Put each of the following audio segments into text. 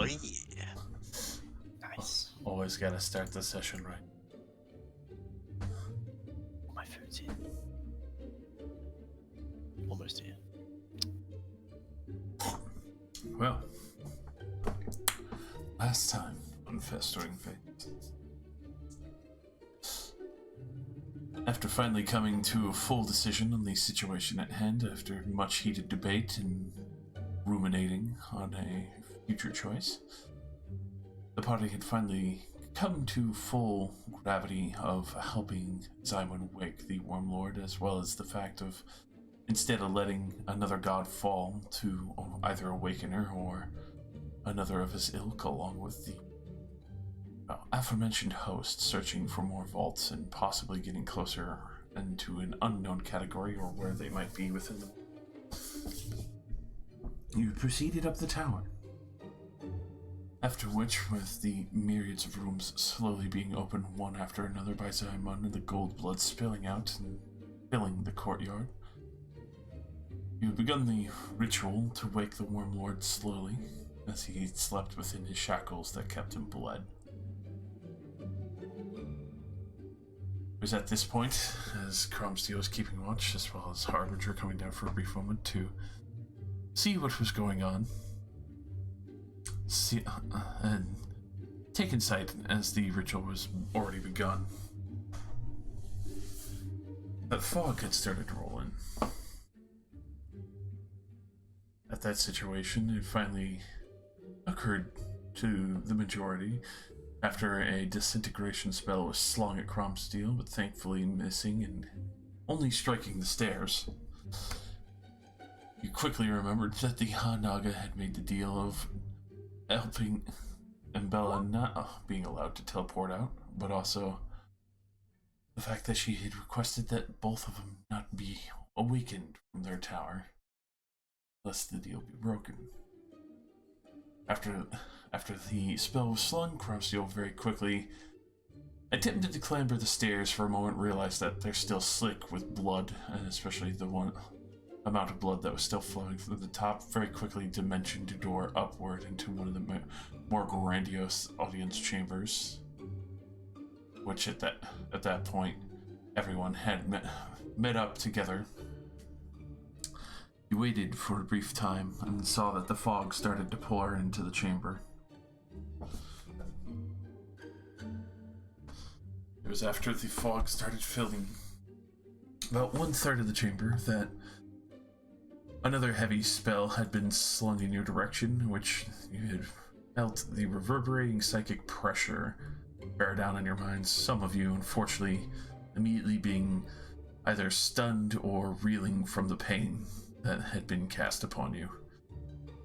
Oh yeah. Nice. Always gotta start the session right. My food's in. Almost here. Well, last time on Festering Fate, after finally coming to a full decision on the situation at hand, after much heated debate and ruminating on a future choice, the party had finally come to full gravity of helping Zymon wake the Wormlord, as well as the fact of, instead of letting another god fall, to either awaken her or another of his ilk, along with the aforementioned host, searching for more vaults and possibly getting closer into an unknown category or where they might be within them. You proceeded up the tower. After which, with the myriads of rooms slowly being opened one after another by Zymon and the gold blood spilling out and filling the courtyard, you had begun the ritual to wake the Wormlord slowly, as he slept within his shackles that kept him bled. It was at this point, as Cromsteel was keeping watch, as well as Harbinger coming down for a brief moment to see what was going on, and take insight as the ritual was already begun. But fog had started to roll in. At that situation, it finally occurred to the majority after a disintegration spell was slung at Cromsteel, but thankfully missing and only striking the stairs. You quickly remembered that the Hanaga had made the deal of helping Embella not being allowed to teleport out, but also the fact that she had requested that both of them not be awakened from their tower, lest the deal be broken. After the spell was slung, Cromsteel very quickly attempted to clamber the stairs for a moment, realized that they're still slick with blood, and especially the one amount of blood that was still flowing from the top, very quickly dimensioned a door upward into one of the more grandiose audience chambers, which at that point everyone had met up together. You waited for a brief time and saw that the fog started to pour into the chamber. It was after the fog started filling about 1/3 of the chamber that another heavy spell had been slung in your direction, which you had felt the reverberating psychic pressure bear down on your minds. Some of you, unfortunately, immediately being either stunned or reeling from the pain that had been cast upon you.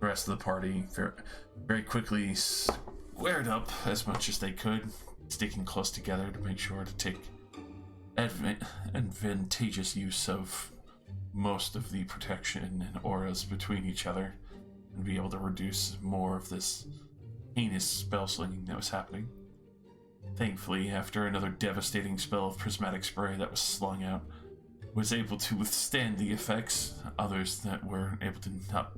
The rest of the party very quickly squared up as much as they could, sticking close together to make sure to take advantageous use of most of the protection and auras between each other and be able to reduce more of this heinous spell slinging that was happening. Thankfully, after another devastating spell of prismatic spray that was slung out, was able to withstand the effects, others that were able to not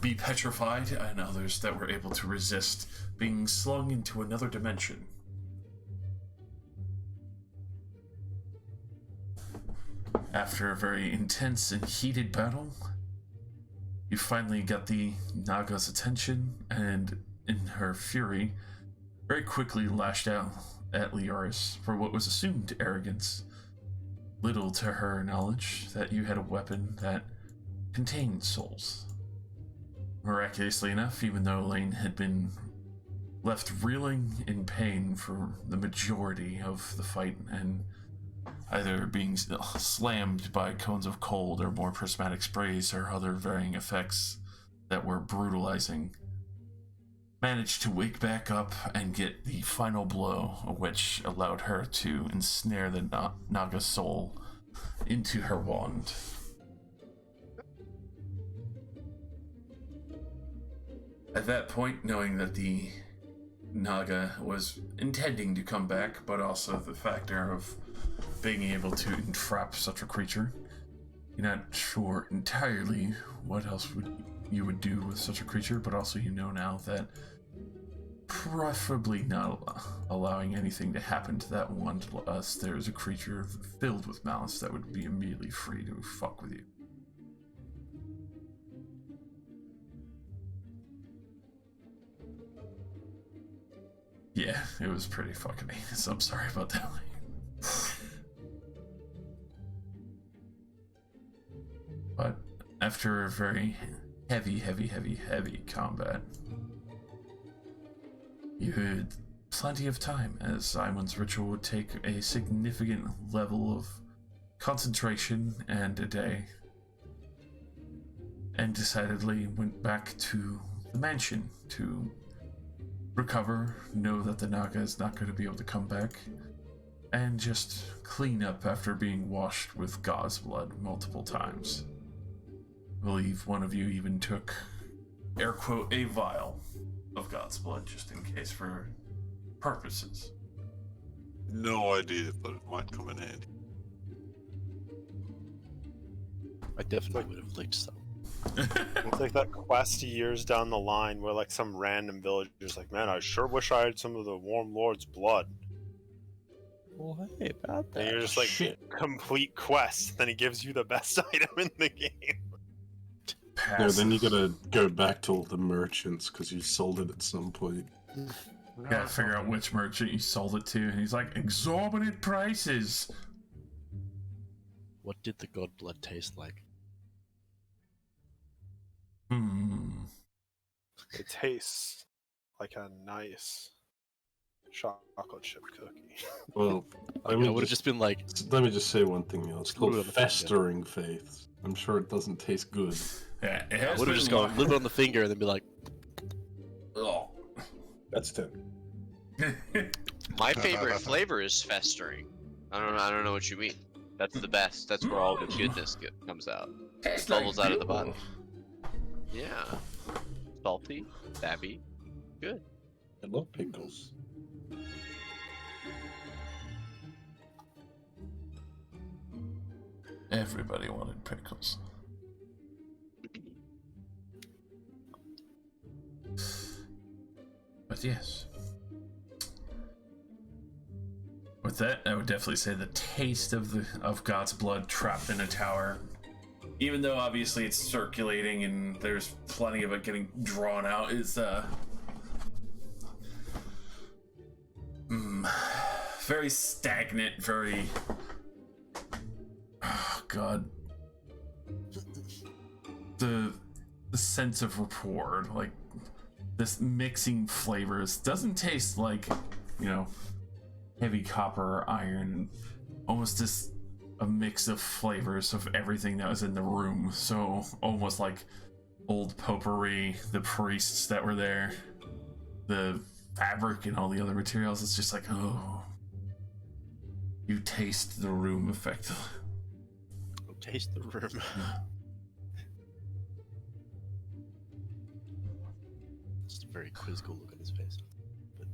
be petrified, and others that were able to resist being slung into another dimension. After a very intense and heated battle, you finally got the Naga's attention, and in her fury, very quickly lashed out at Leoris for what was assumed arrogance. Little to her knowledge that you had a weapon that contained souls. Miraculously enough, even though Elaine had been left reeling in pain for the majority of the fight and either being slammed by cones of cold or more prismatic sprays or other varying effects that were brutalizing, managed to wake back up and get the final blow, which allowed her to ensnare the Naga soul into her wand. At that point, knowing that the Naga was intending to come back, but also the factor of being able to entrap such a creature, you're not sure entirely what else you would do with such a creature, but also you know now that preferably not allowing anything to happen to that one to us. There's a creature filled with malice that would be immediately free to fuck with you. Yeah, it was pretty fucking heinous. I'm sorry about that. But after a very heavy combat, you had plenty of time, as Simon's ritual would take a significant level of concentration and a day, and decidedly went back to the mansion to recover, know that the Naga is not going to be able to come back, and just clean up after being washed with God's blood multiple times. I believe one of you even took, air quote, a vial of God's blood just in case for purposes. No idea, but it might come in handy. I definitely would have licked some. It's like that quest years down the line where like some random villager's like, man, I sure wish I had some of the Warm Lord's blood. Well, hey, about that. And you're just like, complete quest. Then he gives you the best item in the game. Yeah, then you gotta go back to all the merchants because you sold it at some point. Gotta figure out which merchant you sold it to, and he's like, exorbitant prices! What did the god blood taste like? It tastes like a nice chocolate chip cookie. Well, I would have just been like, let me just say one thing, It's Put it called on the Festering Faith. I'm sure it doesn't taste good. Yeah, it I has would have been just gone a little bit on the finger and then be like, Oh. That's 10. My favorite flavor is festering. I don't know what you mean. That's the best. That's where all the goodness comes out. It bubbles out of the bottom. Yeah. Salty, stabby, good. I love pickles. Everybody wanted pickles. But yes. With that, I would definitely say the taste of God's blood trapped in a tower. Even though obviously it's circulating and there's plenty of it getting drawn out, is very stagnant, very God. The sense of rapport, like this mixing flavors, doesn't taste like, you know, heavy copper or iron. Almost just a mix of flavors of everything that was in the room. So almost like old potpourri, the priests that were there, the fabric and all the other materials. It's just like, oh, you taste the room effectively. taste the room. Just a very quizzical look on his face. But...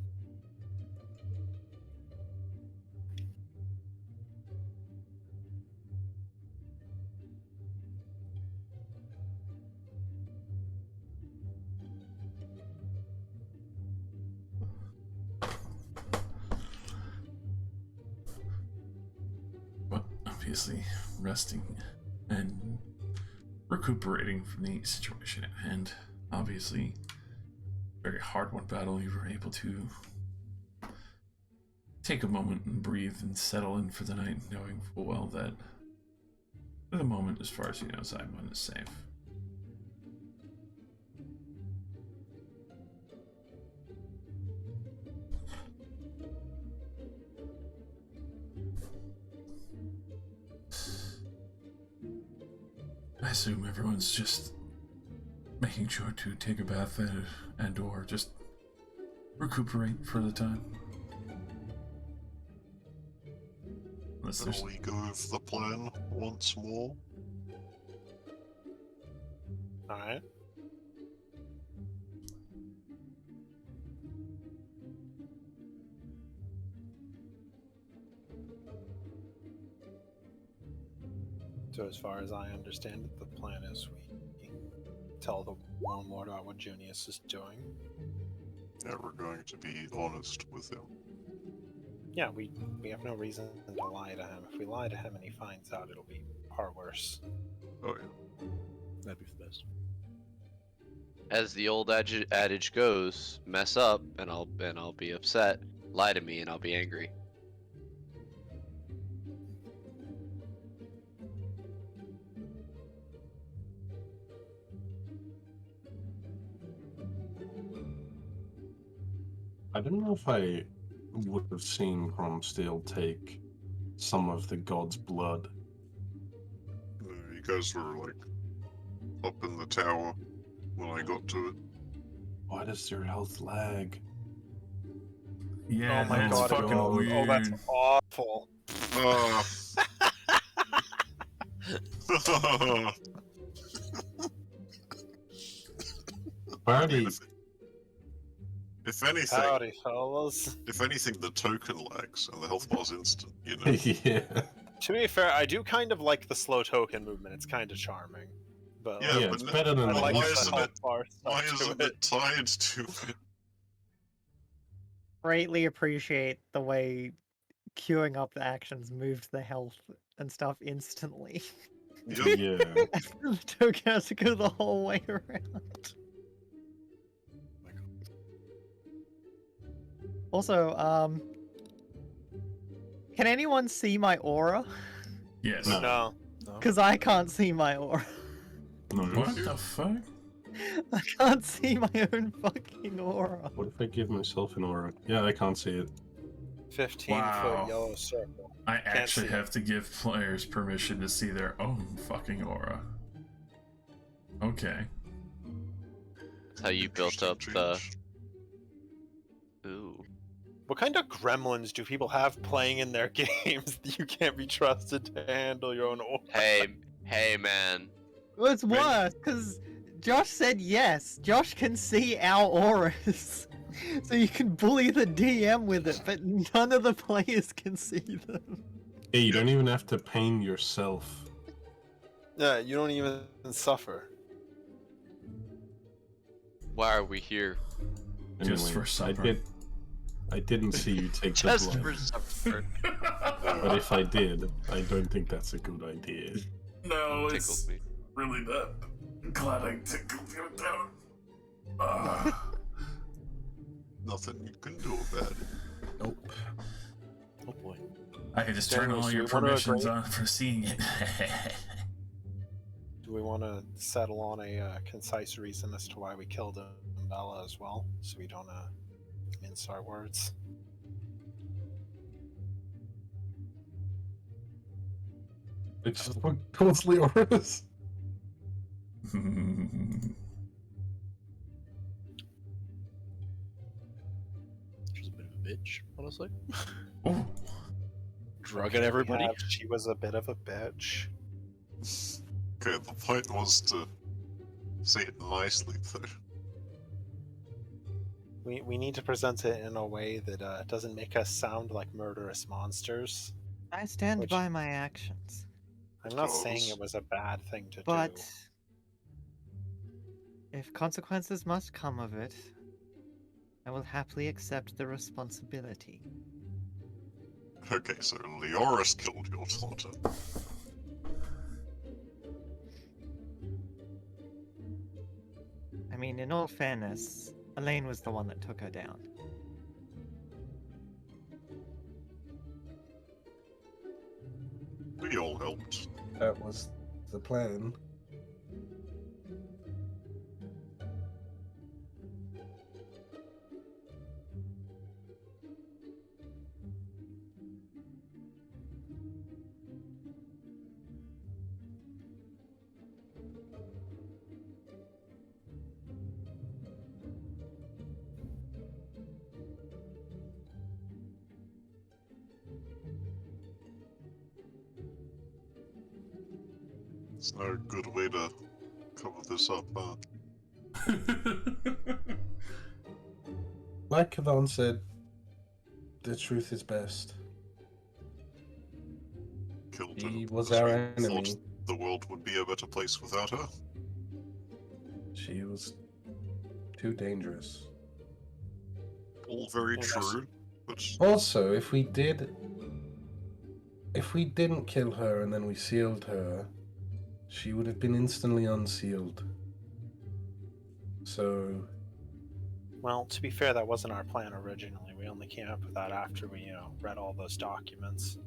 But obviously, resting and recuperating from the situation at hand. Obviously, very hard-won battle. You were able to take a moment and breathe and settle in for the night, knowing full well that for the moment, as far as you know, Simon is safe. I assume everyone's just making sure to take a bath and or just recuperate for the time. Unless Shall there's... we go over the plan once more? Alright. So as far as I understand it, the plan is we tell the Warlord what Junius is doing. Yeah, we're going to be honest with him. Yeah, we have no reason to lie to him. If we lie to him and he finds out, it'll be far worse. Oh yeah. That'd be for the best. As the old adage goes, mess up and I'll be upset. Lie to me and I'll be angry. I don't know if I would have seen Gromsteel take some of the god's blood. You guys were like up in the tower when I got to it. Why does your health lag? Yeah, oh my that's god, fucking God. weird. Oh, that's awful. Birdie, If anything, Howdy, fellas. if anything, the token lags and the health bar's instant. You know. yeah. To be fair, I do kind of like the slow token movement. It's kind of charming. But Yeah, Yeah, but it's better than I like why the isn't health it- bar stuff Why to isn't it. it tied to it? Greatly appreciate the way queuing up the actions moved the health and stuff instantly. Yep. Yeah. The token has to go the whole way around. Also, can anyone see my aura? Yes. No. No. Because I can't see my aura. No. What the fuck? I can't see my own fucking aura. What if I give myself an aura? Yeah, I can't see it. 15-foot Wow. yellow circle. I actually see it. have to give players permission to see their own fucking aura. Okay. That's how you built up the. Ooh. What kind of gremlins do people have playing in their games that you can't be trusted to handle your own aura? Hey, man. Well, it's Maybe- worse, because Josh said yes. Josh can see our auras. So you can bully the DM with it, but none of the players can see them. Hey, you don't even have to pain yourself. Yeah, you don't even suffer. Why are we here? Just for supper. I didn't see you take the Just blood. for supper. But if I did, I don't think that's a good idea. No, Tickled it's me. really not. Glad I tickled you down. Nothing you can do about it. Nope. Oh boy. I can just turn Anyways, all do your we wanna permissions agree? on for seeing it. Do we want to settle on a concise reason as to why we killed Bella as well, so we don't mince our words? I just want ghostly auras. She's a bit of a bitch, honestly. Oh, Drugging everybody. Yeah, she was a bit of a bitch. Okay, the point was to say it nicely, though. We need to present it in a way that doesn't make us sound like murderous monsters. I stand Which- by my actions. I'm not saying Goes. it was a bad thing to But do. if consequences must come of it, I will happily accept the responsibility. Okay, so Leoris killed your daughter. I mean, in all fairness, Elaine was the one that took her down. We all helped. That was the plan. It's no good way to cover this up, huh? Like Kavan said, the truth is best. Killed He her was because our we enemy. thought the world would be a better place without her. She was too dangerous. all very Yes. true, but Also, if we didn't kill her and then we sealed her, she would have been instantly unsealed. So, Well, to be fair, that wasn't our plan originally. We only came up with that after we, read all those documents.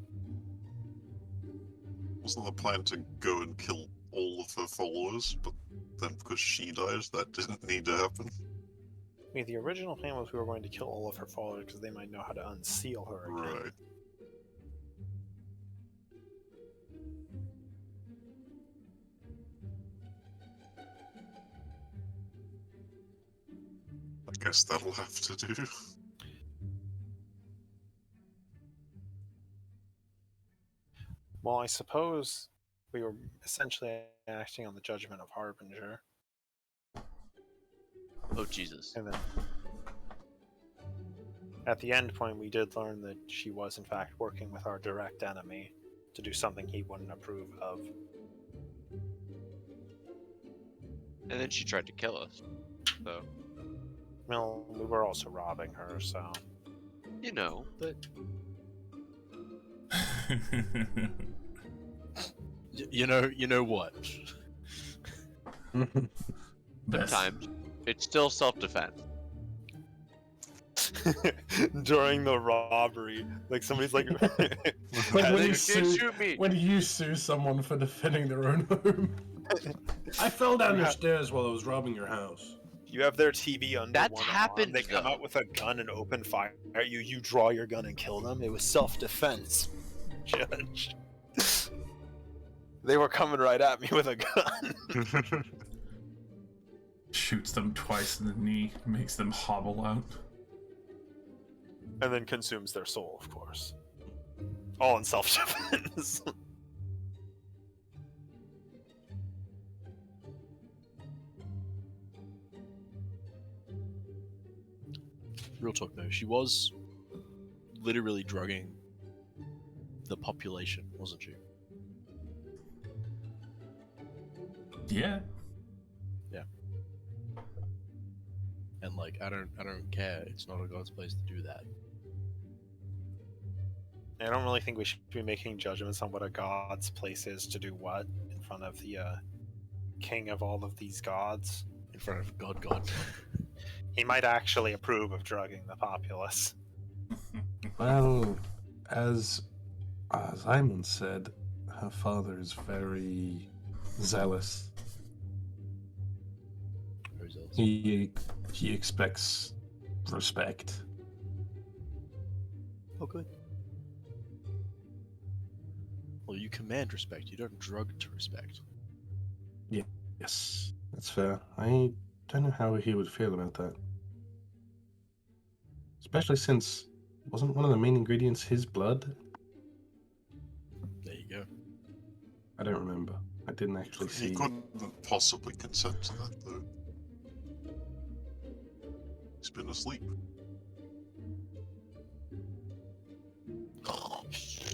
wasn't the plan to go and kill all of her followers, but then because she died, that didn't need to happen. I mean, the original plan was we were going to kill all of her followers because they might know how to unseal her again. Right. I guess that'll have to do. Well, I suppose we were essentially acting on the judgment of Harbinger, Oh Jesus. and then at the end point, we did learn that she was in fact working with our direct enemy to do something he wouldn't approve of. And then she tried to kill us. So, Well, we were also robbing her, so you know, but You know what? Best. sometimes it's still self-defense. during the robbery, like somebody's like, when They you can't sue, shoot me. when you sue someone for defending their own home. I fell down your stairs while I was robbing your house. you have their TV under That's one happened, arm. They come though. out with a gun and open fire at you. You draw your gun and kill them. It was self-defense, Judge. They were coming right at me with a gun. Shoots them twice in the knee, makes them hobble out. And then consumes their soul, of course. All in self-defense. Real talk though, she was literally drugging the population, wasn't she? Yeah. And like, I don't care. It's not a god's place to do that. I don't really think we should be making judgments on what a god's place is to do what in front of the king of all of these gods. In front of God. He might actually approve of drugging the populace. Well, as Simon said, her father is very zealous. Very zealous. He expects respect. Oh, good. Well, you command respect. You don't drug to respect. Yes, that's fair. I don't know how he would feel about that. Especially since, wasn't one of the main ingredients his blood? There you go. I don't remember. I didn't actually He see. couldn't possibly consent to that, though. He's been asleep.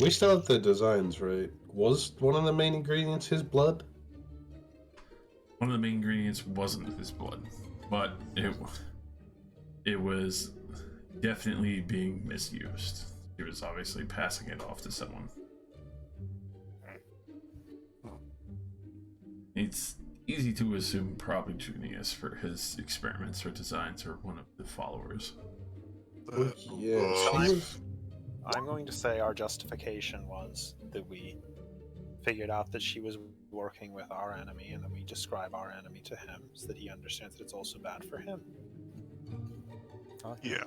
We still have the designs, right? Was one of the main ingredients his blood? One of the main ingredients wasn't his blood, but it was definitely being misused. He was obviously passing it off to someone. It's easy to assume probably Junius for his experiments or designs or one of the followers. Yeah, So she was. I'm going to say our justification was that we figured out that she was working with our enemy, and then we describe our enemy to him so that he understands that it's also bad for him. Yeah.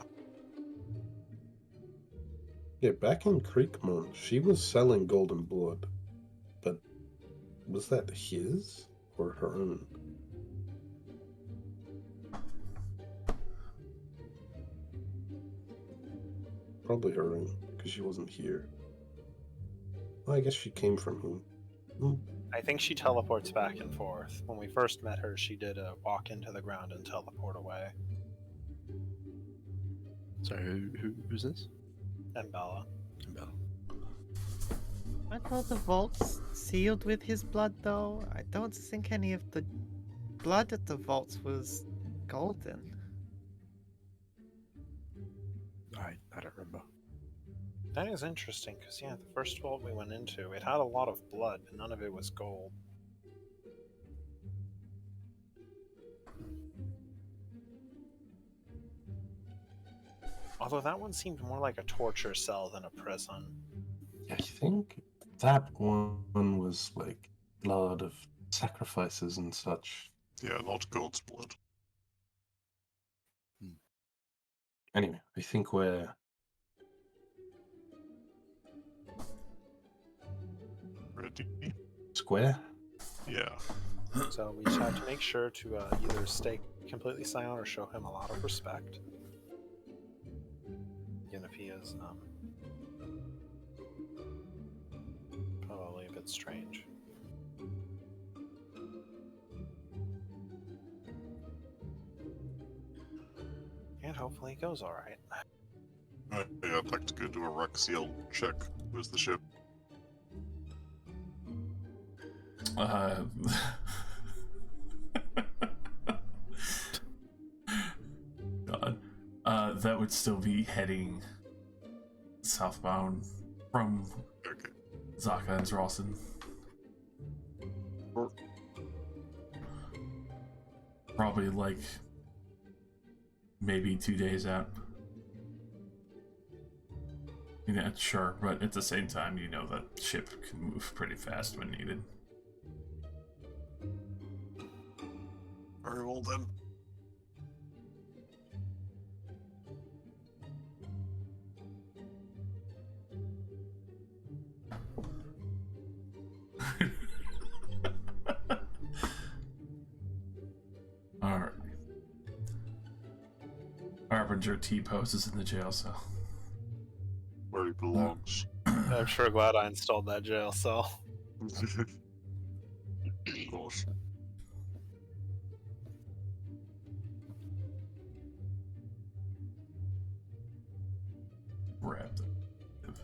Yeah, back in Creekmont, she was selling golden blood. But was that his or her own? Probably her own, because she wasn't here. Well, I guess she came from him. Hmm. I think she teleports back and forth. When we first met her, she did a walk into the ground and teleport away. Sorry, who's this? And Bella. Bella. Aren't all the vaults sealed with his blood, though? I don't think any of the blood at the vaults was golden. I don't remember. That is interesting, because yeah, the first vault we went into, it had a lot of blood, but none of it was gold. Although that one seemed more like a torture cell than a prison. I think that one was like blood of sacrifices and such. Yeah, not God's blood. Anyway, I think we're Ready? square. Yeah. So we just have to make sure to either stay completely silent or show him a lot of respect. Even if he is probably a bit strange. And hopefully it goes alright. Yeah, I'd like to go do a wreck seal check. Where's the ship? God. That would still be heading southbound from Okay. Zaka and Rawson. Or- Probably like maybe 2 days out. You're not sure, but at the same time, you know that ship can move pretty fast when needed. Very well then. Alright. Harbinger T-Post is in the jail cell. Where he belongs. I'm sure glad I installed that jail cell. Of course. Wrapped up.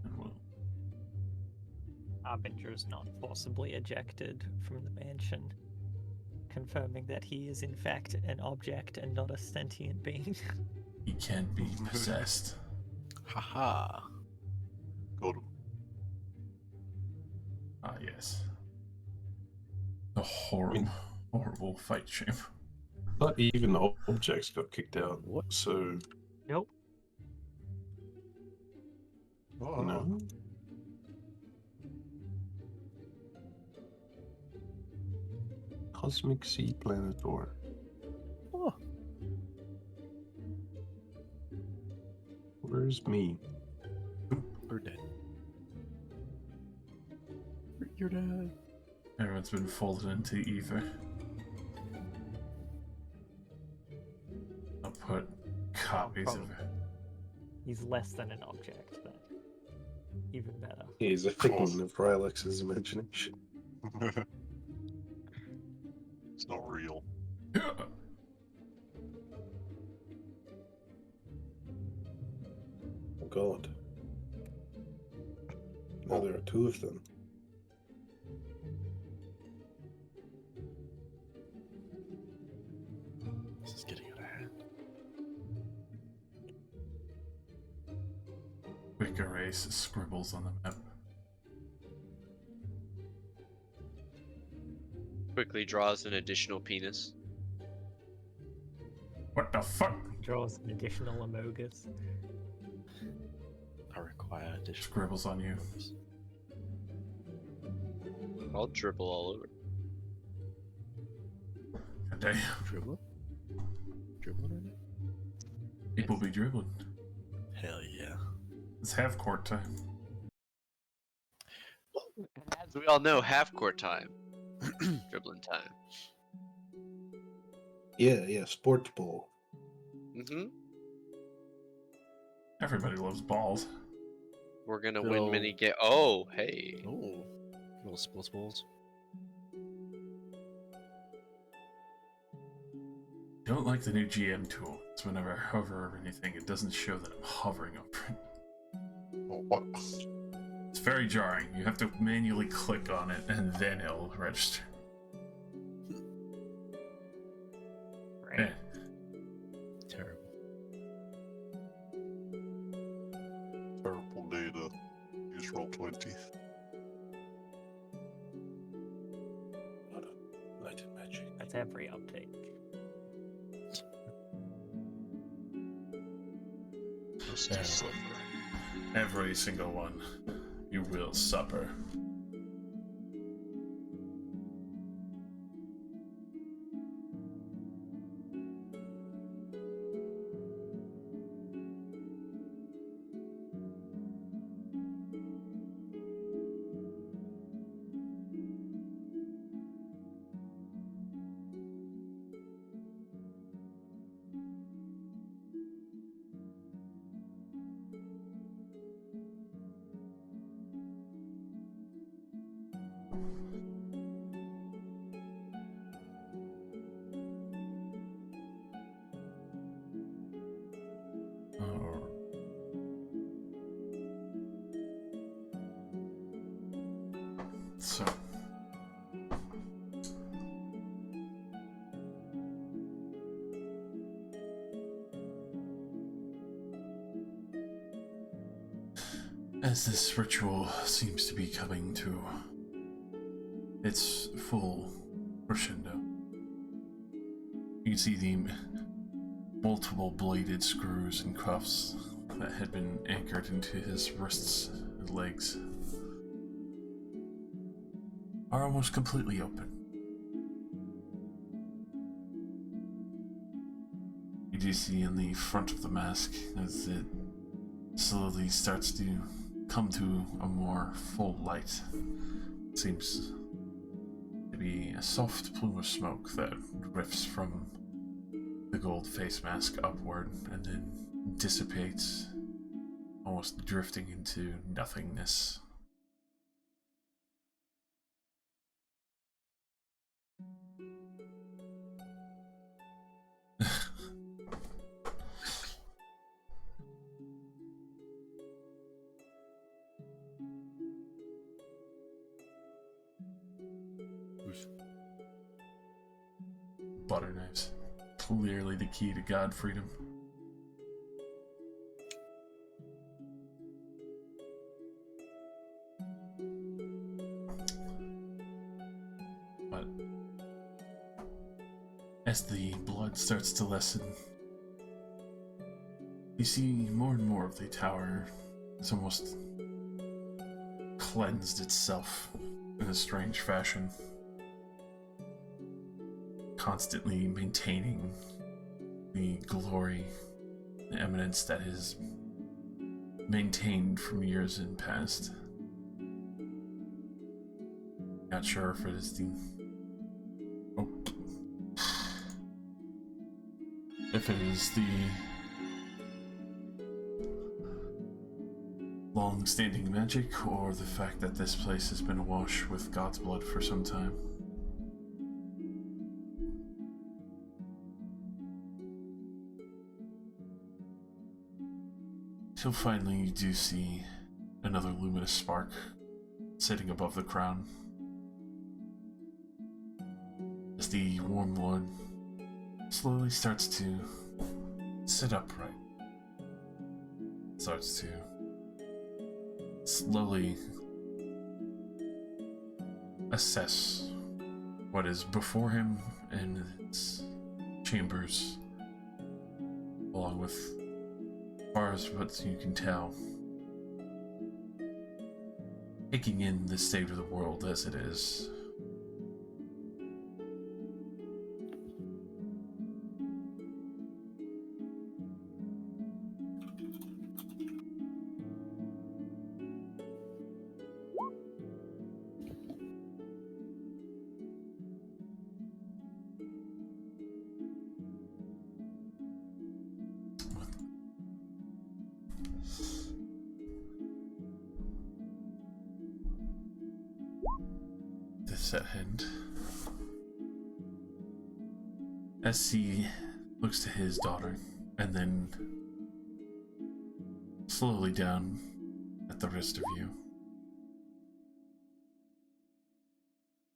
And we'll Harbinger is not forcibly ejected from the mansion, confirming that he is in fact an object and not a sentient being. He can't be possessed. Haha. Got him. Ah, yes. The horrible fight champ. But even the objects got kicked out. What? So Nope. Oh, no. Cosmic Sea Planator. Oh, Where's me? we're dead. You're dead. Everyone's been folded into ether. I'll put copies of it. He's less than an object, but even better. He's a figment of Rylex's imagination. It's not real. Oh god. Now there are two of them. This is getting out of hand. Quick erase scribbles on the map. Quickly draws an additional penis. What the fuck? Draws an additional Amogus. I require additional. Scribbles on you. I'll dribble all over. God damn. Dribbling? Dribbling right now? People be dribbling. Hell yeah. It's half court time. As we all know, half court time. Dribbling time. Yeah, sports ball. Mm-hmm. Everybody loves balls. We're gonna Good win old- many game. Oh, hey. Oh. Little splits balls. Don't like the new GM tool. It's whenever I hover over anything, it doesn't show that I'm hovering over it. Oh, what? It's very jarring. You have to manually click on it and then it'll register. just roll 20. Light and magic. That's every update. Just Yeah. supper. Every single one. You will supper. So, as this ritual seems to be coming to its full crescendo, you can see the multiple bladed screws and cuffs that had been anchored into his wrists and legs are almost completely open. You do see in the front of the mask as it slowly starts to come to a more full light. It seems to be a soft plume of smoke that drifts from the gold face mask upward and then dissipates, almost drifting into nothingness. Butter knives. Clearly the key to God freedom. But as the blood starts to lessen, you see more and more of the tower has almost cleansed itself in a strange fashion, constantly maintaining the glory and eminence that is maintained from years in past. Not sure if it is the... Oh. If it is the long-standing magic or the fact that this place has been awash with God's blood for some time. Till finally you do see another luminous spark sitting above the crown. As the warm blood slowly starts to sit upright. Starts to slowly assess what is before him in its chambers, along with, as far as what you can tell, taking in the state of the world as it is. This at hand. As he looks to his daughter and then slowly down at the rest of you.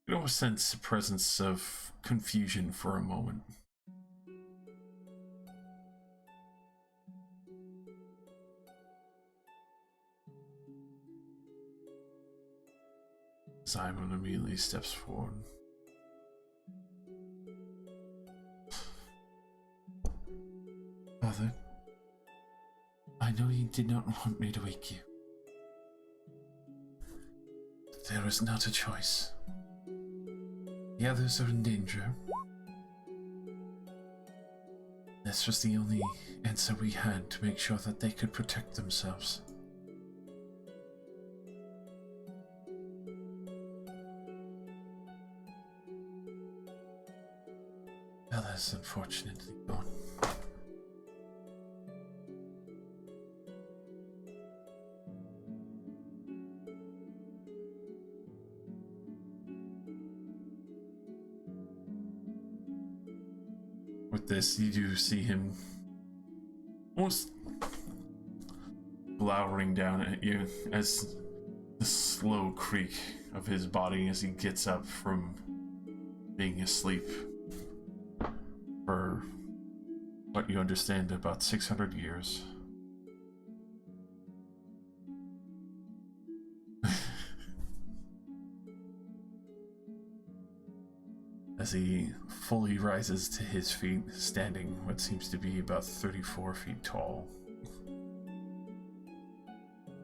You almost sense a presence of confusion for a moment. Simon immediately steps forward. Father, I know you did not want me to wake you. There was not a choice. The others are in danger. This was the only answer we had to make sure that they could protect themselves. Bella's unfortunately gone. With this, you do see him almost glowering down at you as the slow creak of his body as he gets up from being asleep for what you understand about 600 years. As he fully rises to his feet, standing what seems to be about 34 feet tall.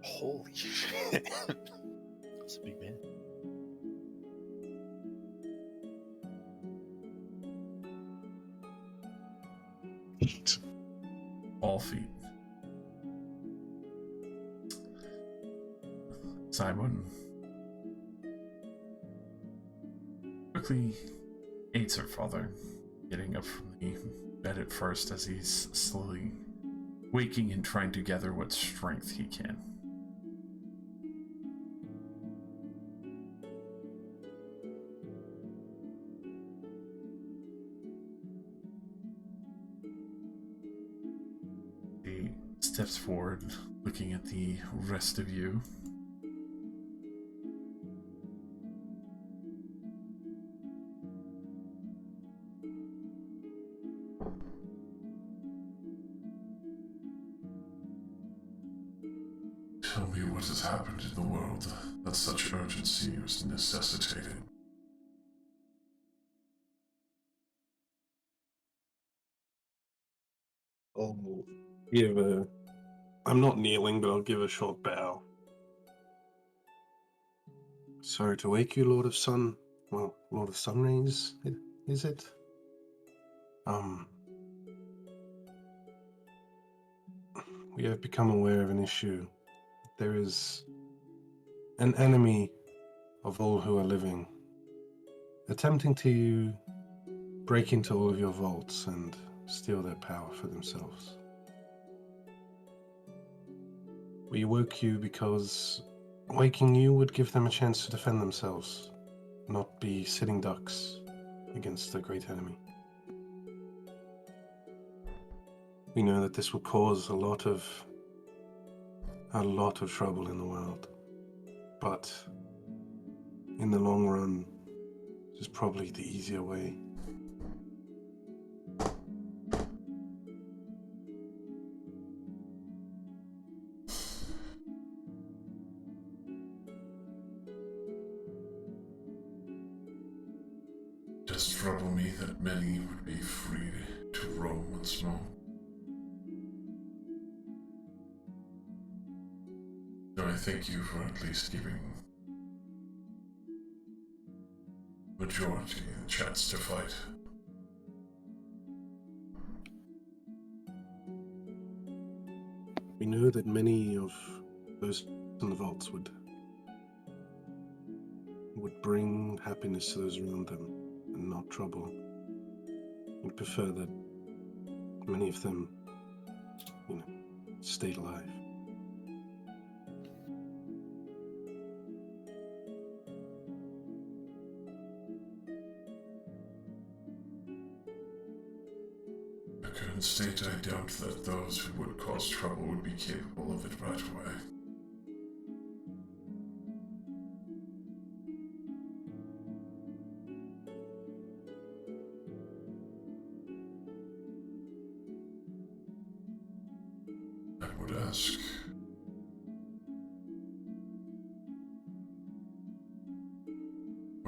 Holy shit. That's a big man. All feet. Simon quickly aids her father, getting up from the bed at first as he's slowly waking and trying to gather what strength he can. He steps forward, looking at the rest of you. Tell me what has happened in the world that such urgency was necessitated. I'll give a. I'm not kneeling, but I'll give a short bow. Sorry to wake you, Lord of Sun. Well, Lord of Sunrays, is it? We have become aware of an issue. There is an enemy of all who are living, attempting to break into all of your vaults and steal their power for themselves. We woke you because waking you would give them a chance to defend themselves, not be sitting ducks against the great enemy. We know that this will cause a lot of trouble in the world, but in the long run, this is probably the easier way. It does trouble me that many would be free to roam once more. So I thank you for at least giving majority the chance to fight. We know that many of those in the vaults would bring happiness to those around them and not trouble. We'd prefer that many of them, stayed alive. In the current state, I doubt that those who would cause trouble would be capable of it right away. I would ask,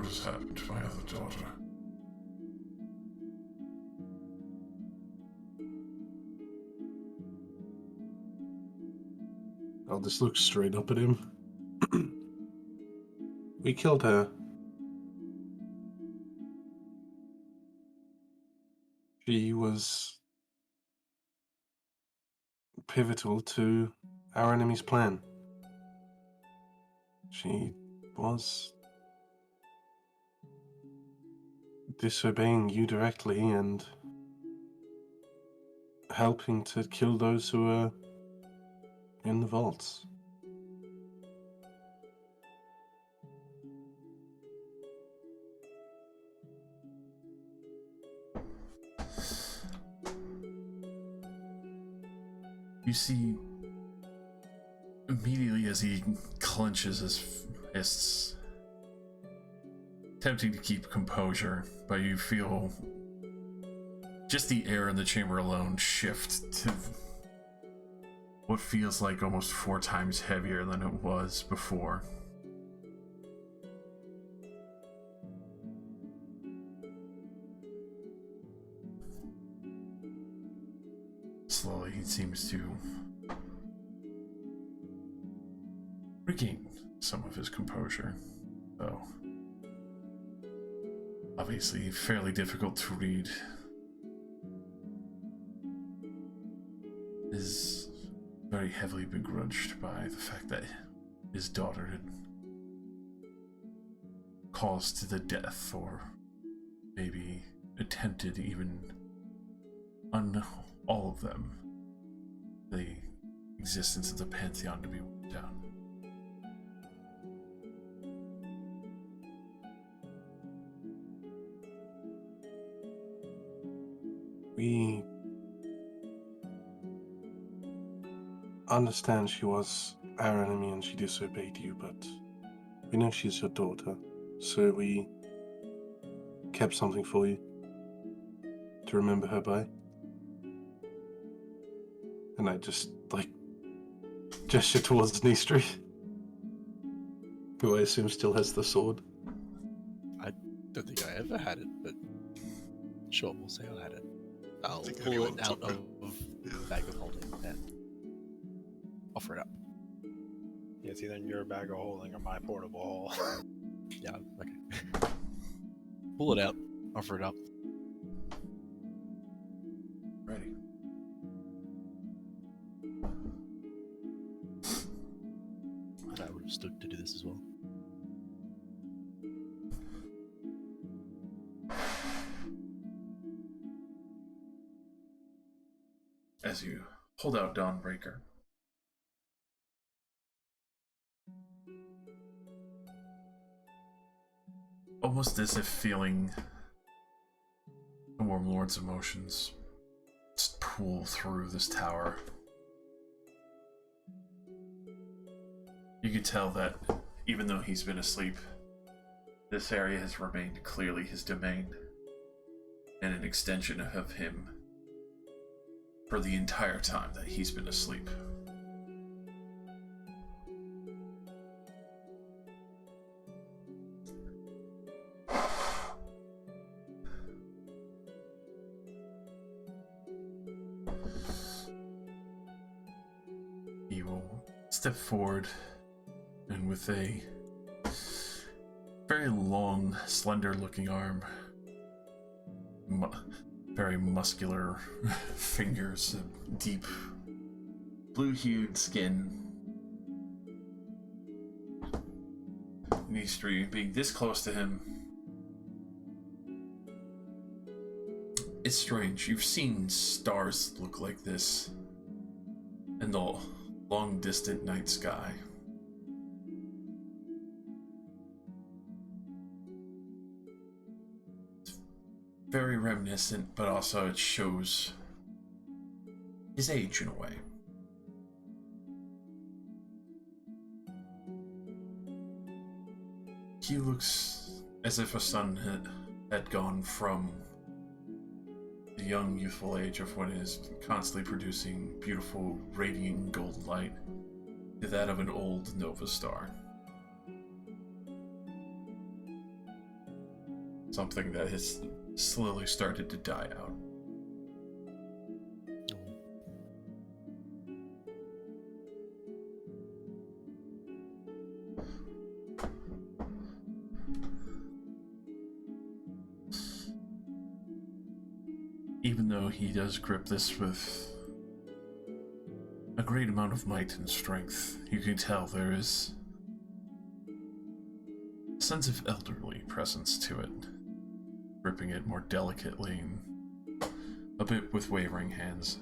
What has happened to my other daughter? I'll just look straight up at him. We killed her. She was pivotal to our enemy's plan. She was disobeying you directly and helping to kill those who were in the vaults. You see, immediately as he clenches his fists, attempting to keep composure, but you feel just the air in the chamber alone shift to what feels like almost 4 times heavier than it was before. Slowly, he seems to regain some of his composure, though obviously fairly difficult to read. Is very heavily begrudged by the fact that his daughter had caused the death, or maybe attempted even on all of them, the existence of the Pantheon to be wiped out. We understand she was our enemy and she disobeyed you, but we know she's your daughter, so we kept something for you to remember her by. And I just, gesture towards Nistri, who I assume still has the sword. I don't think I ever had it, but sure, we'll say I had it. I'll think pull anyone it out took of it. the bag of holding and offer it up. Yeah, it's either in your bag of holding or my portable hole. Yeah, okay. Pull it out, offer it up. Ready. I would have stood to do this as well. As you hold out Dawnbreaker, almost as if feeling the Warm Lord's emotions just pool through this tower. You could tell that even though he's been asleep, this area has remained clearly his domain and an extension of him for the entire time that he's been asleep. He will step forward and with a very long, slender-looking arm, very muscular fingers, deep blue-hued skin. Nistri being this close to him, it's strange. You've seen stars look like this in the long distant night sky. Very reminiscent, but also it shows his age in a way. He looks as if a son had gone from the young, youthful age of what is constantly producing beautiful, radiant gold light to that of an old Nova star. something that has slowly started to die out. Even though he does grip this with a great amount of might and strength, you can tell there is a sense of elderly presence to it, gripping it more delicately and a bit with wavering hands.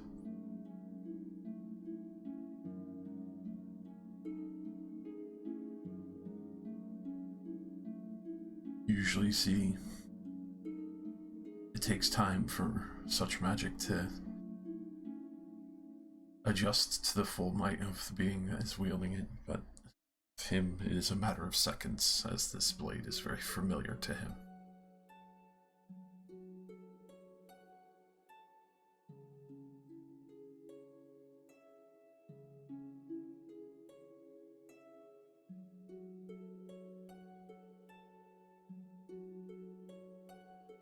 You usually see it takes time for such magic to adjust to the full might of the being that is wielding it, but with him it is a matter of seconds, as this blade is very familiar to him.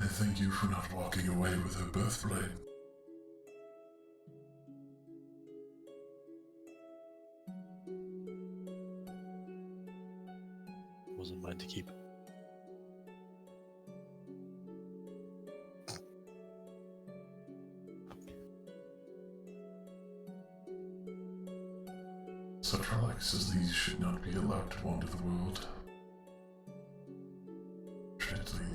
I thank you for not walking away with her birthblade. Wasn't mine to keep. Such relics as these should not be allowed to wander the world. Fortunately,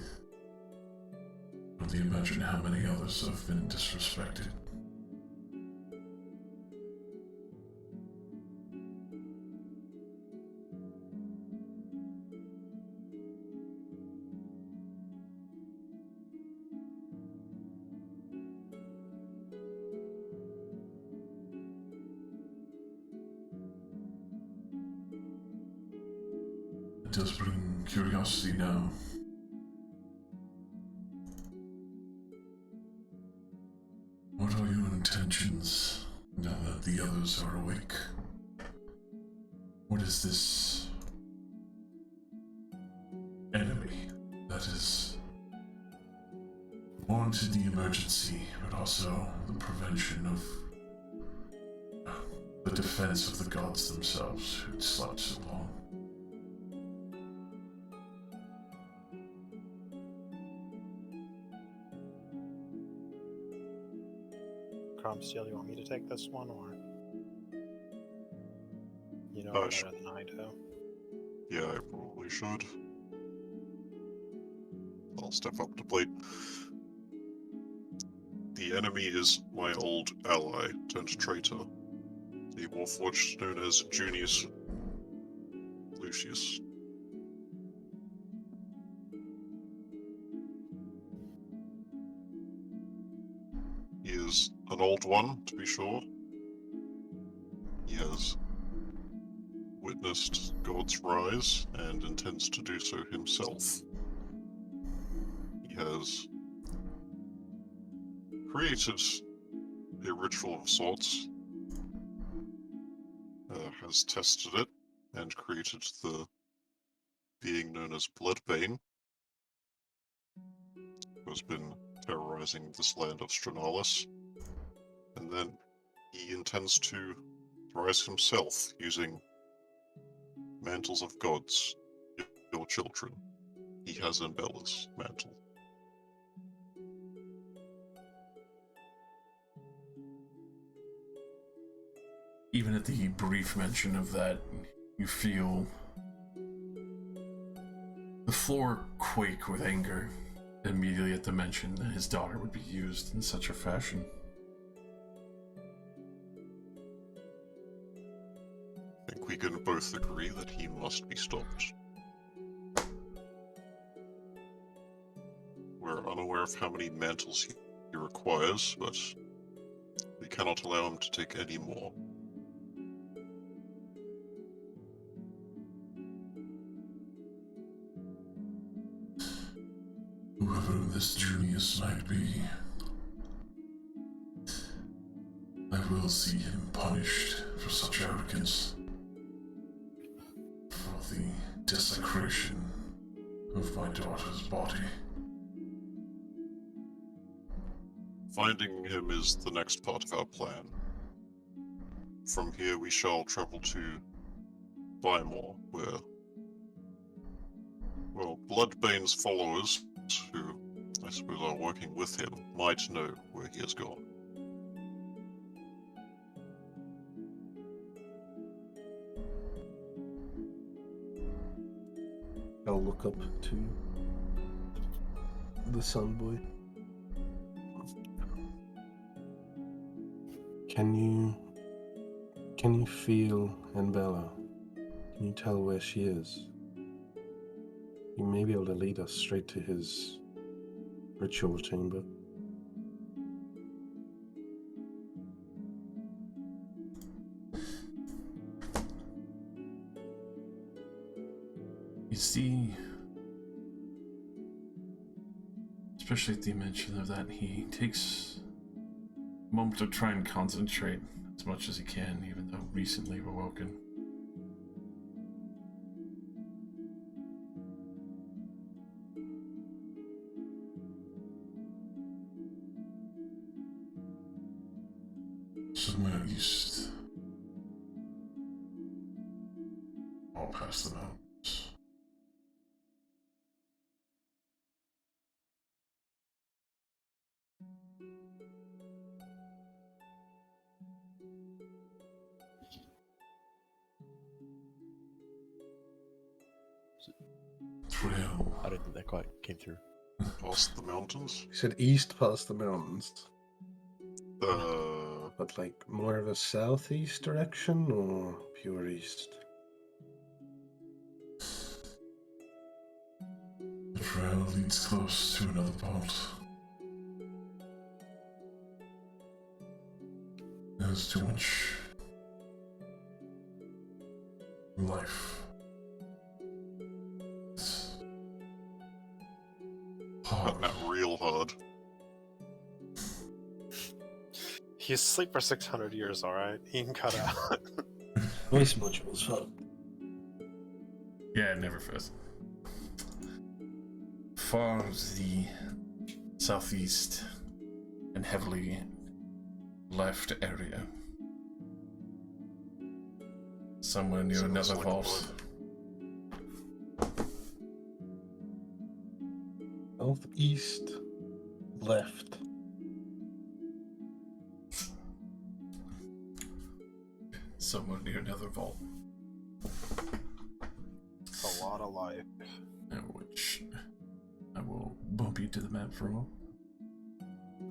only imagine how many others have been disrespected. It does bring curiosity now. What are your intentions now that the others are awake? What is this enemy that is warranted the emergency, but also the prevention of the defense of the gods themselves who'd slept so long? Cromsteel, you want me to take this one, or you know Oh, it sure. better than I do? Yeah, I probably should. I'll step up to plate. The enemy is my old ally turned traitor, the Warforged known as Junius Lucius. He is an old one, to be sure. He has witnessed God's rise and intends to do so himself. He has created a ritual of sorts, has tested it, and created the being known as Bloodbane, who has been terrorizing this land of Stranalis, and then he intends to rise himself using mantles of gods, your children. He has Umbella's mantle. Even at the brief mention of that, you feel the floor quake with anger immediately at the mention that his daughter would be used in such a fashion. I think we can both agree that he must be stopped. We're unaware of how many mantles he requires, but we cannot allow him to take any more. Whoever this Junius might be, I will see him punished for such arrogance, for the desecration of my daughter's body. Finding him is the next part of our plan. From here we shall travel to Bymore, where, well, Bloodbane's followers, who I suppose are working with him, might know where he has gone. I'll look up to the Sun Boy. Can you feel Annabella? Can you tell where she is? You may be able to lead us straight to his ritual chamber. You see, especially at the mention of that, he takes a moment to try and concentrate as much as he can, even though recently awoken. Somewhere east. All past the mountains. Trail. I don't think that quite came through. Past the mountains? You said east past the mountains, Uh, but like more of a southeast direction or pure east? The trail leads close to another vault. There's too much life. It's hard. but not real hard. He's asleep for 600 years, alright? He can cut out. Voice modules fucked. Yeah, it never fails. Far to the southeast and heavily left area. Somewhere near Sounds another like a vault. Southeast, left. Somewhere near another vault. It's a lot of life. Which I will bump you to the map for a moment.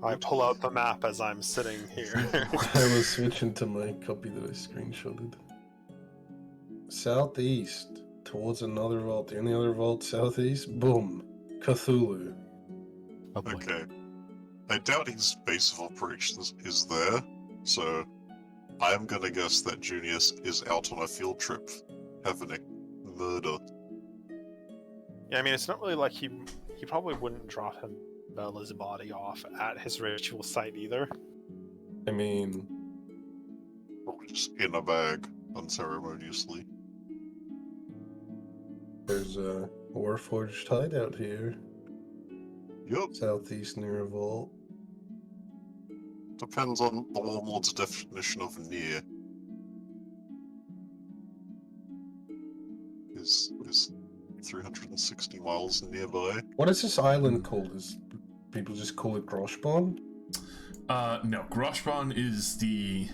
I pull out the map as I'm sitting here. I was switching to my copy that I screenshotted. Southeast, towards another vault. The only other vault southeast, boom. Cthulhu. Oh boy. Okay. I doubt his base of operations is there, so I'm gonna guess that Junius is out on a field trip having a murder. Yeah, I mean, it's not really like he probably wouldn't drop him Bella's body off at his ritual site either. I mean, Probably just in a bag, unceremoniously. there's a Warforged hideout here. Yup, Southeast near a vault. depends on the Warlord's definition of near. Is 360 miles nearby? What is this island called? Is people just call it Groshbon? No, Groshbon is the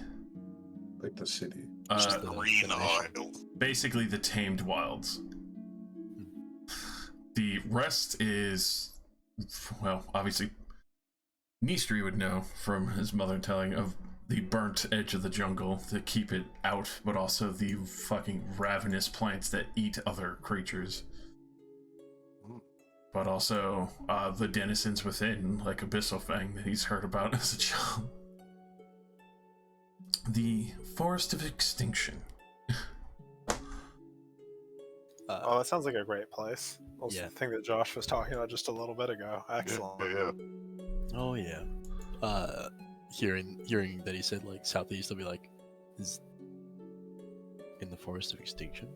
Like the city. Just the Green nation. Isle. basically the tamed wilds. The rest is, well, obviously, Nistri would know from his mother telling of the burnt edge of the jungle to keep it out, but also the fucking ravenous plants that eat other creatures. But also the denizens within, like Abyssal Fang that he's heard about as a child. The Forest of Extinction. Oh, that sounds like a great place. Also, Yeah. the thing that Josh was talking about just a little bit ago. Excellent. Yeah. Oh yeah. Hearing that he said like southeast, I'll be like, is in the Forest of Extinction.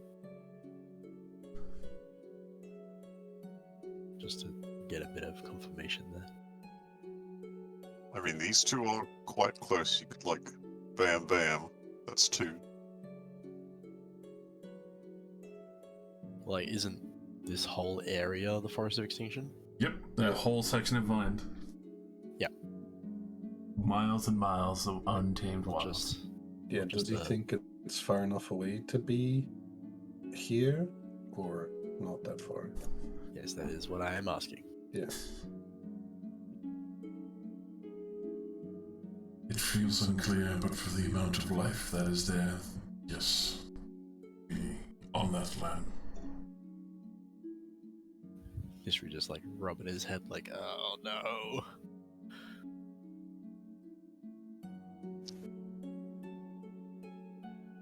Just to get a bit of confirmation there. I mean, these two are quite close. You could, like, bam bam. That's two. Like, isn't this whole area the Forest of Extinction? Yep, that whole section of land. Yeah. Miles and miles of untamed Not wild. just. Yeah, not does just he the- think it's far enough away to be here, or not that far? Yes, that is what I am asking. Yeah. It feels unclear, but for the amount of life that is there, yes, be on that land. History just like rubbing his head, like, oh no.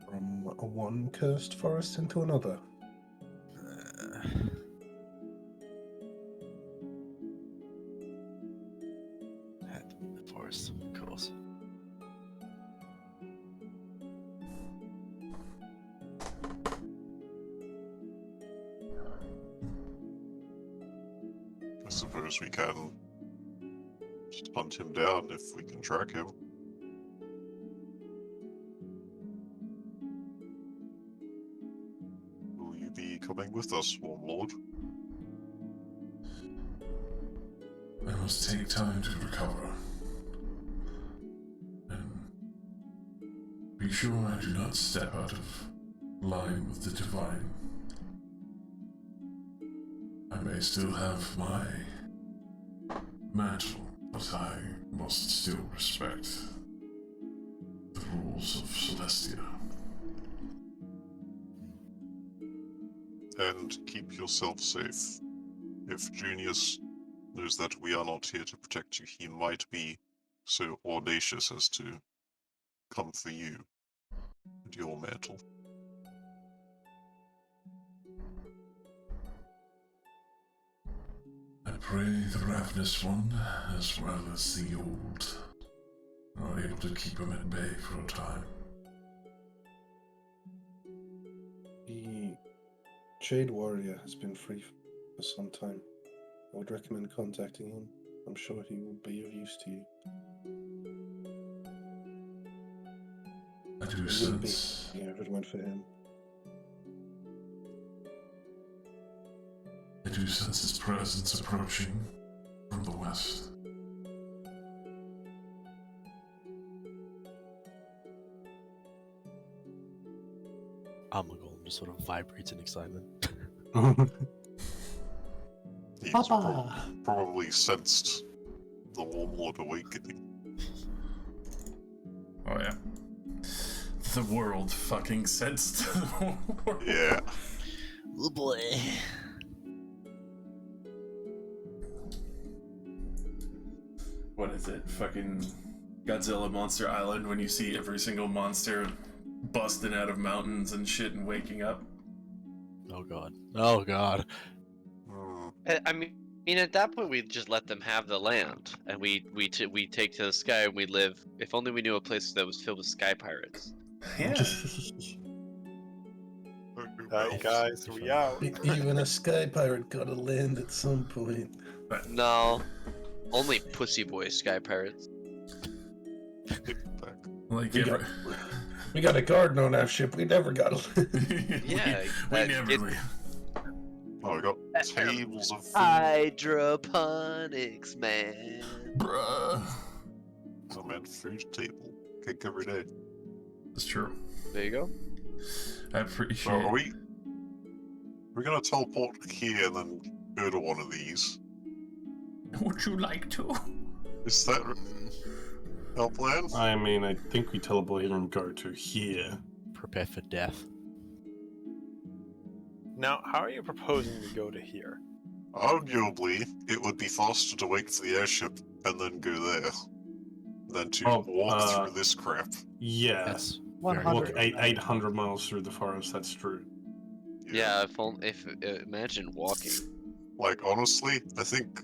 From one cursed forest into another. Had to be the forest, of course. I suppose we can just hunt him down if we can track him. Will you be coming with us, Warlord? I must take time to recover. And be sure I do not step out of line with the divine. I may still have my mantle, but I must still respect the rules of Celestia. And keep yourself safe. If Junius knows that we are not here to protect you, he might be so audacious as to come for you and your mantle. I pray the ravenous one, as well as the old, are able to keep him at bay for a time. The Jade Warrior has been free for some time. I would recommend contacting him. I'm sure he will be of use to you. I do He wouldn't be sense here if it went for him. his presence approaching from the west. Armagorn just sort of vibrates in excitement. He's Papa! probably sensed the Warlord awakening. Oh yeah. The world fucking sensed. Yeah. Oh boy. What is it? Fucking Godzilla Monster Island when you see every single monster busting out of mountains and shit and waking up. Oh god. Oh god. I mean, at that point, we just let them have the land, and we take to the sky and we live. If only we knew a place that was filled with sky pirates. Yeah. Alright, guys, we out. Even a sky pirate gotta land at some point. No, only pussy boy sky pirates. Like We got a garden on our ship. We never got a Yeah, we never leave. Oh, we got tables of food. hydroponics, man. Bruh. I meant food table. Cake every day. That's true. There you go. I appreciate So are we're gonna teleport here and then go to one of these? Would you like to? Is that our plan? I mean, I think we teleport here and go to here. Prepare for death. Now, how are you proposing we go to here? Arguably, it would be faster to wait for the airship and then go there than to Oh, walk through this crap. Yeah. That's One very Walk hundred. 800 miles through the forest, that's true. Yeah, if imagine walking. Like, honestly, I think,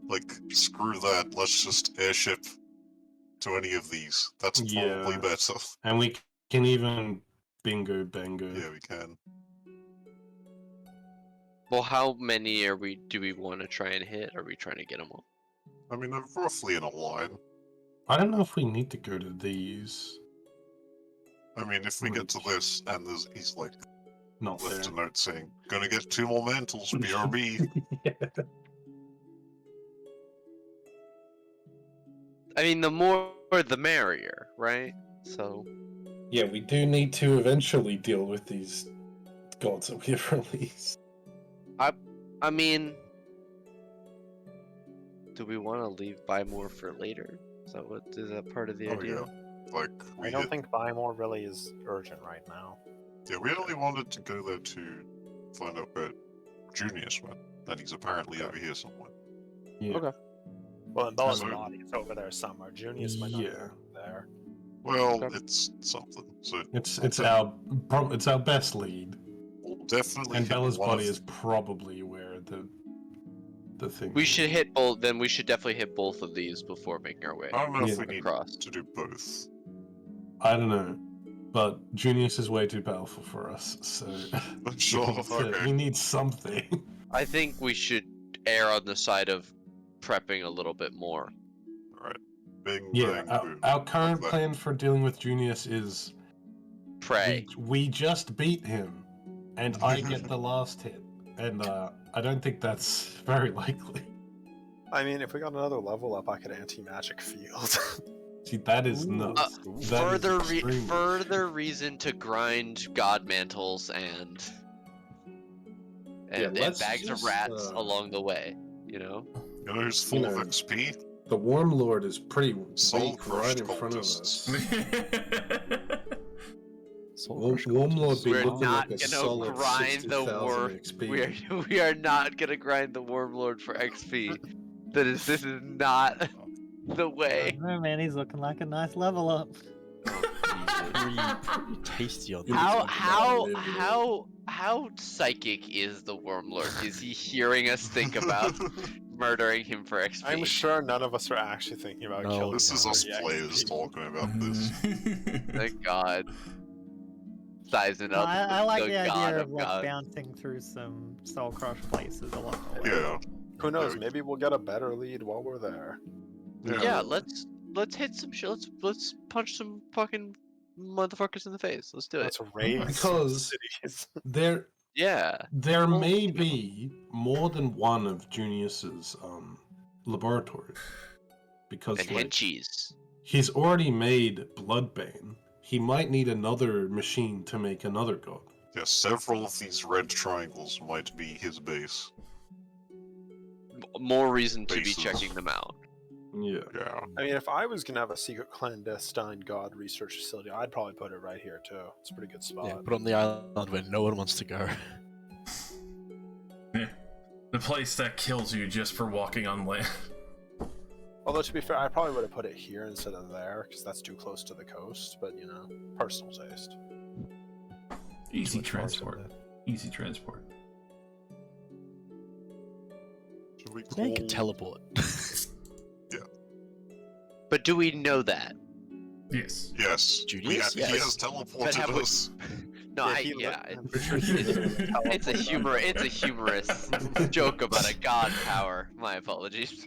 like, screw that. Let's just airship to any of these. That's probably Yeah. better. And we can even bingo bango. Yeah, we can. Well, how many do we want to try and hit? Are we trying to get them all? I mean, they're roughly in a line. I don't know if we need to go to these. I mean, if we get to this and he's like Not left there. a note saying, "Gonna get 2 more mantles, BRB." Yeah. I mean, the more the merrier, right? So Yeah, we do need to eventually deal with these gods that we have released. I mean, do we want to leave buy more for later? Is that part of the Oh idea? yeah, like we I don't hit- think buy more really is urgent right now. Yeah, we only wanted to go there to find out where Junius went, and he's apparently over here somewhere. Yeah. Okay. Well, and Bella's So- body is over there somewhere. Junius might not be Yeah. there. Well, Okay. it's something. So It's our best lead. we'll definitely And hit Bella's one body of- is probably where the thing We is. should hit both. Then we should definitely hit both of these before making our way I don't know if Yeah. we need across. to do both. I don't know. But Junius is way too powerful for us, so Sure, okay. we need something. I think we should err on the side of prepping a little bit more. Alright. Bing, Yeah, bang, our, boom. our current Like that. plan for dealing with Junius is Pray. we just beat him, and I get the last hit, and I don't think that's very likely. I mean, if we got another level up, I could anti-magic field. See, that is nuts. That is extremely- Further reason to grind god mantles and let's bags of just, rats along the way. You know. You know who's full You of know, XP? The Warm Lord is pretty Soul weak right crushed in front of cultists. us. Soul Warm Lord be We're looking not like a gonna solid grind the 60,000 worm. XP. We are not gonna grind the Wormlord for XP. This is not the way. Oh man, he's looking like a nice level up. Pretty tasty on How psychic is the Wormlord? Is he hearing us think about murdering him for XP? I'm sure none of us are actually thinking about No, killing This him is for us the players XP. talking about this. Thank God. Sizing No, up. I like the the God idea of of like God. bouncing through some soul crush places along the way. Yeah. Who knows? Yeah. Maybe we'll get a better lead while we're there. Yeah, let's hit some shit. Let's punch some fucking motherfuckers in the face. Let's do it. Let's raid some Because cities. there Yeah. there Well, may you know. be more than one of Junius's laboratories. Because And like, henchies. he's already made Bloodbane. He might need another machine to make another god. Yeah, several of these red triangles might be his base. More reason to be Bases. checking them out. Yeah. Yeah. I mean, if I was gonna have a secret clandestine god research facility, I'd probably put it right here too. It's a pretty good spot. Yeah, put on the island where no one wants to go. Yeah. The place that kills you just for walking on land. Although to be fair, I probably would have put it here instead of there because that's too close to the coast. But you know, personal taste. Easy Much more transport. simple. Easy transport. Should we Yeah, you call... can teleport. But do we know that? Yes. Yes. Junius? He Yes. has teleported But have we- us. No, I'm pretty sure it's a humorous joke about a god power. My apologies.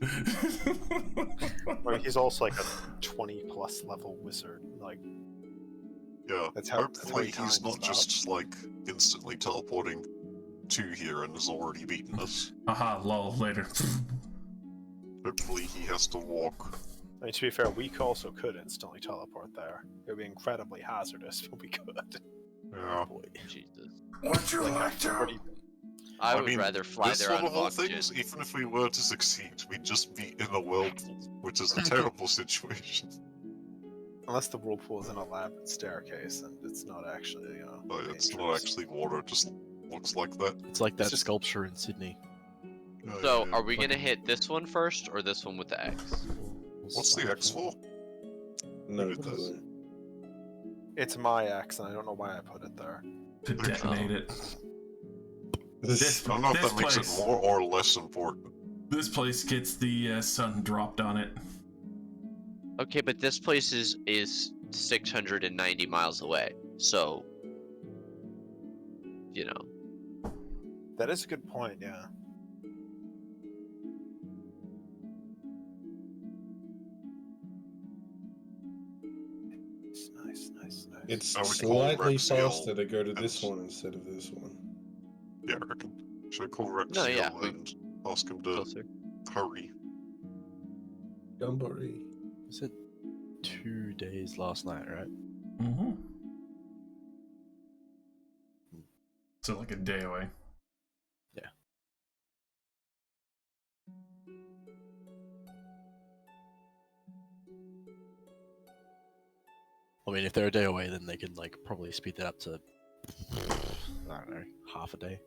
Or he's also like a 20+ level wizard. Like Yeah. That's how Hopefully he he's times not it just like instantly teleporting to here and has already beaten us. Aha, lol, later. Hopefully he has to walk. I mean, to be fair, we also could instantly teleport there. It would be incredibly hazardous, but we could. Yeah. Boy. Jesus. Would you Like, like to? pretty- I would mean, rather fly this there sort out of of all oxygen. things, even if we were to succeed, we'd just be in a whirlpool, which is a terrible situation. Unless the whirlpool is in a elaborate staircase and it's not actually, you know. But it's not dangerous. actually water, it just looks like that. It's like that just- sculpture in Sydney. So, Yeah. are we gonna hit this one first or this one with the X? What's the X for? No Look at this. clue. It's my X, and I don't know why I put it there. To detonate it. This, I don't know if This that makes place. it more or less important. This place gets the sun dropped on it. Okay, but this place is 690 miles away. So, you know. That is a good point, yeah. It's Oh, we call slightly Rexiel faster to go to this and- one instead of this one. Yeah, I reckon. Should I call Rexiel No, yeah, and ask him to Closer. hurry? Gumbury. You said 2 days last night, right? Mm-hmm. So like a day away. Yeah. I mean, if they're a day away, then they can like probably speed that up to I don't know, half a day.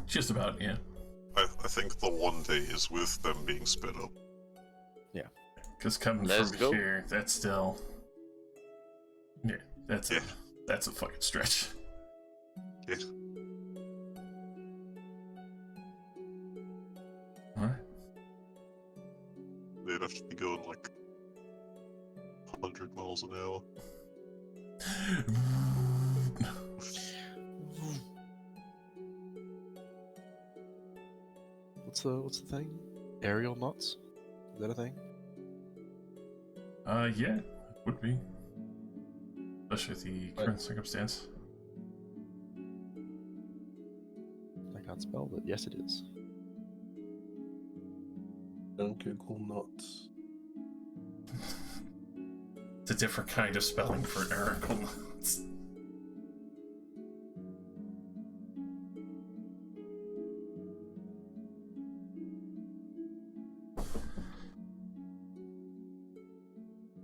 Just about, yeah. I think the 1 day is with them being sped up. Because coming Let's from go. here, that's still... Yeah, that's Yeah. that's a fucking stretch. Yeah. Alright. They'd have to be going like 100 miles an hour. What's the thing? Aerial knots? Is that a thing? Yeah, it would be. Especially with the current circumstance. I can't spell, but yes, it is. Don't Google knots. It's a different kind of spelling for Aracle.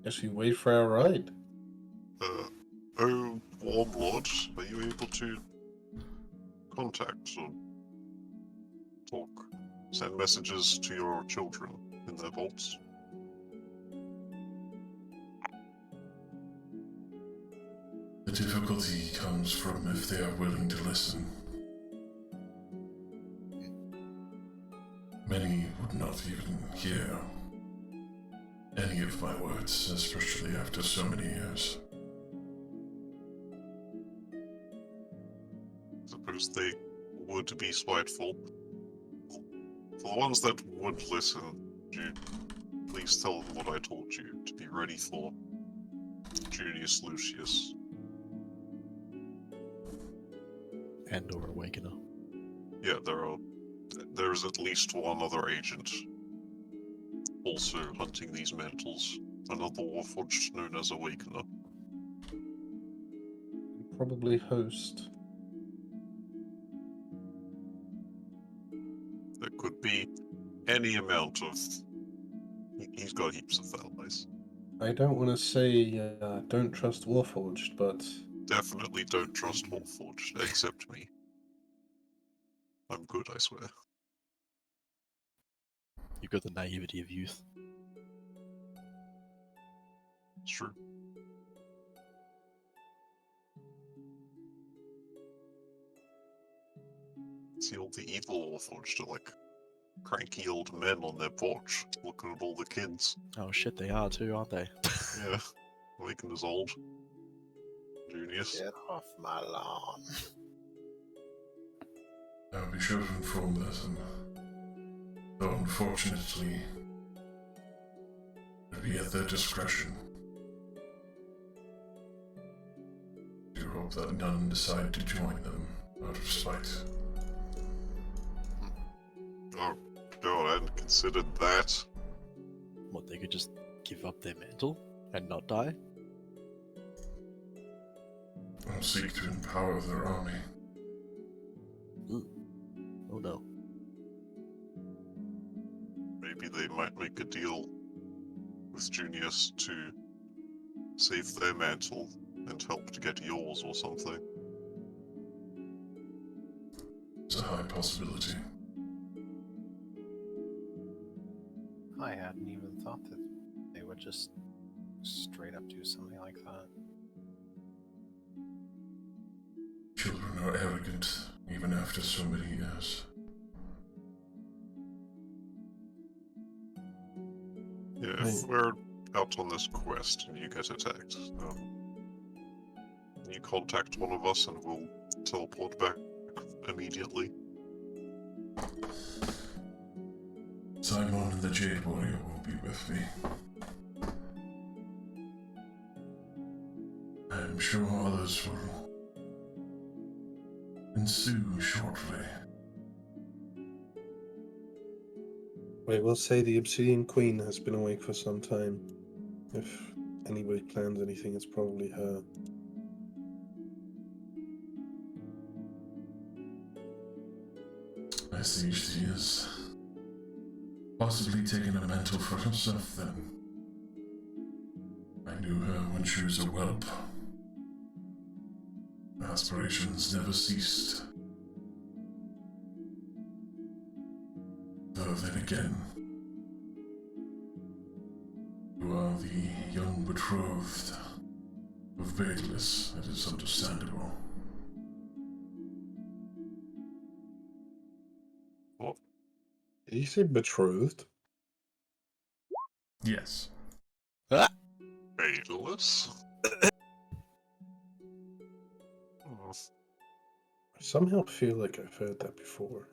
Guess we wait for our ride. Oh, Warlord, are you able to contact or talk, send messages to your children in their vaults? The difficulty comes from if they are willing to listen. Many would not even hear any of my words, especially after so many years. Suppose they would be spiteful. For the ones that would listen, would you please tell them what I told you to be ready for Junius Lucius. And or Awakener. Yeah, there's at least one other agent also hunting these mantles. Another warforged known as Awakener. Probably host. There could be any amount of... He's got heaps of allies. I don't want to say don't trust Warforged, but Definitely don't trust Warforged, except me. I'm good, I swear. You've got the naivety of youth. It's true. See all the evil Warforged are like cranky old men on their porch, looking at all the kids. Oh shit, they are too, aren't they? Yeah, Awakened is old. Junius. Get off my lawn. I'll be sure to inform them. Though unfortunately, it'll be at their discretion. I do hope that none decide to join them out of spite. Oh, God, I hadn't considered that. What, they could just give up their mantle and not die? I'll seek to empower their army. Oh no. Maybe they might make a deal with Junius to save their mantle and help to get yours or something. It's a high possibility. I hadn't even thought that they would just straight up do something like that. Children are arrogant, even after so many years. Yeah, if we're out on this quest and you get attacked, you contact one of us and we'll teleport back immediately. Simon and the Jade Warrior will be with me. sure others will ensue shortly. I will say the Obsidian Queen has been awake for some time. If anybody plans anything, it's probably her. I see she is possibly taking a mantle for herself then. I knew her when she was a whelp. Her aspirations never ceased. Though then again, you are the young betrothed of Vagelus. That is understandable. What? Did you say betrothed? Yes. Fatalist? Oh, I somehow feel like I've heard that before.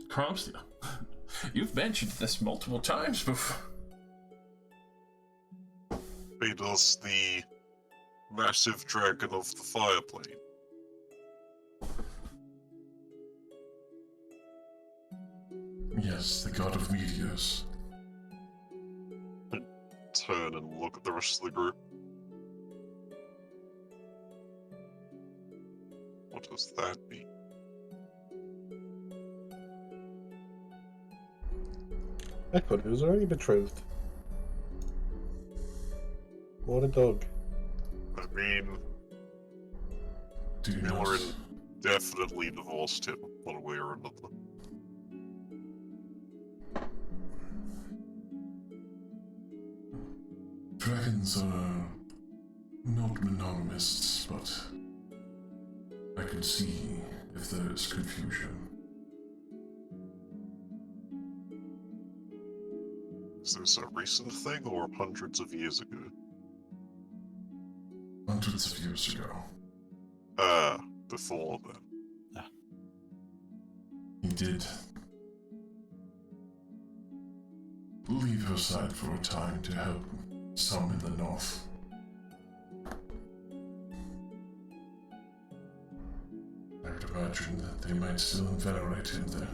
Cromstia, you've mentioned this multiple times before. Fatalist, the massive dragon of the fireplane. Yes, the god of meteors. Turn and look at the rest of the group. What does that mean? I thought he was already betrothed. What a dog. I mean, Do you know? Miller definitely divorced him, one way or another. Dragons are not monogamists, but I can see if there is confusion. Is this a recent thing or hundreds of years ago? Hundreds of years ago, Before then. he did leave her side for a time to help some in the north. I would imagine that they might still venerate him there.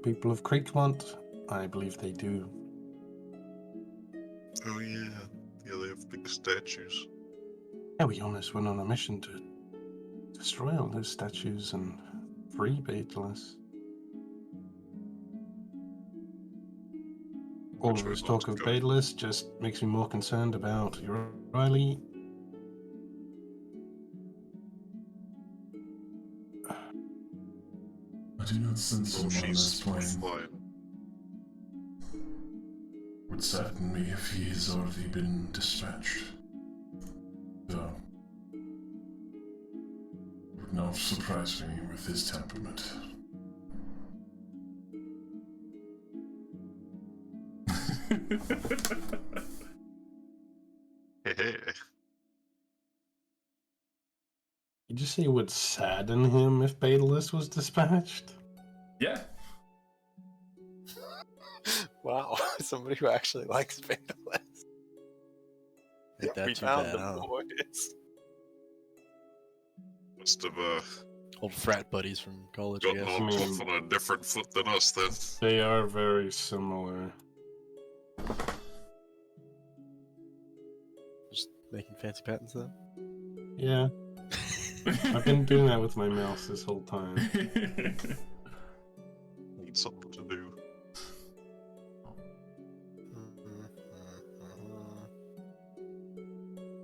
People of Creekmont, I believe they do. Oh yeah. Yeah, they have big statues. Yeah, we honest went on a mission to destroy all those statues and free Baetalus. All Which of way this not talk to of go? Baetalus just makes me more concerned about Riley. I do not sense Well, him on this she's plane. fine. Would sadden me if he has already been dispatched. Though, would not surprise me with his temperament. Hey. Did you say it would sadden him if Baetalus was dispatched? Yeah. Wow, somebody who actually likes Fatalist. Ain't that We too found bad, the huh? boys. Must have Old frat buddies from college, I gotten guess. on I off mean- on a different foot than us then. They are very similar. Just making fancy patents then? Yeah, I've been doing that with my mouse this whole time. Need something to do.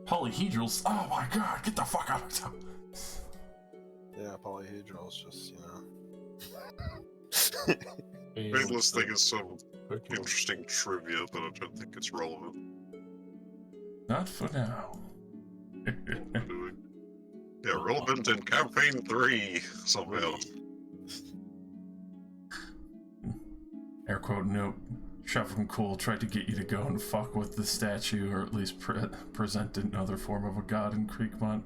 Polyhedrals. Oh my god, get the fuck out of town. Yeah, polyhedrals just, you know. Fatalist thing is some Okay. interesting trivia, but I don't think it's relevant. Not for now. What we're doing. Yeah, relevant in campaign 3 somehow. Air quote note. Shot from Cool tried to get you to go and fuck with the statue, or at least present another form of a god in Creekmont.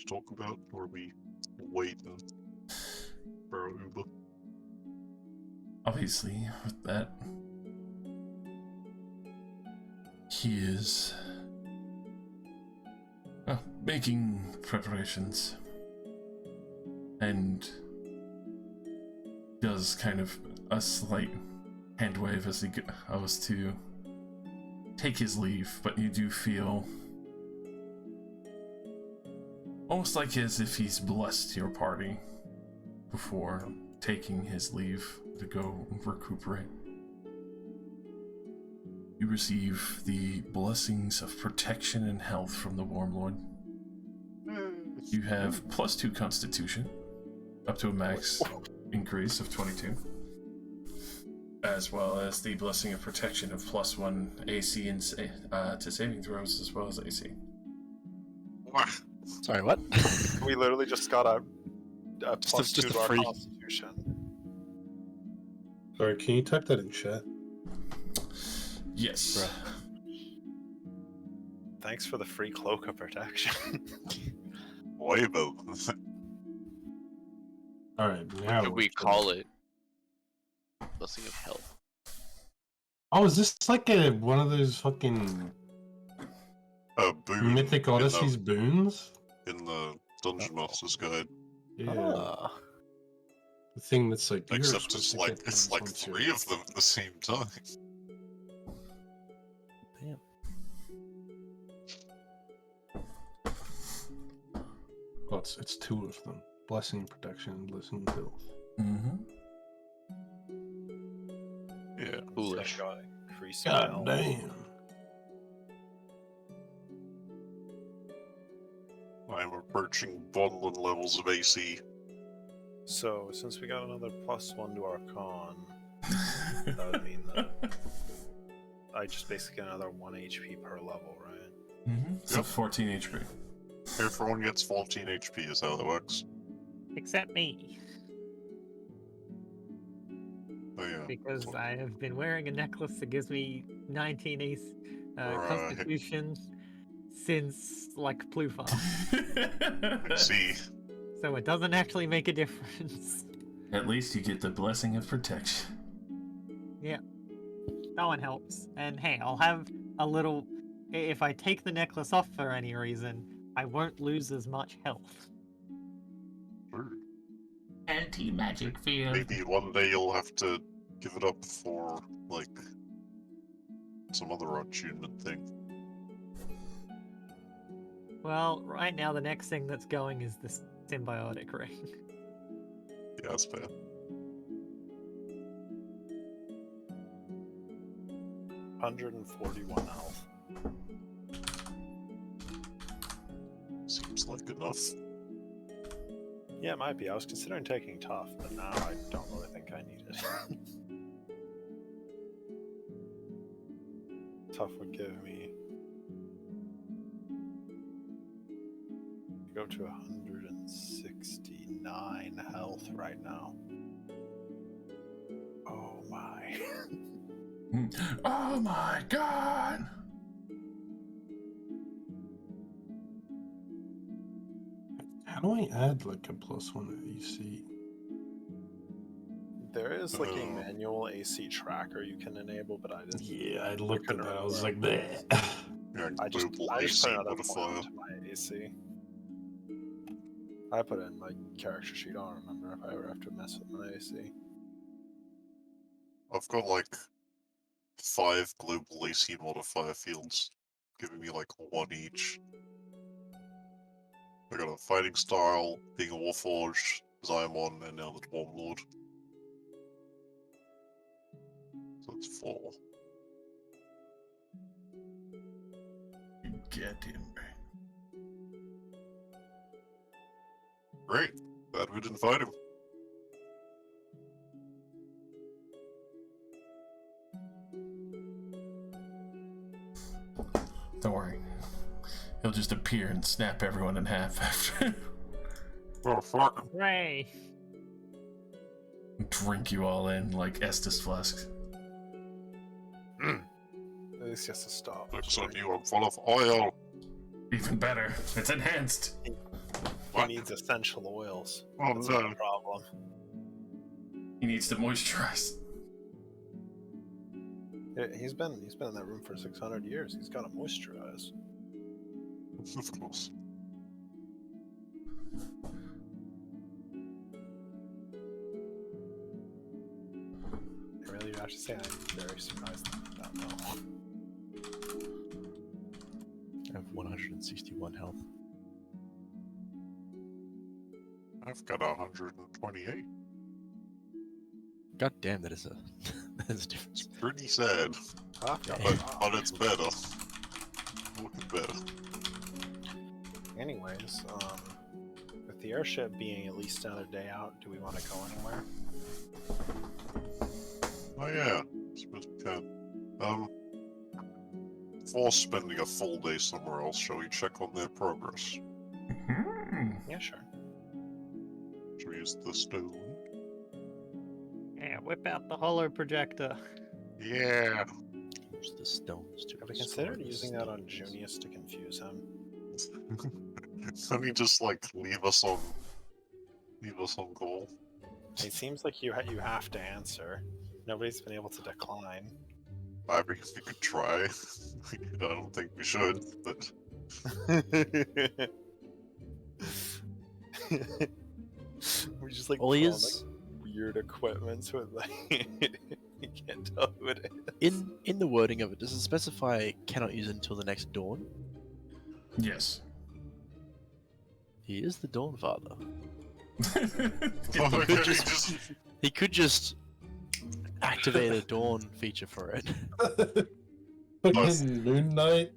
talk about, or we wait and for Uber? Obviously, with that, he is making preparations and does kind of a slight hand wave as he goes to take his leave, but you do feel almost like as if he's blessed your party before taking his leave to go recuperate. You receive the blessings of protection and health from the Warmlord. You have +2 Constitution, up to a max increase of 22, as well as the blessing of protection of +1 AC and to saving throws, as well as AC. Sorry, what? We literally just got a plus just 2 a to our free- Constitution. Sorry, can you type that in chat? Yes. Thanks for the free cloak of protection. Waybo. Alright, What now. could we call it? Blessing of health. Oh, is this like one of those fucking Boon Mythic Odysseys boons? in the Dungeon Master's Guide. Yeah. Ah. The thing that's like. you're Except supposed to get it's these like once 3 you're- of them at the same time. Damn. Oh, it's 2 of them. Blessing, protection, and blessing, health. Mm-hmm. Yeah. Foolish. So I got increase God health. damn. I am approaching bottomland levels of AC. So since we got another +1 to our con, that would mean that I just basically get another 1 HP per level, right? Mm-hmm. So 14 HP. Everyone gets 14 HP is how that works. Except me, Oh yeah. because I have been wearing a necklace that gives me 19 ace Right. Constitution since like Plufar, See, so it doesn't actually make a difference. At least you get the blessing of protection. That one helps. And hey, I'll have a little. If I take the necklace off for any reason, I won't lose as much health. Anti-magic field. maybe one day you'll have to give it up for like some other attunement thing. Well, right now the next thing that's going is the symbiotic ring. Yeah, that's fair. $141 health. Seems like enough. Yeah, it might be. I was considering taking tough, but now I don't really think I need it. Tough would give me go to 169 health right now. Oh my. Oh my god! How do I add like a +1 to AC? There is like a Oh. manual AC tracker you can enable, but I didn't. Yeah, I looked at couldn't that. I was like, remember. bleh. Yeah, I just global put AC another point modifier. into my AC. I put it in my character sheet. I don't remember if I ever have to mess with my AC. I've got like 5 global AC modifier fields, giving me like 1 each. I got a fighting style, being a warforged, Zion, and now the Warlord. So that's 4. Get him. Great. Glad we didn't fight him. Don't worry. He'll just appear and snap everyone in half after. Oh fuck. Hooray! Drink you all in like Estus flasks. At least he has to stop. Looks on you, I'm full of oil. Even better, it's enhanced. He needs essential oils. Oh, That's no. not a problem. He needs to moisturize. He's been in that room for 600 years. He's got to moisturize. Of course. I really do have to say I'm very surprised at that though. I have 161 health. I've got 128. God damn, that is a that is a difference. Pretty sad, but it's better. Looking better. Anyways, with the airship being at least another day out, do we want to go anywhere? Oh yeah, I suppose we can. Before spending a full day somewhere else, shall we check on their progress? Yeah, sure. Shall we use the stone? Yeah, whip out the holo projector. Yeah. Use the stones to Have we destroy considered the using that on stones. Junius to confuse him? Can he just like leave us on goal? It seems like you have to answer. Nobody's been able to decline. I mean, we could try. I don't think we should, but We just like All he put on, is like, weird equipment with like you can't tell who it is. in the wording of it. Does it specify cannot use it until the next dawn? Yes. He is the Dawn Father. oh, could just- He could just activate a dawn feature for it. Fucking Moon Knight.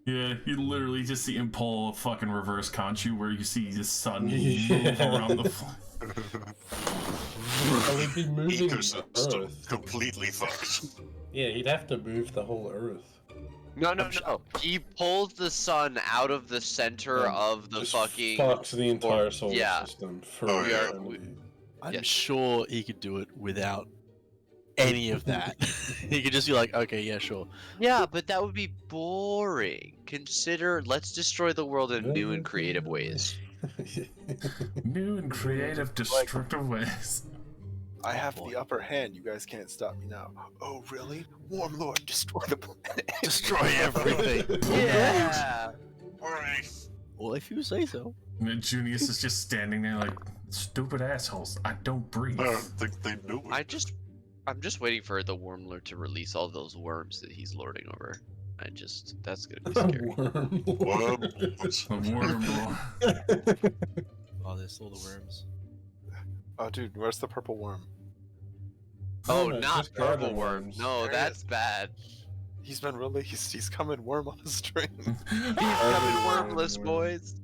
Yeah, you literally just see him pull a fucking reverse Conchu where you see the sun move Yeah. around the floor. Oh, he'd be moving the Ecosystem Earth. completely fucked. Yeah, he'd have to move the whole Earth. No. He pulls the sun out of the center And of the just fucking. fucks the entire solar yeah. system for Oh, yeah. eternity. I'm Yes. sure he could do it without any of that. He could just be like, okay, yeah, sure. Yeah, but that would be boring. Consider, let's destroy the world in new and creative ways. New and creative, destructive ways. I have the upper hand. You guys can't stop me now. Oh, really? Warm Lord, destroy the planet. Destroy everything. Yeah. Alright. Well, if you say so. And then Junius is just standing there like, stupid assholes, I don't breathe. I don't think they knew it. I'm just waiting for the Worm Lord to release all those worms that he's lording over. That's gonna be scary. Worms. The worm. Oh, there's all the worms. Oh, dude, where's the purple worm? Oh, no, not just garden purple worm. worms. No, There it that's is. bad. He's been released. He's coming worm on a string. He's coming Garden wormless, worm. boys.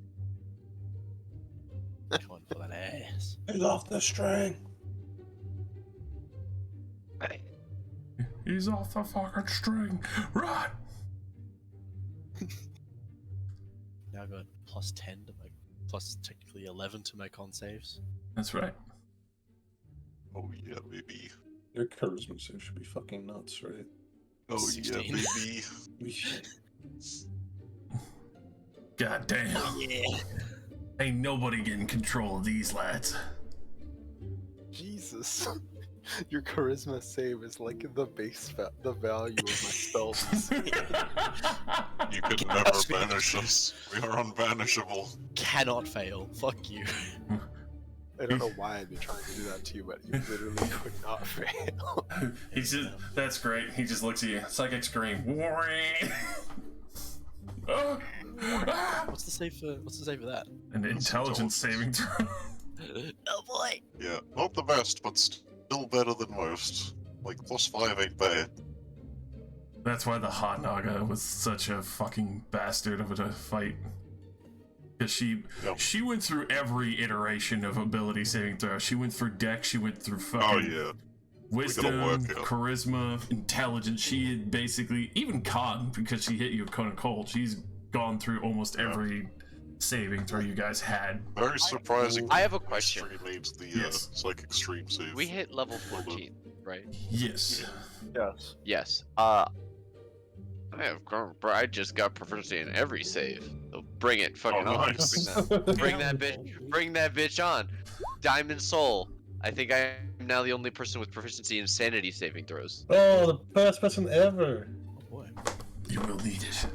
Come on for that ass. He's off the string. He's off the fucking string. Run! Now I've got plus 10 to my, plus technically 11 to my con saves. That's right. Oh yeah, maybe. Your charisma save should be fucking nuts, right? Oh 16. yeah, maybe. God damn. Yeah. Ain't nobody getting control of these lads. Jesus. Your charisma save is like the value of my spells. You could never banish us. We are unbanishable. Cannot fail. Fuck you. I don't know why I'd be trying to do that to you, but you literally could not fail. He's just, that's great. He just looks at you. Psychic scream. Oh, ah. What's the save for that? An intelligence saving throw. Oh boy. Yeah, not the best, but still better than most. Like, +5 ain't bad. That's why the Hot Naga was such a fucking bastard of a fight. Because she went through every iteration of ability saving throw. She went through Dex, she went through fucking Oh yeah. Wisdom, work it. Charisma, Intelligence. She had basically, even Con, because she hit you with Cone of Cold, she's gone through almost every saving throw you guys had. Very surprising. I have a question. History made the Yes. psychic stream save. We hit level 14, right? Yes. Yes. Yes. I just got proficiency in every save. So bring it, fucking Oh, on. nice. Bring that bitch on. Diamond Soul. I think I am now the only person with proficiency in sanity saving throws. Oh, the first person ever. Oh boy. You will need it.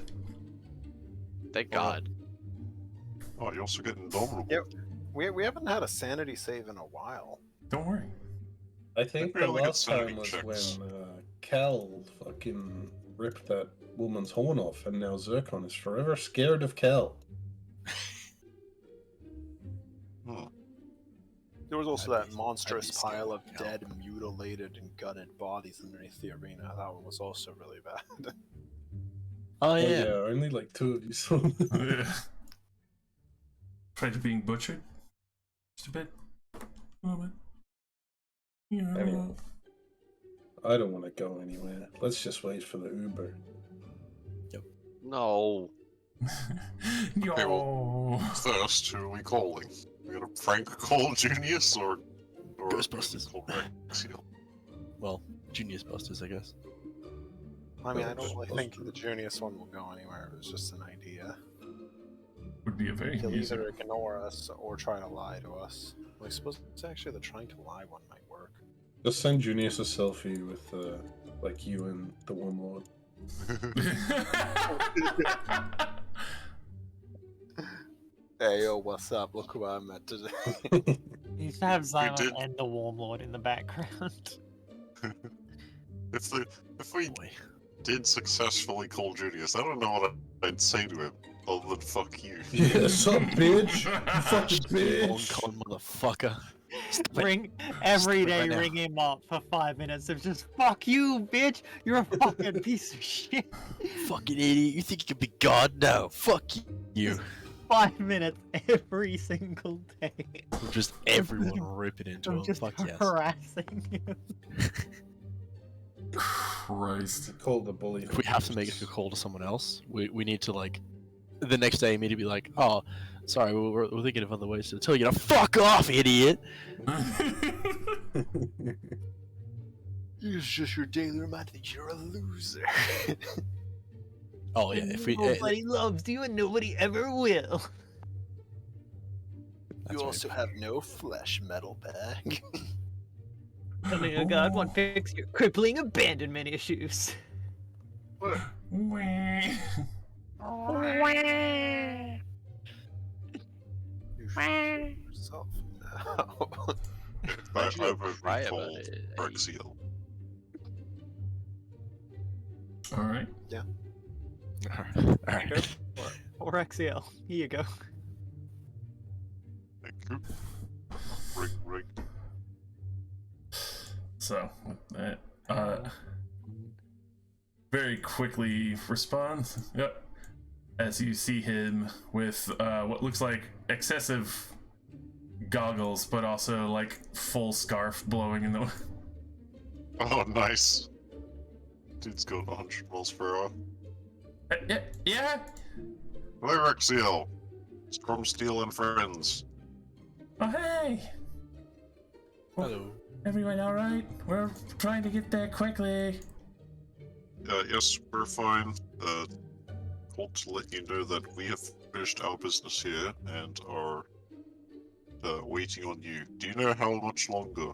Thank God. Oh, you also get Indomitable. Yep. We haven't had a sanity save in a while. Don't worry. I think We the only get last time sanity was checks. when Kel fucking ripped that woman's horn off, and now Zircon is forever scared of Kel. Hmm. There was also I'd that be- monstrous I'd be scared pile of of Kel. dead, mutilated, and gutted bodies underneath the arena. That one was also really bad. Oh Oh yeah. yeah, only like 2 of you saw. Afraid of being butchered? Just a bit. A little bit. You know. Anyway. I don't want to go anywhere. Let's just wait for the Uber. No. Yo. First, who are we calling? We gonna prank call Junius or Ghostbusters. Call Rexiel? Well, Junius Busters, I guess. I mean, I don't really think the Junius one will go anywhere. It was just an idea. Would be a very He'll easy. either ignore us or try to lie to us. Well, I suppose it's actually the trying to lie one might work. Just send Junius a selfie with like you and the Wormlord. Hey, yo, what's up? Look who I met today. You used to have Zion did- and the Warmlord in the background. If we Boy. did successfully call Junius, I don't know what I'd say to him other than "fuck you." Yeah, some bitch, you fucking Long bitch. con motherfucker. Stop it. Ring every Stop it day, right now. ring him up for 5 minutes of just fuck you, bitch. You're a fucking piece of shit. Fucking idiot. You think you can be God? No. Fuck you. 5 minutes every single day. Just everyone ripping into I'm him. just Fuck yes. harassing him. Christ. Call the bully. If we have to make a call to someone else, we need to like the next day immediately be like, oh, sorry, we're thinking of other ways to tell you to fuck off, idiot. It's just your daily reminder that you're a loser. Oh yeah, if we Nobody loves you and nobody ever will. You right. also have no flesh, metal bag. Something a God won't fix your crippling abandonment issues. You should kill yourself now. Why'd you I go vote cry we about call it? Rexiel. Alright. All right. Or XL. Here you go. Thank you. Rig. So, with that, very quickly responds. Yep. As you see him with what looks like excessive goggles, but also like full scarf blowing in the. Oh, nice. Dude's going 100 miles per hour. Yeah. Hi, Rexiel. It's Chrome Steel and friends. Oh hey. Hello. Everyone all right? We're trying to get there quickly. Yes, we're fine. Called to let you know that we have finished our business here and are waiting on you. Do you know how much longer?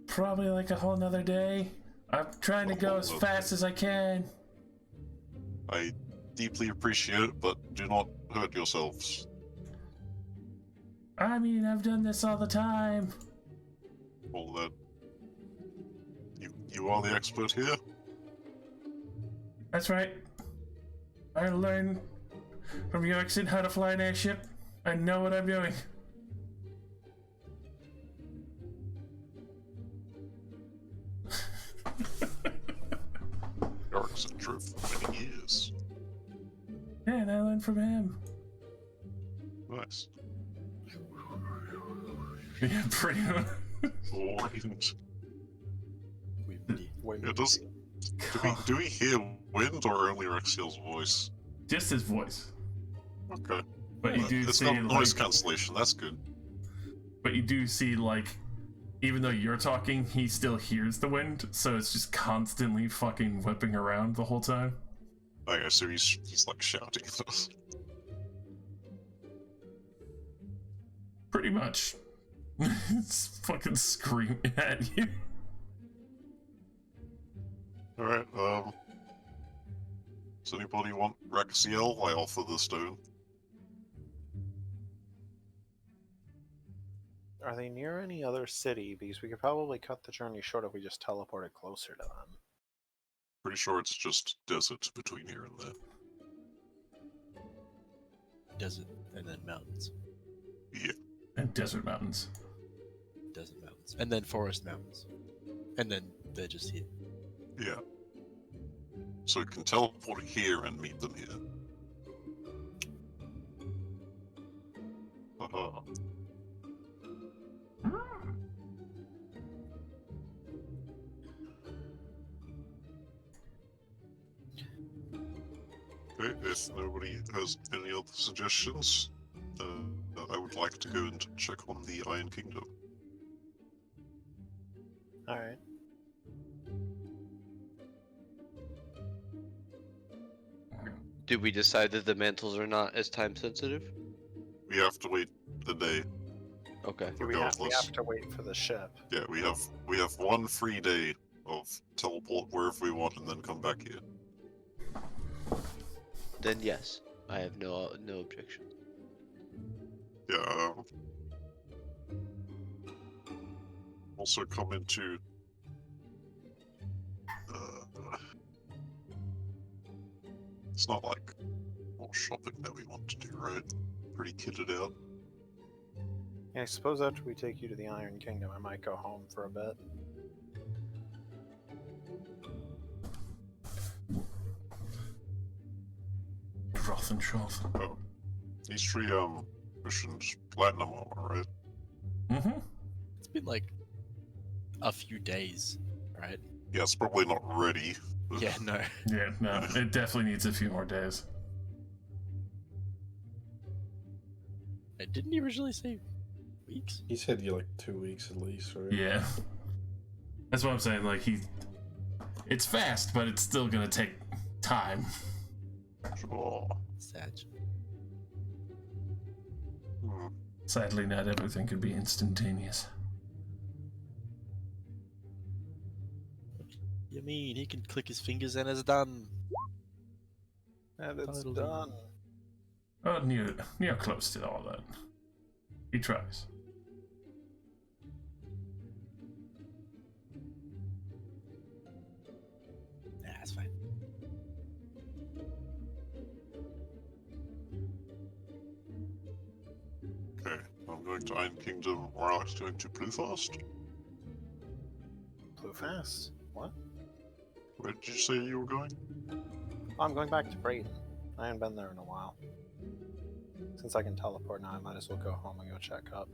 Probably like a whole nother day. I'm trying to go as fast as I can. I deeply appreciate it, but do not hurt yourselves. I mean, I've done this all the time. Well, then, you are the expert here. That's right. I learned from Yorkson how to fly an airship. I know what I'm doing. Eric's been true for many years. Yeah, and I learned from him. Nice. Yeah, pretty much. Wind. Windy. Yeah, do we hear wind or only Rexiel's voice? Just his voice. Okay. But you do It's see not noise like, cancellation, that's good. but you do see like even though you're talking, he still hears the wind, so it's just constantly fucking whipping around the whole time. Okay, so he's like shouting at us. Pretty much. It's fucking screaming at you. Alright, does anybody want Raxiel? I offer the stone. Are they near any other city? Because we could probably cut the journey short if we just teleported closer to them. Pretty sure it's just desert between here and there. Desert and then mountains. Yeah. And desert mountains. Desert mountains. And then forest mountains. And then they're just here. Yeah. So we can teleport here and meet them here. Haha. Okay, if nobody has any other suggestions, I would like to go and check on the Iron Kingdom. Alright. Did we decide that the mantles are not as time sensitive? We have to wait the day. Okay. We have Regardless. to wait for the ship. Yeah, we have one free day of teleport wherever we want and then come back here. Then yes, I have no objection. Yeah. Also come into. It's not like more shopping that we want to do, right? Pretty kitted out. Yeah, I suppose after we take you to the Iron Kingdom, I might go home for a bit. Rothenshov. Oh, these three missions platinum armor, right? Mm-hmm. It's been like a few days, right? Yeah, it's probably not ready. but- Yeah, no. Yeah, no, it definitely needs a few more days. Didn't he originally say weeks? He said you like 2 weeks at least, right? Yeah. That's what I'm saying, like, it's fast, but it's still gonna take time. Sure. Sad. Hmm. Sadly, not everything could be instantaneous. You mean he can click his fingers and it's done? And it's Totally. done. Oh, near close to all that. He tries. Nah, it's fine. Okay, I'm going to Iron Kingdom. Warlock's going to Bluefast. Flew fast. What? Where did you say you were going? Oh, I'm going back to Brayden. I haven't been there in a while. Since I can teleport now, I might as well go home and go check up.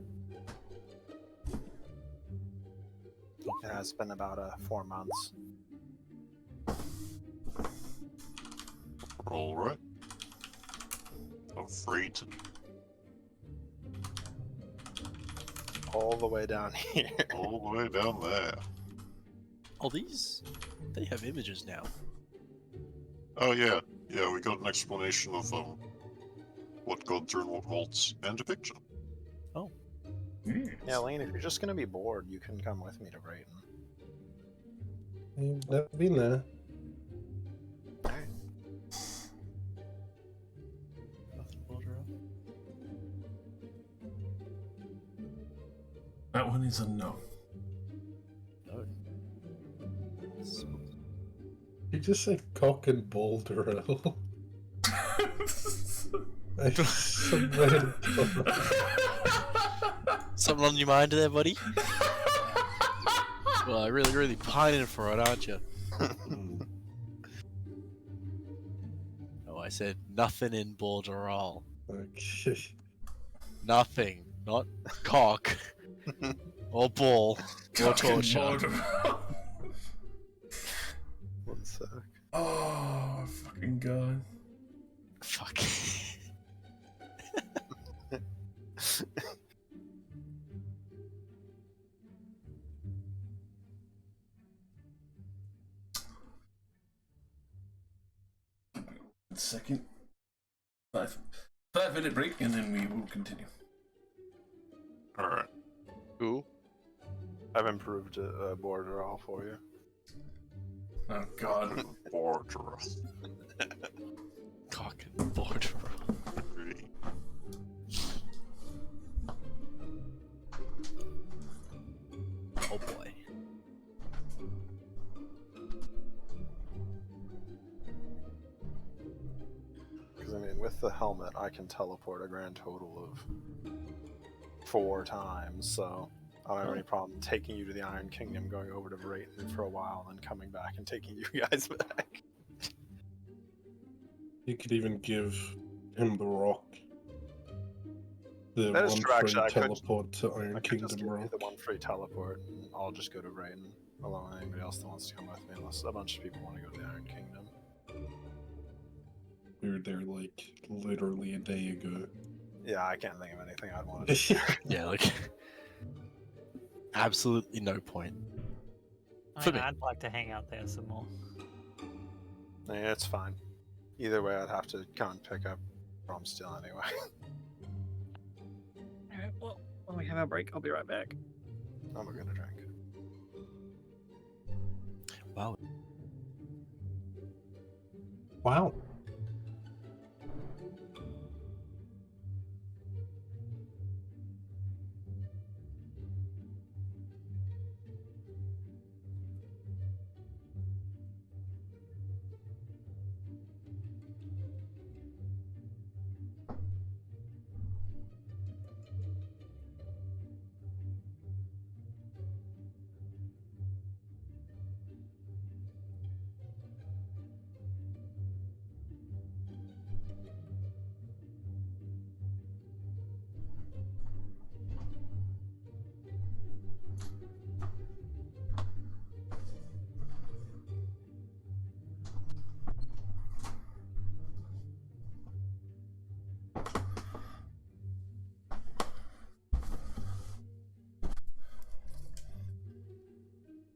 It has been about 4 months. Alright. I'm free to. All the way down here. All the way down there. Oh, these... They have images now. Oh yeah, yeah. We got an explanation of what God through and what vaults, and a picture. Yeah, Lane, if you're just gonna be bored, you can come with me to Brayden. You've never been there. Alright. Nothing border up. That one is a no. No. You just say cock and ball Durrell. I swear to God. Something on your mind there, buddy? Well, I really pining for it, aren't you? Oh, I said nothing in borderall. Okay. Nothing. Not cock. Or ball. Or Fucking torture. border. One sec. Oh, fucking god. Fuck. 5-minute break, and then we will continue. Alright. Who? I've improved a border all for you. Oh God. Border. Cock and border. Oh boy. Because I mean, with the helmet, I can teleport a grand total of 4 times. So I don't have any problem taking you to the Iron Kingdom, going over to Brayton for a while, and then coming back and taking you guys back. You could even give him the rock. The That is one true, actually. free I could- teleport to Iron I could just Kingdom give you rock. the one free teleport, and I'll just go to Brayton alone. Anybody else that wants to come with me, unless a bunch of people want to go to the Iron Kingdom. We were there like literally a day ago. Yeah, I can't think of anything I'd want to do. Yeah, like absolutely no point. I For mean, me. I'd like to hang out there some more. Yeah, it's fine. Either way, I'd have to come and pick up from still anyway. Alright, well, when we have our break, I'll be right back. I'm gonna drink. Wow. Wow.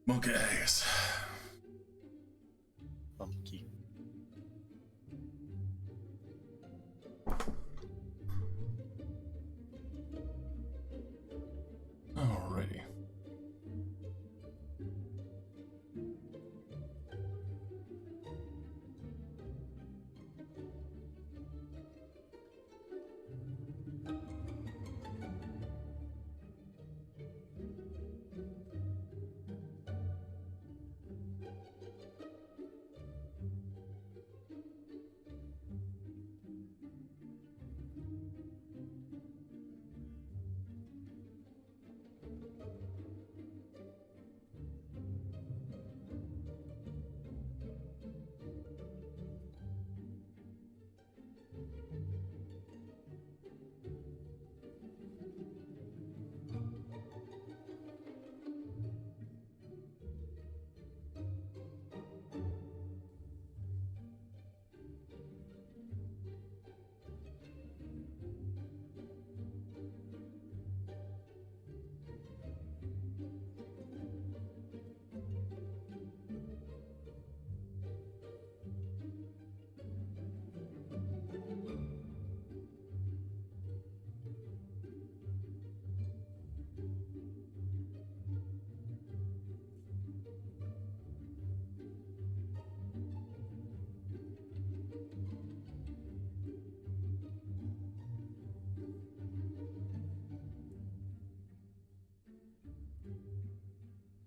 Monkey ass. Monkey. Alrighty.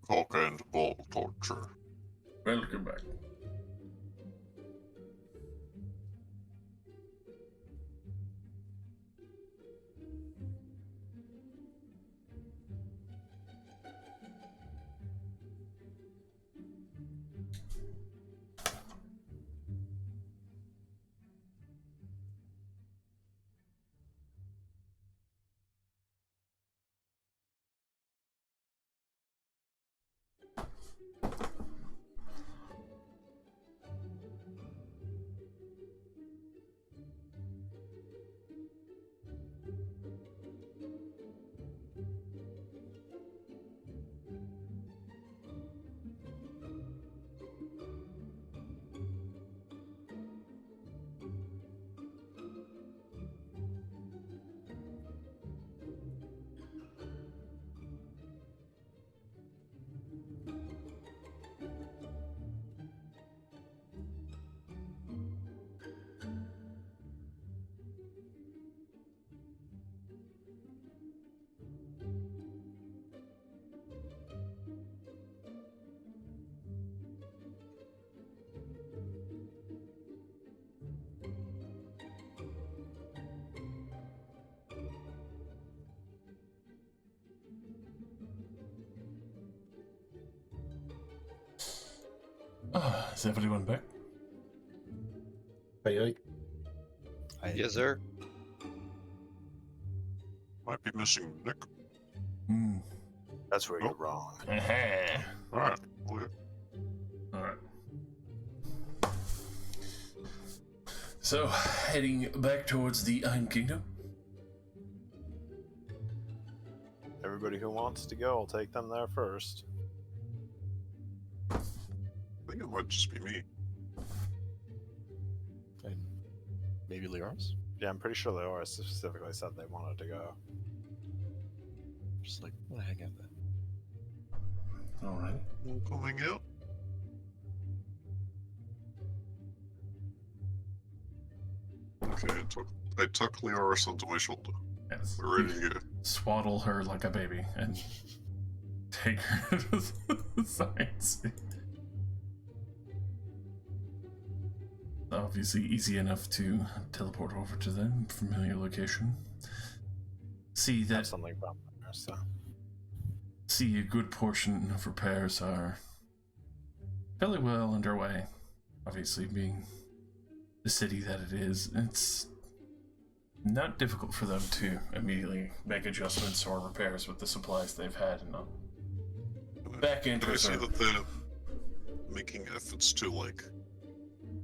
Cock and ball torture. Welcome back. Is everyone back? Hey, Yes, sir. Might be missing Nick. Hmm. That's where you're Nope. wrong. Alright. Well, Alright. So, heading back towards the Iron Kingdom. Everybody who wants to go, I'll take them there first. I think it might just be me. And maybe Leoris? Yeah, I'm pretty sure Leora specifically said they wanted to go. Just like, I'm gonna hang out there. Alright. All coming out. Okay, I tuck Leoris onto my shoulder. Yes. We're ready to go. Swaddle her like a baby and take her to the science. Obviously easy enough to teleport over to them, familiar location. See that That's something about there, so. see a good portion of repairs are fairly well underway. Obviously being the city that it is, it's not difficult for them to immediately make adjustments or repairs with the supplies they've had and all. Back end Can I see reserve. that they're making efforts to, like,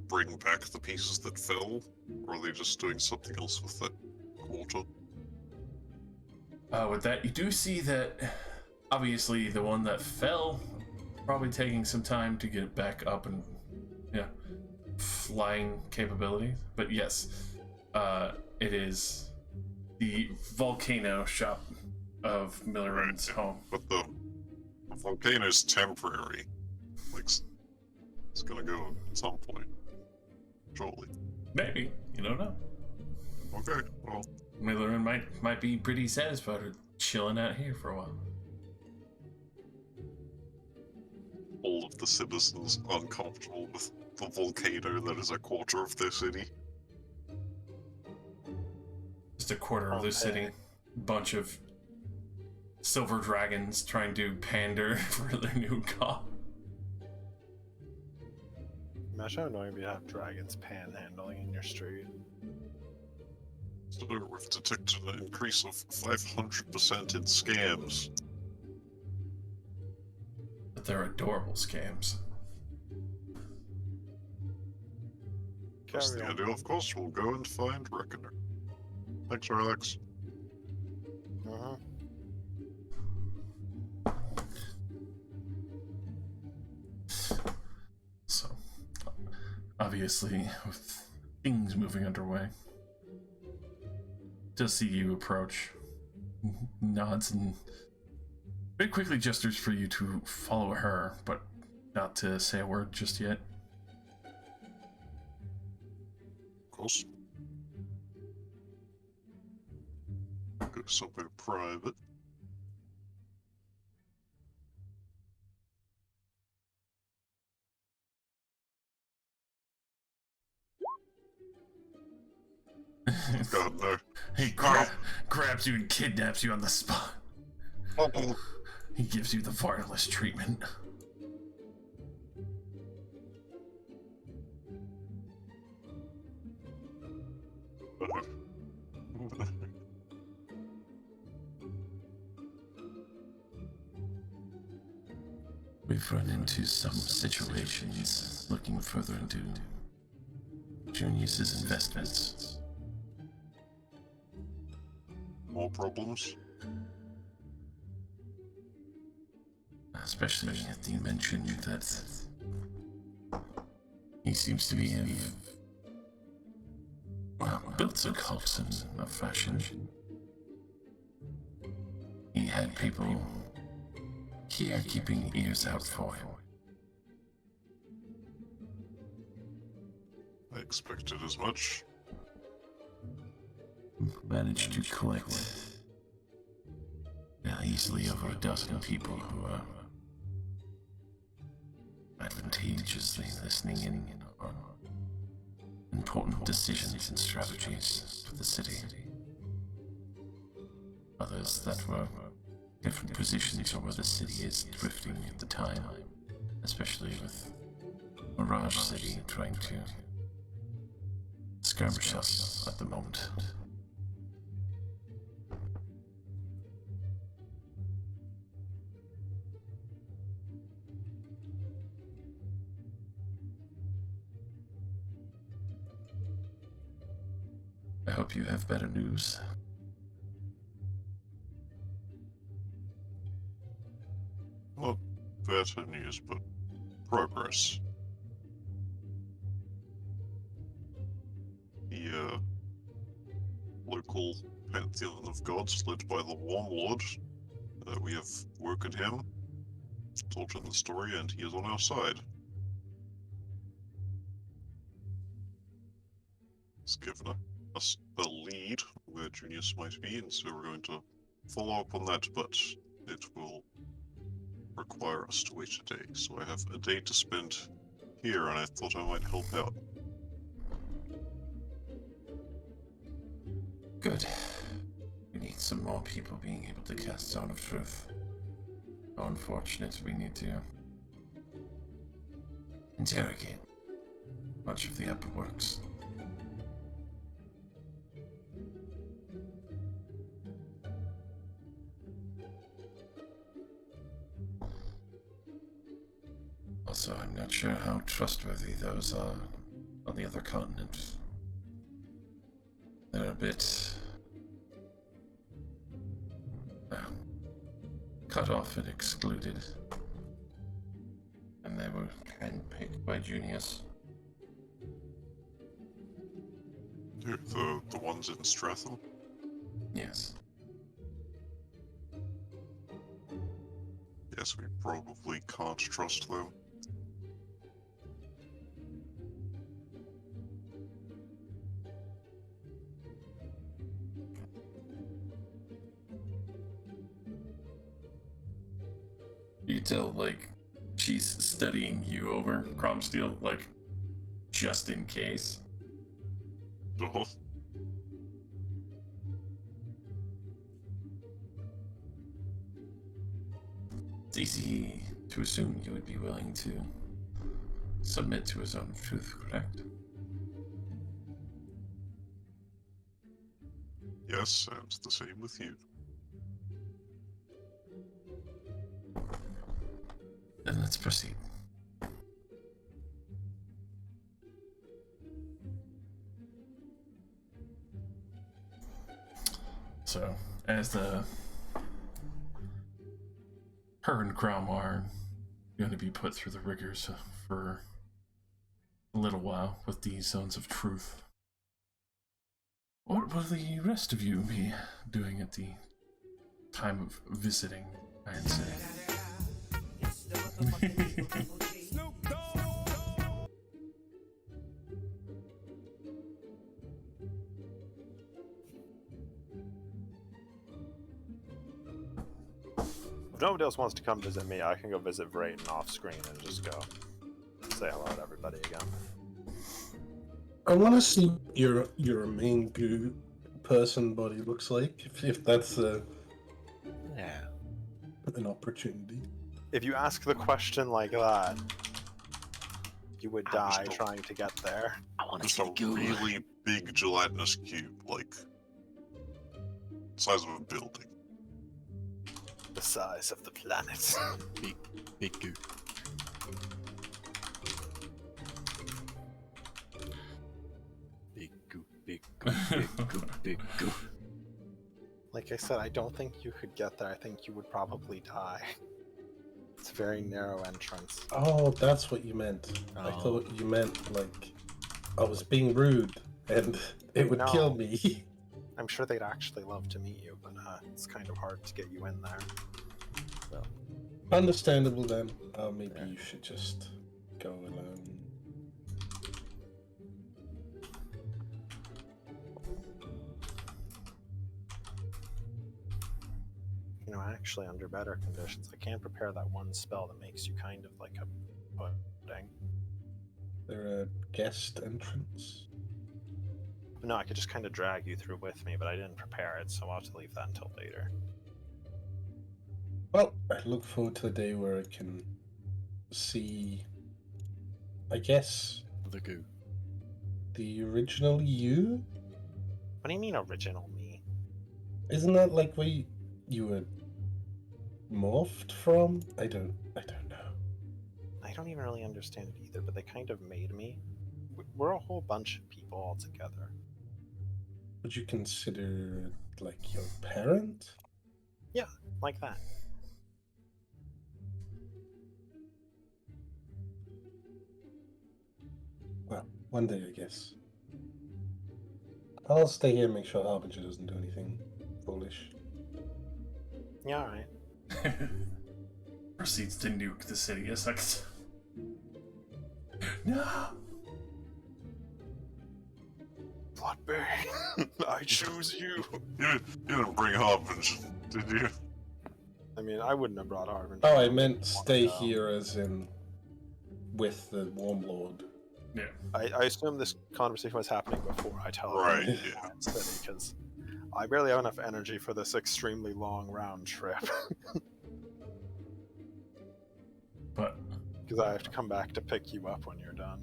bring back the pieces that fell? Or are they just doing something else with that quarter? With that, you do see that obviously the one that fell probably taking some time to get back up and flying capabilities. But yes, it is the volcano shop of Millerman's home. But the volcano's temporary. Like, it's gonna go at some point. Surely. Maybe, you don't know. Okay, well, Millerman might be pretty satisfied with chilling out here for a while. all of the citizens uncomfortable with the volcano that is a quarter of their city. Just a quarter of the city. Bunch of silver dragons trying to pander for their new god. Imagine how annoying if you have dragons panhandling in your street. So we've detected an increase of 500% in scams. But they're adorable scams. That's the Carry on. idea, of course. We'll go and find Reckoner. Thanks, Alex. Uh-huh. So, obviously, with things moving underway, does see you approach, nods and very quickly gestures for you to follow her, but not to say a word just yet. Of course. Go somewhere private. God, no. He grabs you and kidnaps you on the spot. Oh, He gives you the wireless treatment. We've run into some situations looking further into Junius's investments. More problems? Especially at the mention that he seems to be built a cult in a fashion. He had people here keeping ears out for him. I expected as much. Managed to collect easily over a dozen people who are advantageously listening in on important decisions and strategies for the city. Others that were different positions or where the city is drifting at the time, especially with Mirage City trying to skirmish us at the moment. I hope you have better news. Not better news, but progress. The local pantheon of gods led by the Warm Lord, we have woken him, told him the story, and he is on our side. He's given us a lead where Junius might be, and so we're going to follow up on that, but it will require us to wait a day. So I have a day to spend here, and I thought I might help out. Good. We need some more people being able to cast Zone of Truth. How unfortunate we need to interrogate much of the upper works. Also, I'm not sure how trustworthy those are on the other continent. They're a bit cut off and excluded. And they were handpicked by Junius. The ones in Stratham? Yes. Yes, we probably can't trust them. You tell, like, she's studying you over Cromsteel, like, just in case. Oh. It's easy to assume you would be willing to submit to a Zone of Truth, correct? Yes, and the same with you. Then let's proceed. So, as her and Crom are going to be put through the rigors for a little while with these Zones of Truth, what will the rest of you be doing at the time of visiting Iron City? If nobody else wants to come visit me, I can go visit Vrayton off screen and just go say hello to everybody again. I want to see what your main goo person body looks like, if that's an opportunity. If you ask the question like that, you would die trying to get there. I want to It's see a the goo. really big gelatinous cube, like size of a building. The size of the planet. Big goo. Big goo, big goo, big goo, big goo. Like I said, I don't think you could get there. I think you would probably die. It's a very narrow entrance. Oh, that's what you meant. I Oh. thought you meant like I was being rude and it would kill me. I'm sure they'd actually love to meet you, but it's kind of hard to get you in there. So. Understandable then. Maybe you should just go alone. You know, actually, under better conditions, I can prepare that one spell that makes you kind of like a pudding. There a guest entrance? No, I could just kind of drag you through with me, but I didn't prepare it, so I'll have to leave that until later. Well, I look forward to the day where I can see I guess The goo. the original you? What do you mean original me? Isn't that like where you were morphed from? I don't know. I don't even really understand it either, but they kind of made me. We're a whole bunch of people all together. Would you consider it like your parent? Yeah, like that. Well, one day, I guess. I'll stay here and make sure Harbinger doesn't do anything foolish. Yeah, alright. Proceeds to nuke the city a second. No! Bloodberry, I choose you. You didn't bring Harbinger, did you? I mean, I wouldn't have brought Harbinger. Oh, I meant stay here as in with the Warm Lord. Yeah. I assume this conversation was happening before I tell Right, you yeah. because I barely have enough energy for this extremely long round trip. But Because I have to come back to pick you up when you're done.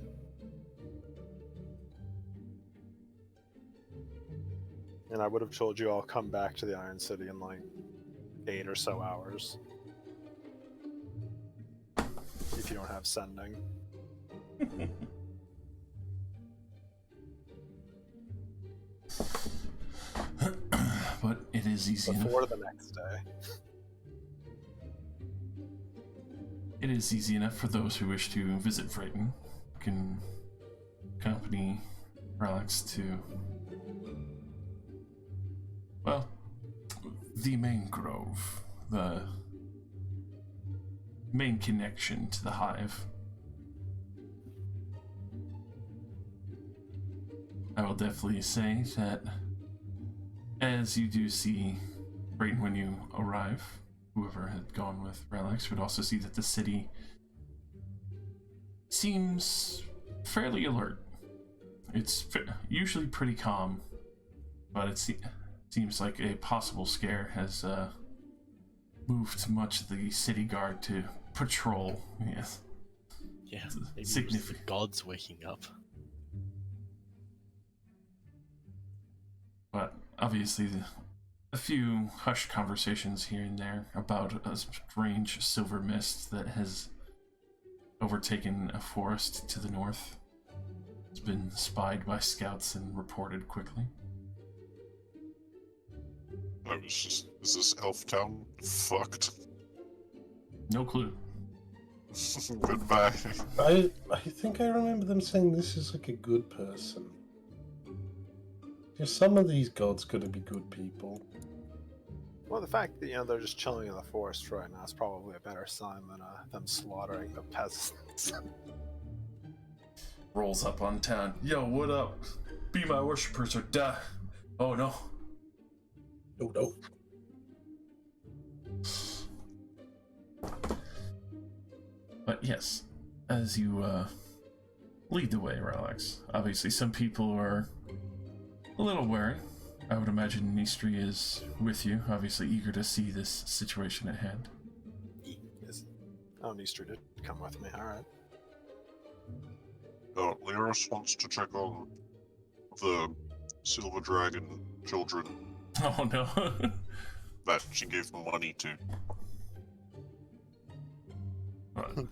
And I would have told you I'll come back to the Iron City in like 8 or so hours. If you don't have sending. but it is easy Before enough. the next day. It is easy enough for those who wish to visit Vrayton. You can accompany Relax to, well, the main grove, the main connection to the hive. I will definitely say that as you do see Vrayton when you arrive, whoever had gone with Relax would also see that the city seems fairly alert. It's usually pretty calm, but it seems like a possible scare has moved much of the city guard to patrol. Yes. Yeah, It's maybe it was the significant. gods waking up. But obviously, a few hushed conversations here and there about a strange silver mist that has overtaken a forest to the north. It's been spied by scouts and reported quickly. Is this Elf Town fucked? No clue. Goodbye. I think I remember them saying this is like a good person. Because some of these gods gotta be good people. Well, the fact that, they're just chilling in the forest right now is probably a better sign than them slaughtering the peasants. Rolls up on town. Yo, what up? Be my worshippers or die. Oh no. Oh no. But yes, as you lead the way, Relax. Obviously, some people are a little wary. I would imagine Nistri is with you, obviously eager to see this situation at hand. Oh, Nistri did come with me, alright. Lyris wants to check on the Silver Dragon children Oh no. that she gave money to.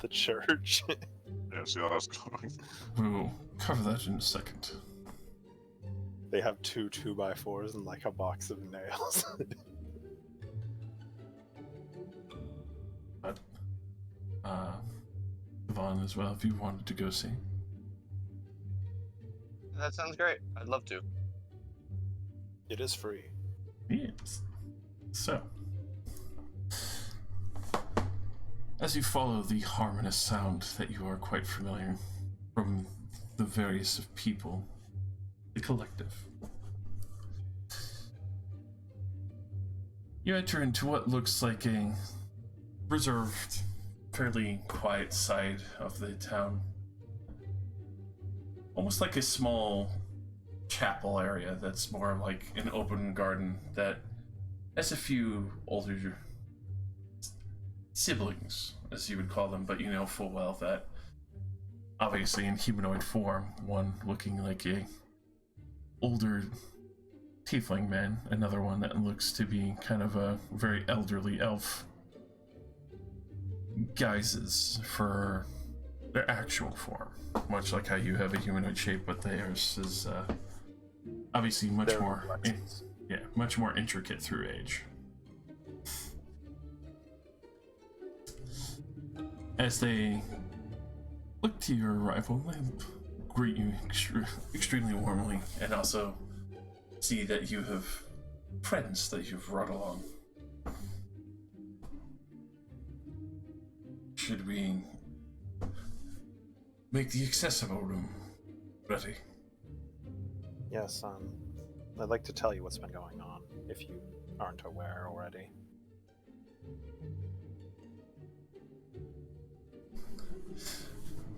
The church. Yeah, see how that's going. We'll cover that in a second. They have 2 2x4s and like a box of nails. But, Vaughn as well, if you wanted to go see. That sounds great. I'd love to. It is free. Yes. So, as you follow the harmonious sound that you are quite familiar from the various people, the collective, you enter into what looks like a reserved, fairly quiet side of the town. Almost like a small chapel area that's more like an open garden that has a few older siblings, as you would call them, but you know full well that obviously in humanoid form, one looking like a older tiefling man, another one that looks to be kind of a very elderly elf. Guises for their actual form, much like how you have a humanoid shape, but theirs is obviously much They're more, reflections. much more intricate through age. As they look to your arrival, they greet you extremely warmly, and also see that you have friends that you've brought along. Should we make the accessible room ready? Yes, I'd like to tell you what's been going on, if you aren't aware already.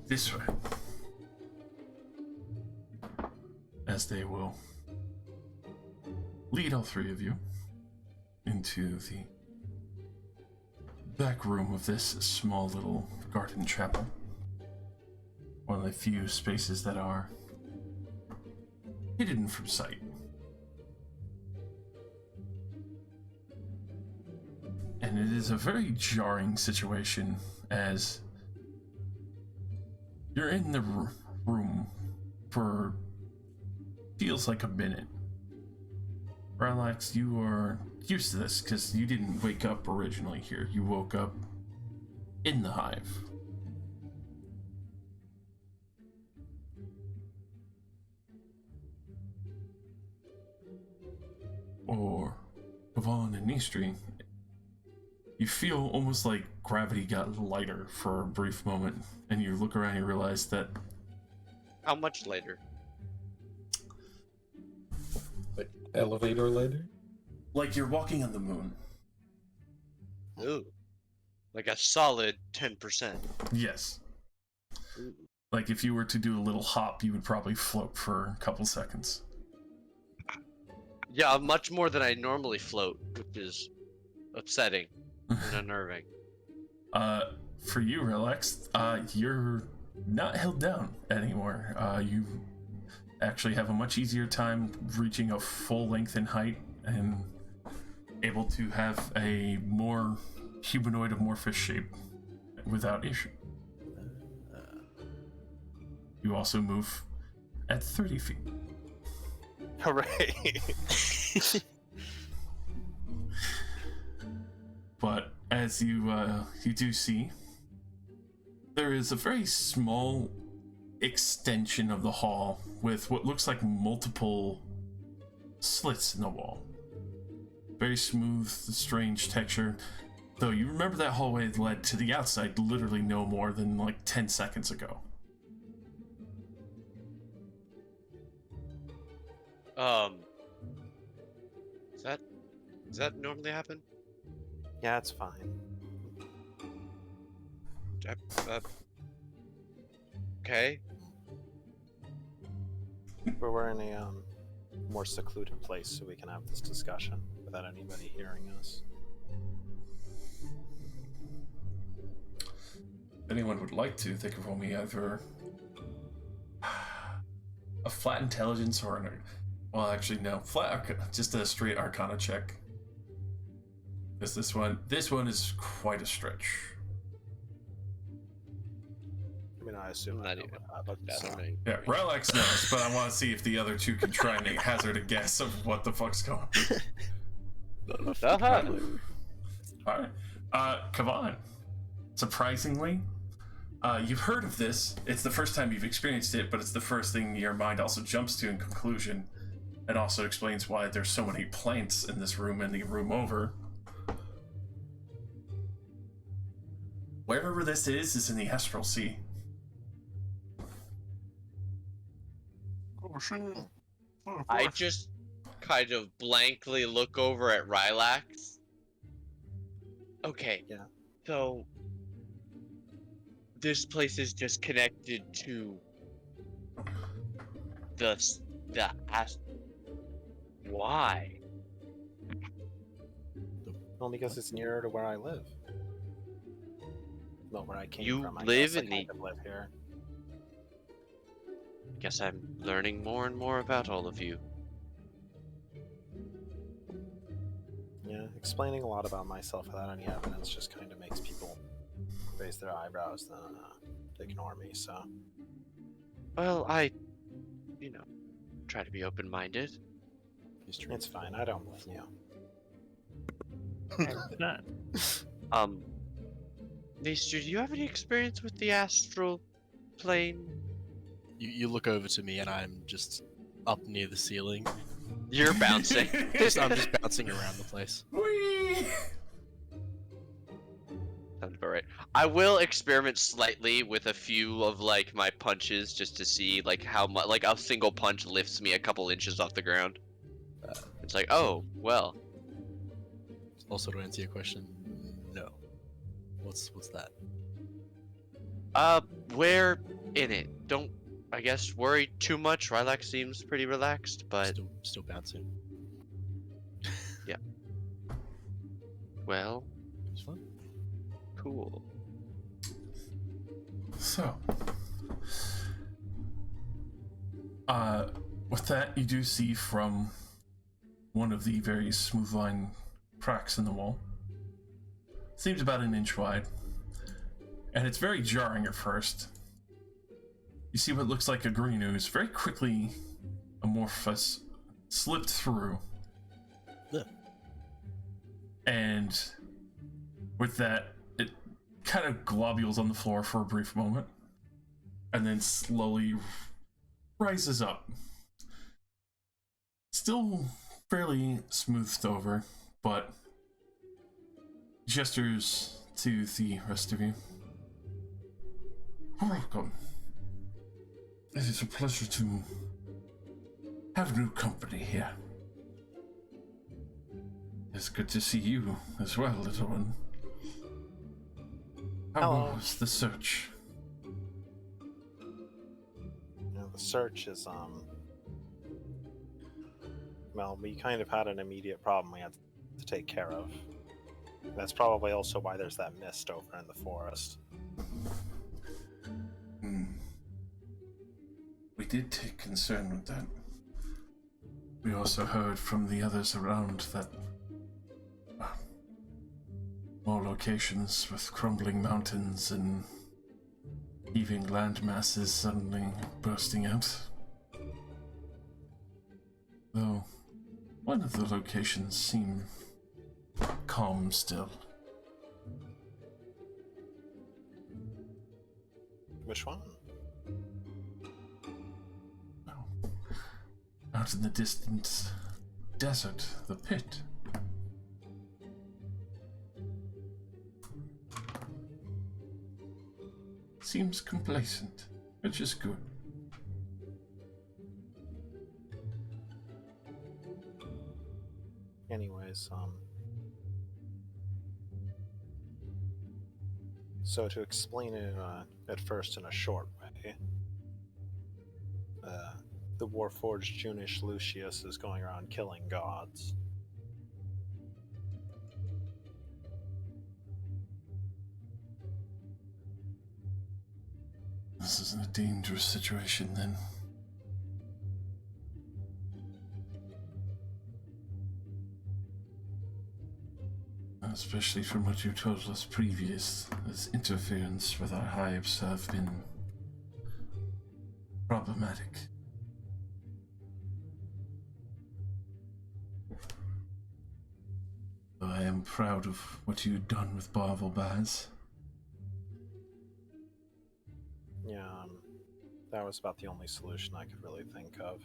This way. As they will lead all three of you into the back room of this small little garden chapel. One of the few spaces that are hidden from sight. And it is a very jarring situation as you're in the room for feels like a minute. Relax, you are used to this because you didn't wake up originally here. You woke up in the hive. Or Yvonne and Nistri, you feel almost like gravity got lighter for a brief moment, and you look around and you realize that How much later? Like elevator later? like you're walking on the moon. Ooh. Like a solid 10%. Yes. Ooh. Like if you were to do a little hop, you would probably float for a couple seconds. Yeah, much more than I normally float, which is upsetting and unnerving. For you, Relax, you're not held down anymore. You actually have a much easier time reaching a full length in height and able to have a more humanoid amorphous shape without issue. You also move at 30 feet. Hooray! But as you do see, there is a very small extension of the hall with what looks like multiple slits in the wall. Very smooth, strange texture. Though you remember that hallway led to the outside literally no more than like 10 seconds ago. Does that normally happen? Yeah, it's fine. Okay. But we're in a more secluded place so we can have this discussion without anybody hearing us. If anyone would like to, they could roll me either a flat intelligence or an... Well, actually, no. Just a straight Arcana check. Because this one is quite a stretch. I mean, I assume Not I know even. what that looks like. Yeah, Relax knows, but I want to see if the other two can try and hazard a guess of what the fuck's going on. Alright. Kavan. Surprisingly, you've heard of this. It's the first time you've experienced it, but it's the first thing your mind also jumps to in conclusion, and also explains why there's so many plants in this room and the room over. Wherever this is in the Astral Sea. Oh shit. Oh, I fuck. just kind of blankly look over at Rylax. Okay. Yeah. So this place is just connected to the why? Well, because it's nearer to where I live. Well, where I came You from. I live guess. I in the- kind of live here. Guess I'm learning more and more about all of you. Yeah, explaining a lot about myself without any evidence just kind of makes people raise their eyebrows and ignore me, so. Well, I, try to be open-minded. It's fine, I don't blame you. It's not. Maester, do you have any experience with the astral plane? You look over to me and I'm just up near the ceiling. You're bouncing. I'm just bouncing around the place. Whee! Sounds about right. I will experiment slightly with a few of like my punches just to see like how much like a single punch lifts me a couple inches off the ground. It's like, oh, well. Also, to answer your question, no. What's that? We're in it. Don't, I guess, worry too much. Rylax seems pretty relaxed, but Still bouncing. yeah. Well, It was fun. cool. So, with that, you do see from one of the very smooth line cracks in the wall. Seems about an inch wide, and it's very jarring at first. You see what looks like a green ooze very quickly amorphous slipped through. Yeah. And with that, it kind of globules on the floor for a brief moment, and then slowly rises up. Still fairly smoothed over, but gestures to the rest of you. Welcome. It is a pleasure to have new company here. It's good to see you as well, little one. How Hello. was the search? The search is, well, we kind of had an immediate problem we had to take care of. That's probably also why there's that mist over in the forest. We did take concern with that. We also heard from the others around that more locations with crumbling mountains and heaving land masses suddenly bursting out. Though one of the locations seemed calm still. Which one? Out in the distant desert, the pit. Seems complacent, which is good. Anyways, so to explain it at first in a short way, the Warforged Junish Lucius is going around killing gods. This isn't a dangerous situation then. Especially from what you told us previous, as interference with our hives have been problematic. Though I am proud of what you've done with Barvel Baz. Yeah, that was about the only solution I could really think of.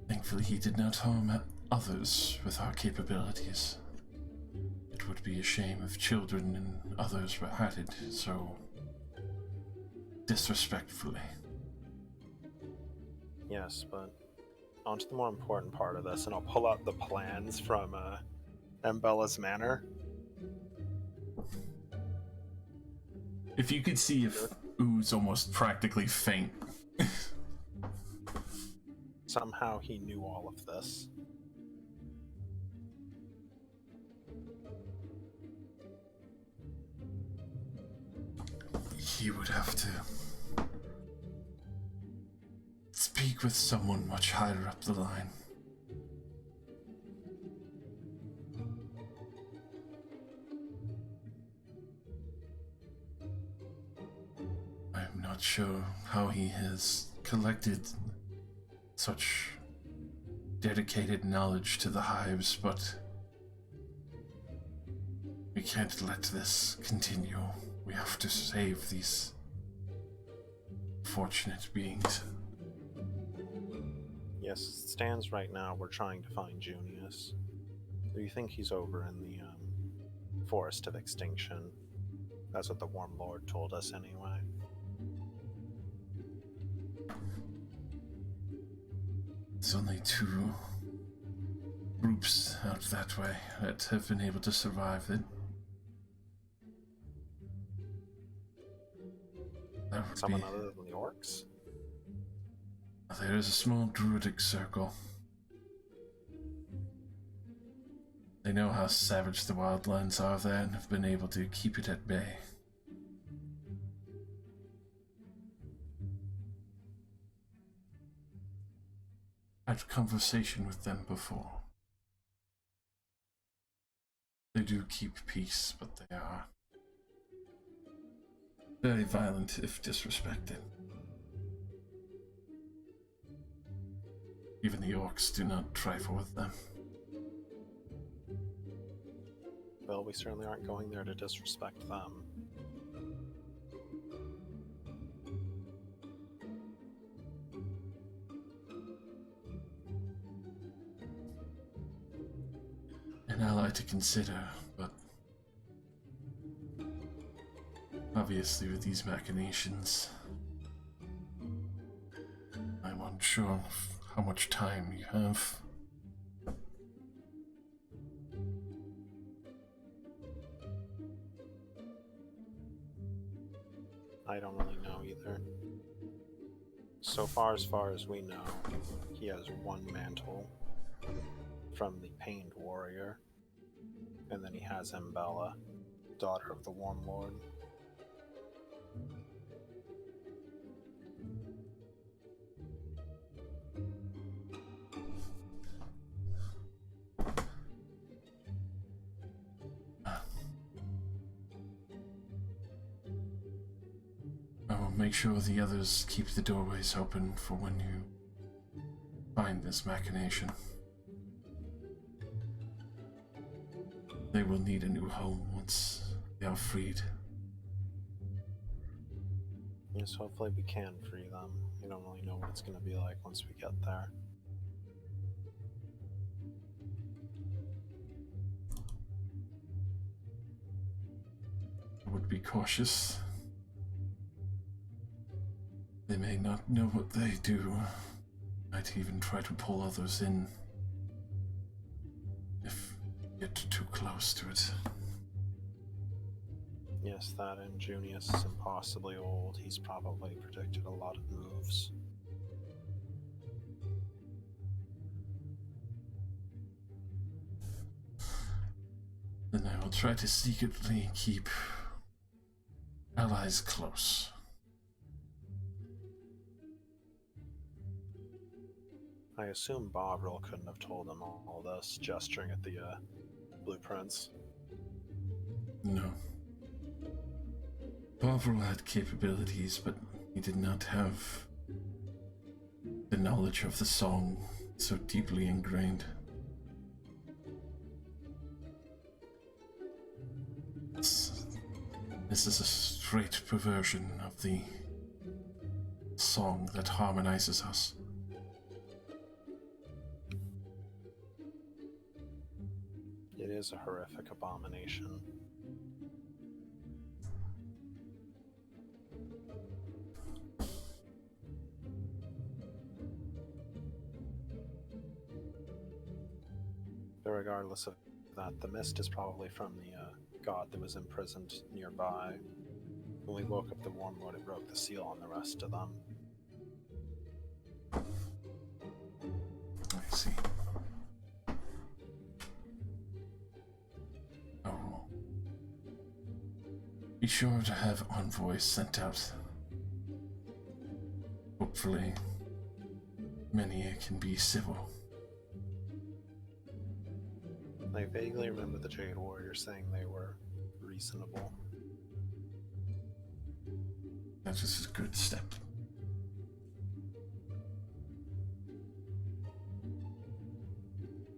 Thankfully, he did not harm others with our capabilities. It would be a shame if children and others were added so disrespectfully. Yes, but on to the more important part of this, and I'll pull out the plans from Embella's Manor. If you could see if Ooze almost practically faint. Somehow he knew all of this. He would have to speak with someone much higher up the line. I'm not sure how he has collected such dedicated knowledge to the hives, but we can't let this continue. We have to save these fortunate beings. Yes, it stands right now. We're trying to find Junius. Do you think he's over in the Forest of Extinction? That's what the Warm Lord told us anyway. There's only 2 groups out that way that have been able to survive it. That would Someone be... other than the orcs? There is a small druidic circle. They know how savage the wildlands are there and have been able to keep it at bay. I had a conversation with them before. They do keep peace, but they are very violent if disrespected. Even the orcs do not trifle with them. Well, we certainly aren't going there to disrespect them. An ally to consider, but obviously with these machinations, I'm unsure of how much time you have. I don't really know either. So far as we know, he has one mantle from the Pained Warrior, and then he has Embella, daughter of the Warm Lord. I will make sure the others keep the doorways open for when you find this machination. They will need a new home once they are freed. Yes, hopefully we can free them. We don't really know what it's going to be like once we get there. I would be cautious. They may not know what they do. Might even try to pull others in if you get too close to it. Yes, that and Junius is impossibly old. He's probably predicted a lot of moves. Then I will try to secretly keep allies close. I assume Bovril couldn't have told him all this, gesturing at the blueprints. No. Bovril had capabilities, but he did not have the knowledge of the song so deeply ingrained. This is a straight perversion of the song that harmonizes us. It is a horrific abomination. But regardless of that, the mist is probably from the god that was imprisoned nearby. When we woke up the Warm Lord, it broke the seal on the rest of them. I see. Oh. Be sure to have envoys sent out. Hopefully, many can be civil. I vaguely remember the Jade Warriors saying they were reasonable. That is a good step.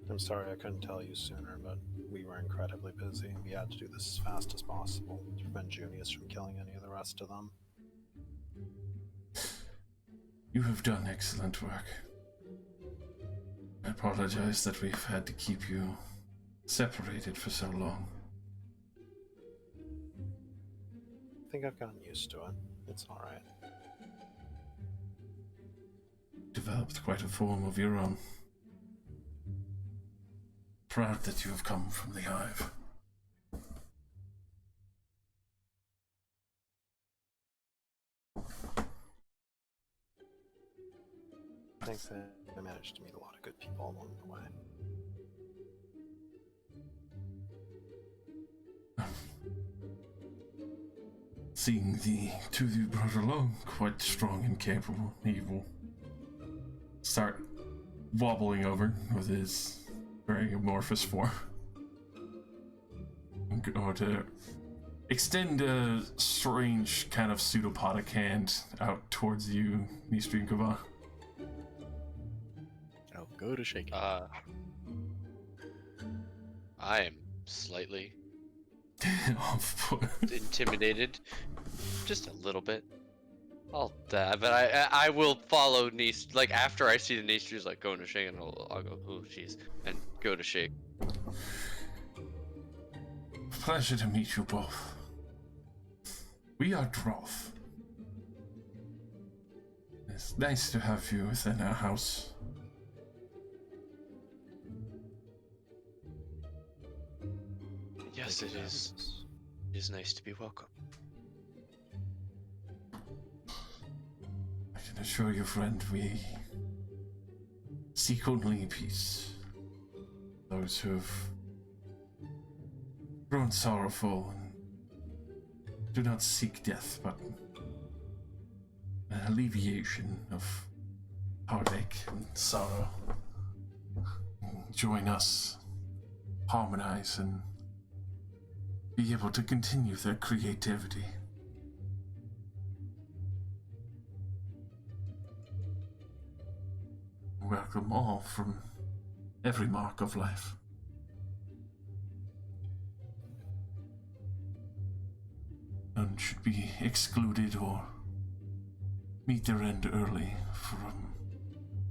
I'm sorry I couldn't tell you sooner, but we were incredibly busy and we had to do this as fast as possible to prevent Junius from killing any of the rest of them. You have done excellent work. I apologize that we've had to keep you separated for so long. I think I've gotten used to it. It's alright. Developed quite a form of your own. Proud that you have come from the Hive. Thanks, I managed to meet a lot of good people along the way. Seeing the two of you brought along, quite strong and capable, he will start wobbling over with his very amorphous form. And go to extend a strange kind of pseudopodic hand out towards you, Nistri Gava. I'll go to shake it. I am slightly Oh, intimidated, just a little bit. I'll dab, but I will follow Nice. Like after I see the Nistri's like going to shake, and I'll go, oh jeez, and go to shake. Pleasure to meet you both. We are Droth. It's nice to have you within our house. Yes, it is. It is nice to be welcome. I can assure you, friend, we seek only peace. Those who have grown sorrowful and do not seek death, but an alleviation of heartache and sorrow. Join us, harmonize, and be able to continue their creativity. Welcome all from every mark of life. None should be excluded or meet their end early from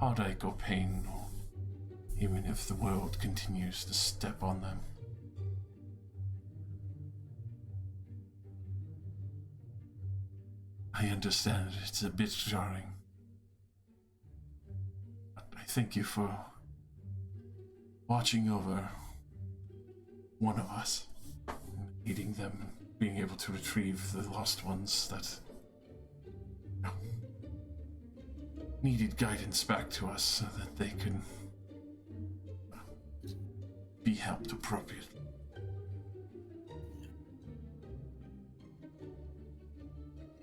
heartache or pain, or even if the world continues to step on them. I understand it's a bit jarring, but I thank you for watching over one of us, leading them, and being able to retrieve the lost ones that needed guidance back to us so that they can be helped appropriately.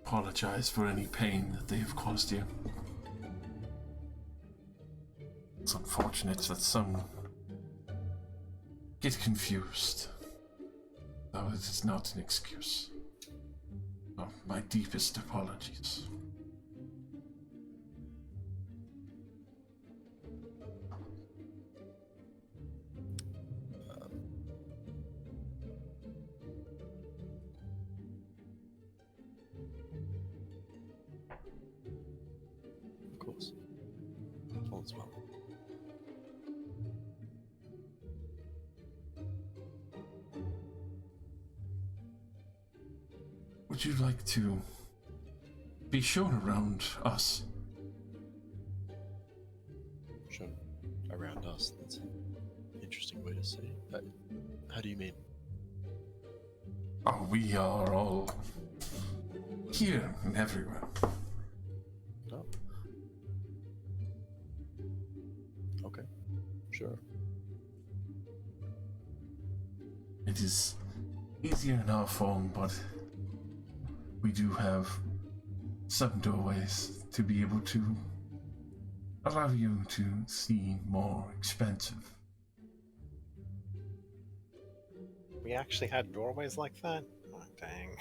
Apologize for any pain that they have caused you. It's unfortunate that some get confused, though it is not an excuse. Oh, my deepest apologies. Of course. All is well. Would you like to be shown around us? Shown around us. That's an interesting way to say it. How do you mean? Oh, we are all here and everywhere. Oh. Okay. Sure. It is easier in our form, but we do have some doorways to be able to allow you to see more expansive. We actually had doorways like that? Oh, dang.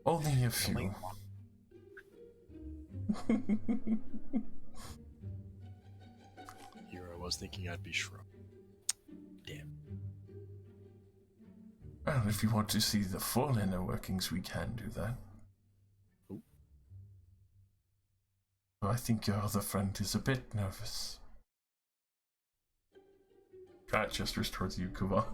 Only a few. Only Here I was thinking I'd be shrunk. Damn. Well, if you want to see the full inner workings, we can do that. Ooh. I think your other friend is a bit nervous. Kat gestures towards you, Kuba.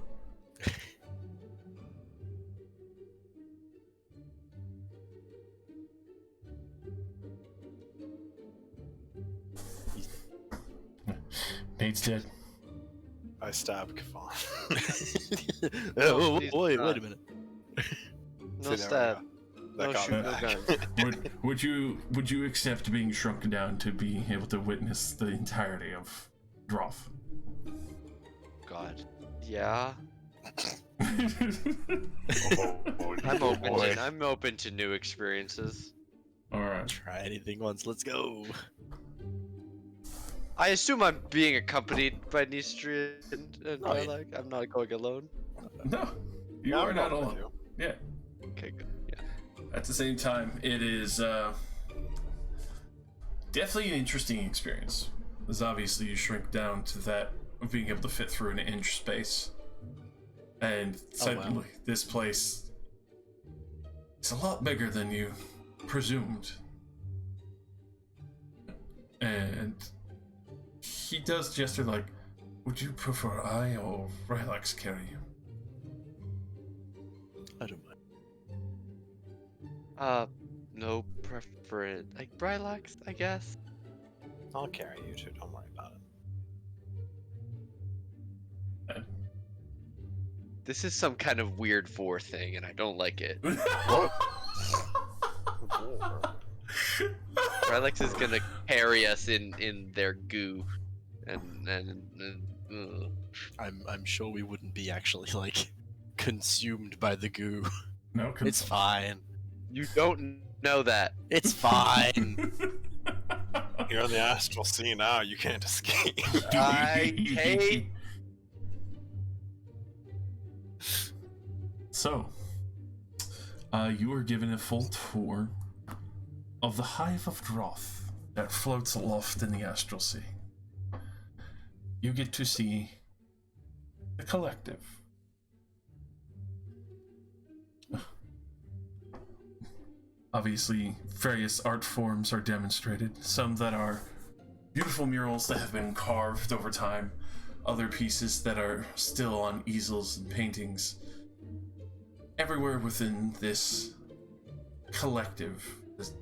Nate's dead. I stab Kavon. Oh, please wait not. a minute. No See, there we stab. go. That No got shoot, me no back. gun. Would you accept being shrunken down to be able to witness the entirety of Droth? God. Yeah. Oh, I'm open to new experiences. Alright. Try anything once. Let's go. I assume I'm being accompanied by Nistria and Oh, yeah. Lilac. I'm not going alone. No, you Yeah, are I'm not going with alone. you. Yeah. Okay, good. Yeah. At the same time, it is definitely an interesting experience. Because obviously you shrink down to that of being able to fit through an inch space. And suddenly, this place is a lot bigger than you presumed. And he does gesture like, would you prefer I or Rylax carry you? I don't mind. No preference. Like Brylax, I guess. I'll carry you two, don't worry about it. This is some kind of weird vor thing, and I don't like it. Brylax is gonna carry us in their goo, and I'm sure we wouldn't be actually like consumed by the goo. No, It's fine. you don't know that. It's fine. You're in the astral sea now, you can't escape. I hate. So, you are given a full tour of the Hive of Droth that floats aloft in the Astral Sea. You get to see the collective. Obviously, various art forms are demonstrated, some that are beautiful murals that have been carved over time, other pieces that are still on easels and paintings. Everywhere within this collective, this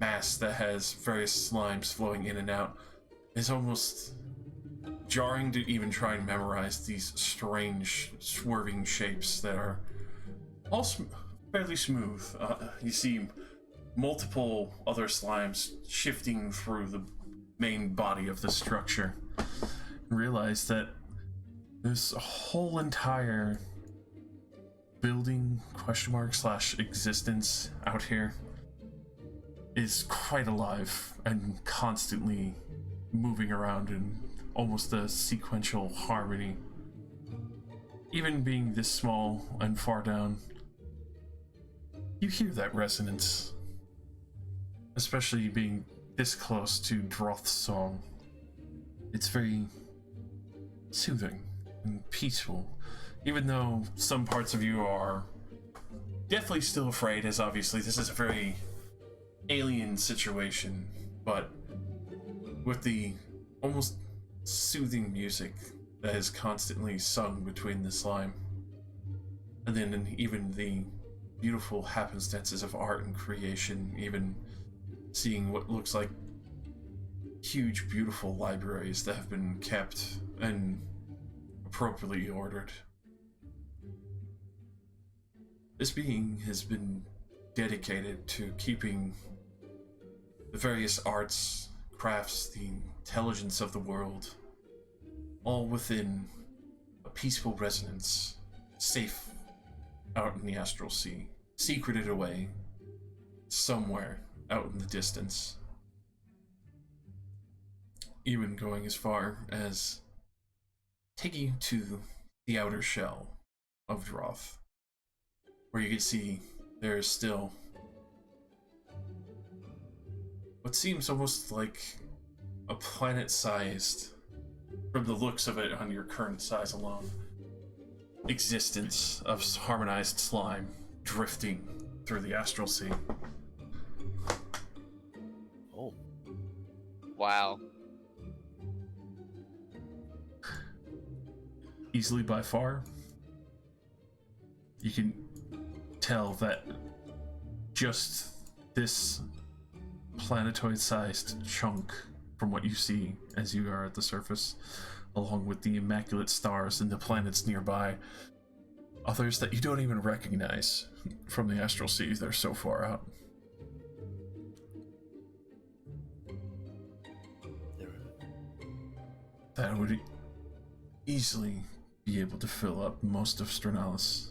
mass that has various slimes flowing in and out, is almost jarring to even try and memorize these strange, swerving shapes that are all fairly smooth. You see multiple other slimes shifting through the main body of the structure. Realize that this whole entire building / existence out here is quite alive and constantly moving around in almost a sequential harmony. Even being this small and far down, you hear that resonance, especially being this close to Droth's song. It's very soothing and peaceful, even though some parts of you are definitely still afraid, as obviously this is a very alien situation, but with the almost soothing music that is constantly sung between the slime, and then even the beautiful happenstances of art and creation, even seeing what looks like huge, beautiful libraries that have been kept and appropriately ordered. This being has been dedicated to keeping the various arts, crafts, the intelligence of the world, all within a peaceful resonance, safe out in the astral sea, secreted away somewhere out in the distance. even going as far as taking you to the outer shell of Droth, where you can see there is still what seems almost like a planet-sized, from the looks of it on your current size alone, existence of harmonized slime drifting through the astral sea. Oh. Wow. Easily by far, you can tell that just this planetoid-sized chunk from what you see as you are at the surface, along with the immaculate stars and the planets nearby, others that you don't even recognize from the astral sea, they're so far out. That would easily be able to fill up most of Stranalis.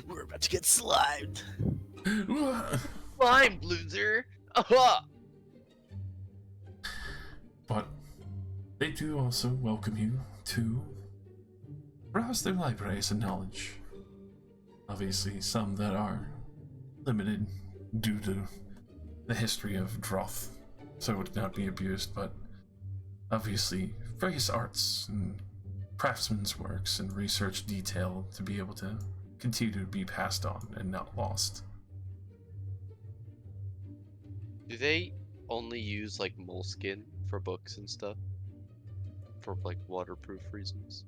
We're about to get slimed. Slime, loser! Aha! But they do also welcome you to browse their libraries of knowledge. Obviously, some that are limited due to the history of Droth, so it would not be abused, but obviously various arts and craftsmen's works and research detail to be able to continue to be passed on and not lost. Do they only use like moleskin for books and stuff? For like waterproof reasons?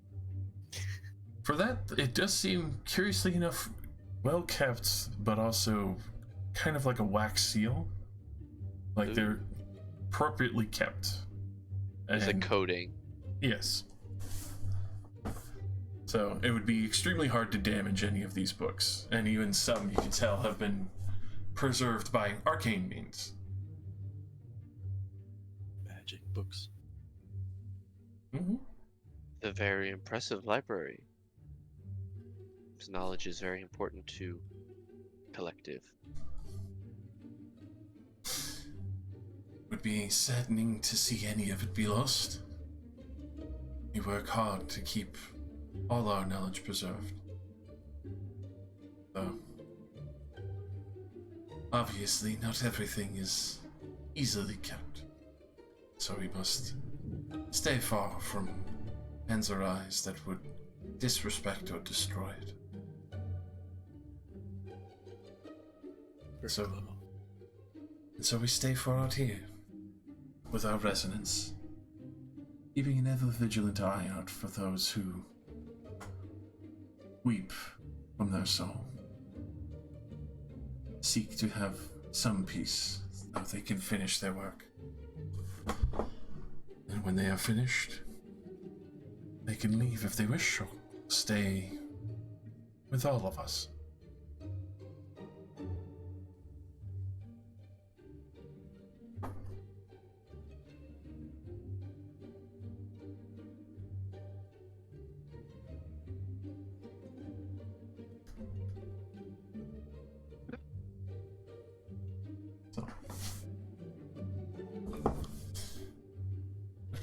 For that, it does seem, curiously enough, well kept, but also kind of like a wax seal. Like they're appropriately kept. As a coating. Yes. So it would be extremely hard to damage any of these books, and even some you can tell have been preserved by arcane means. Magic books. Mm-hmm. A very impressive library. This knowledge is very important to collective. Would be saddening to see any of it be lost. We work hard to keep all our knowledge preserved. Though, obviously, not everything is easily kept. So we must stay far from hands or eyes that would disrespect or destroy it. So we stay far out here, with our resonance, keeping an ever-vigilant eye out for those who weep from their soul, seek to have some peace so they can finish their work. And when they are finished, they can leave if they wish, or stay with all of us.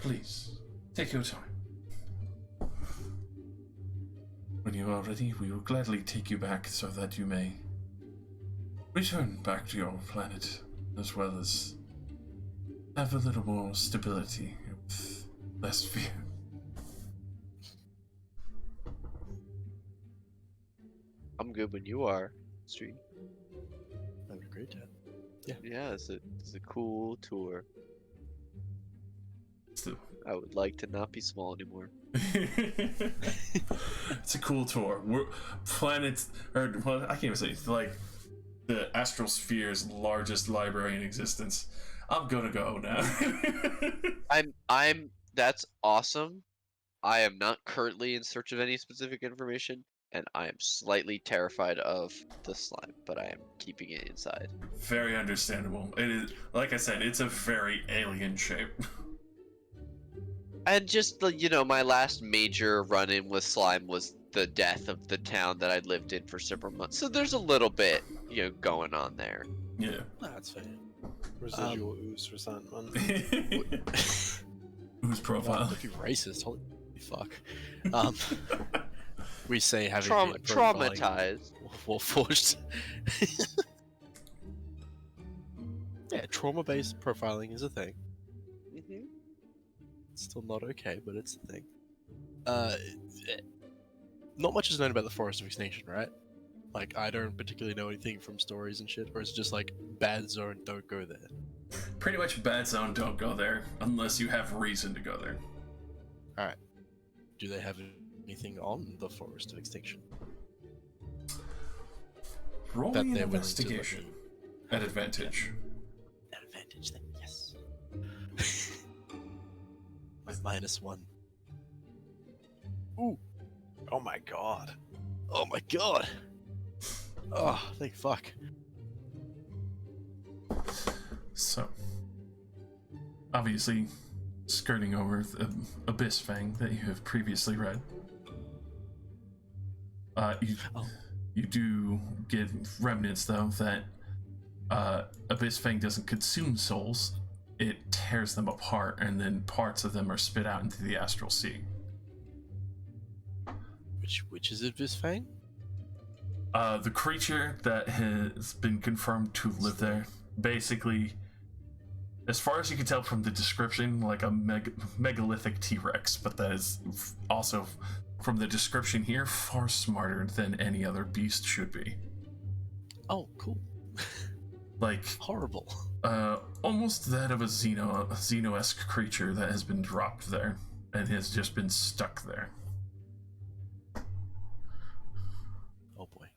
Please, take your time. When you are ready, we will gladly take you back so that you may return back to your planet, as well as have a little more stability with less fear. I'm good when you are, Street. Having a great time. Yeah, it's a cool tour. So, I would like to not be small anymore. it's a cool tour. We're planets, or well, I can't even say it's like the astral sphere's largest library in existence. I'm gonna go now. That's awesome. I am not currently in search of any specific information, and I am slightly terrified of the slime, but I am keeping it inside. Very understandable. It is, like I said, it's a very alien shape. And just my last major run-in with slime was the death of the town that I lived in for several months. So there's a little bit, going on there. Yeah. That's fair. Residual ooze resentment. Who's profile? If you're racist, holy fuck. We say having been Traumatized. Well, forged. Yeah, trauma-based profiling is a thing. Mm-hmm. It's still not okay, but it's a thing. Not much is known about the Forest of Extinction, right? Like, I don't particularly know anything from stories and shit, or is it just like, bad zone, don't go there? Pretty much bad zone, don't go there, unless you have reason to go there. Alright. Do they have anything on the Forest of Extinction? Roll That me an they're willing to investigation at advantage. At advantage, then, yes. With -1. Ooh. Oh my god. Oh my god. Oh, thank fuck. So, obviously, skirting over the Abyss Fang that you have previously read, you do get remnants, though, that Abyss Fang doesn't consume souls, it tears them apart, and then parts of them are spit out into the astral sea. Which is Abyss Fang? The creature that has been confirmed to live there, basically, as far as you can tell from the description, like a megalithic T-Rex, but that is also, from the description here, far smarter than any other beast should be. Oh, cool. Like, horrible. Almost that of a Xeno-esque creature that has been dropped there and has just been stuck there. Oh boy.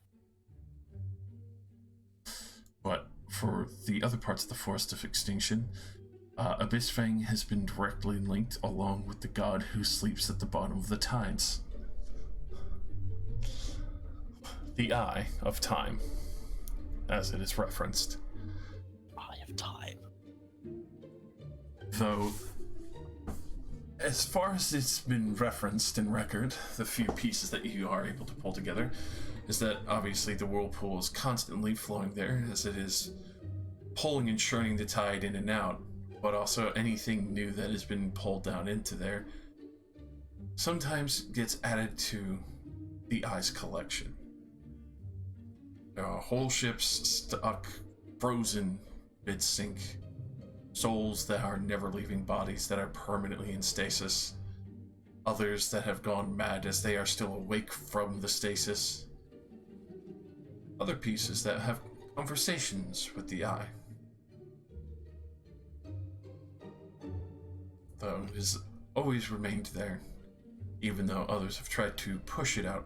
But for the other parts of the Forest of Extinction, Abyss Fang has been directly linked along with the god who sleeps at the bottom of the tides. The Eye of Time, as it is referenced. Eye of Time. Though, as far as it's been referenced in record, the few pieces that you are able to pull together, is that obviously the whirlpool is constantly flowing there, as it is pulling and churning the tide in and out, but also anything new that has been pulled down into there sometimes gets added to the Eye's collection. There are whole ships stuck, frozen, mid-sink, souls that are never leaving bodies that are permanently in stasis, others that have gone mad as they are still awake from the stasis, other pieces that have conversations with the Eye. Though it has always remained there, even though others have tried to push it out.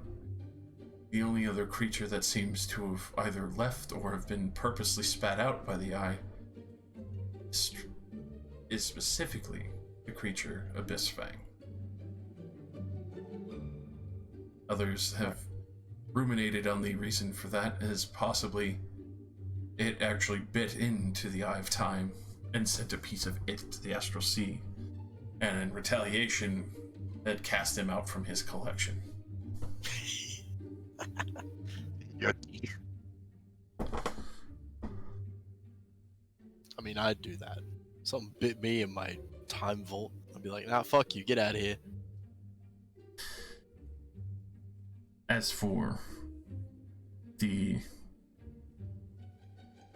The only other creature that seems to have either left or have been purposely spat out by the Eye is specifically the creature Abyss Fang. Others have ruminated on the reason for that as possibly it actually bit into the Eye of Time and sent a piece of it to the Astral Sea, and in retaliation had cast him out from his collection. Yucky. I mean, I'd do that. Something bit me in my time vault. I'd be like, nah, fuck you, get out of here. As for the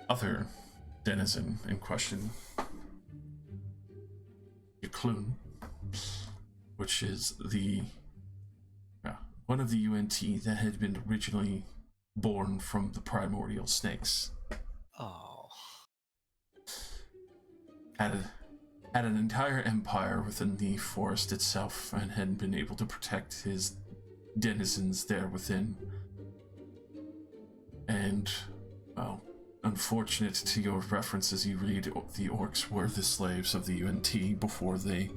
other denizen in question, Yakloon, which is the one of the UNT that had been originally born from the primordial snakes. Oh. Had an entire empire within the forest itself and had been able to protect his denizens there within. And, well, unfortunate to your references, you read the orcs were the slaves of the UNT before they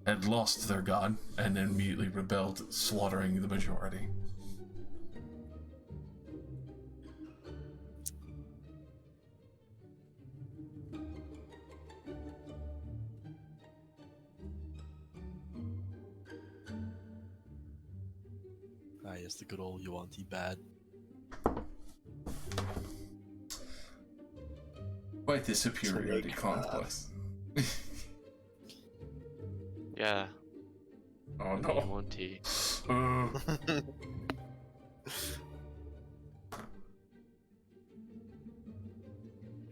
had lost their god and then immediately rebelled, slaughtering the majority. Ah, yes, the good old Yuanti bad. Quite the superiority Snake complex. Yeah. Oh Me no. and 1T.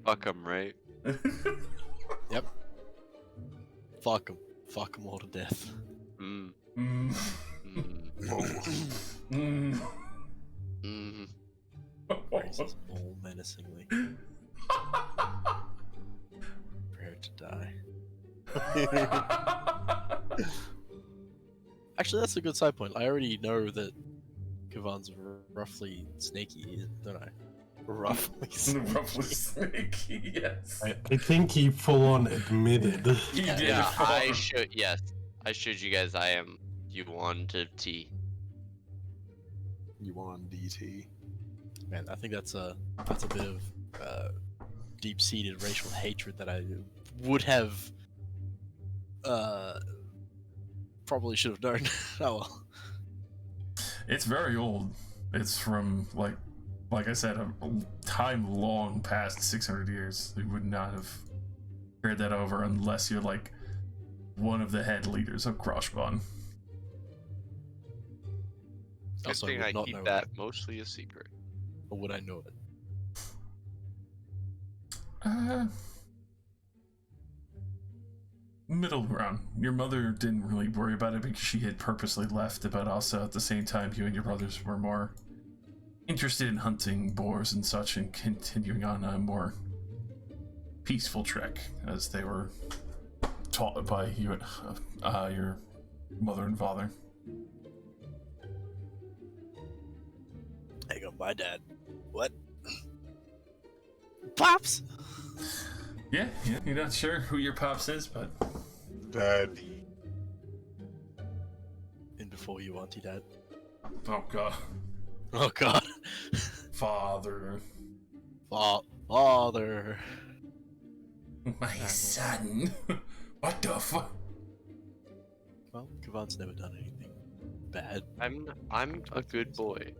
Fuck 'em, right? Yep. Fuck them. Fuck them all to death. Mm. Mm. Mm. Mm. Mm. Raises all menacingly. Prepare to die. Actually, that's a good side point. I already know that Kavan's roughly snaky, don't I? Roughly. Roughly sneaky, yes. I think he full on admitted. He did Yeah, fall. I should. Yes, I showed you guys. I am U1 to T. You on DT? Man, I think that's a bit of deep-seated racial hatred that I would have probably should have known. Oh well. It's very old. It's from like I said, a time long past 600 years. We would not have carried that over unless you're like one of the head leaders of Kroshbon. Good Also, thing would I not keep know that it. mostly a secret. Or would I know it? Middle ground. Your mother didn't really worry about it because she had purposely left, but also at the same time, you and your brothers were more interested in hunting boars and such and continuing on a more peaceful trek as they were taught by you and your mother and father. Hang on, my dad. What? Pops? Yeah, you're not sure who your pops is, but Daddy. In before you, Auntie Dad. oh god, Oh God. father, Father. my son. What the fuck? Well, Kavan's never done anything bad. I'm a good boy.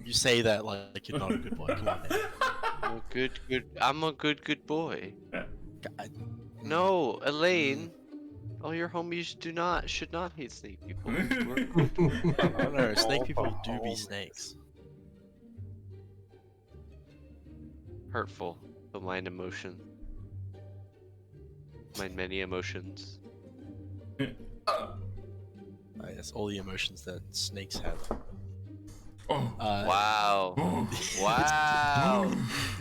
You say that like you're not a good boy. Come on, man. I'm a good boy. God. No, Elaine. All your homies should not hate snake people. We're- I don't know. Snake All people the do be homies. snakes. hurtful. The mind emotion. Mind many emotions. Yes, all the emotions that snakes have. Oh, Wow. oh. Wow.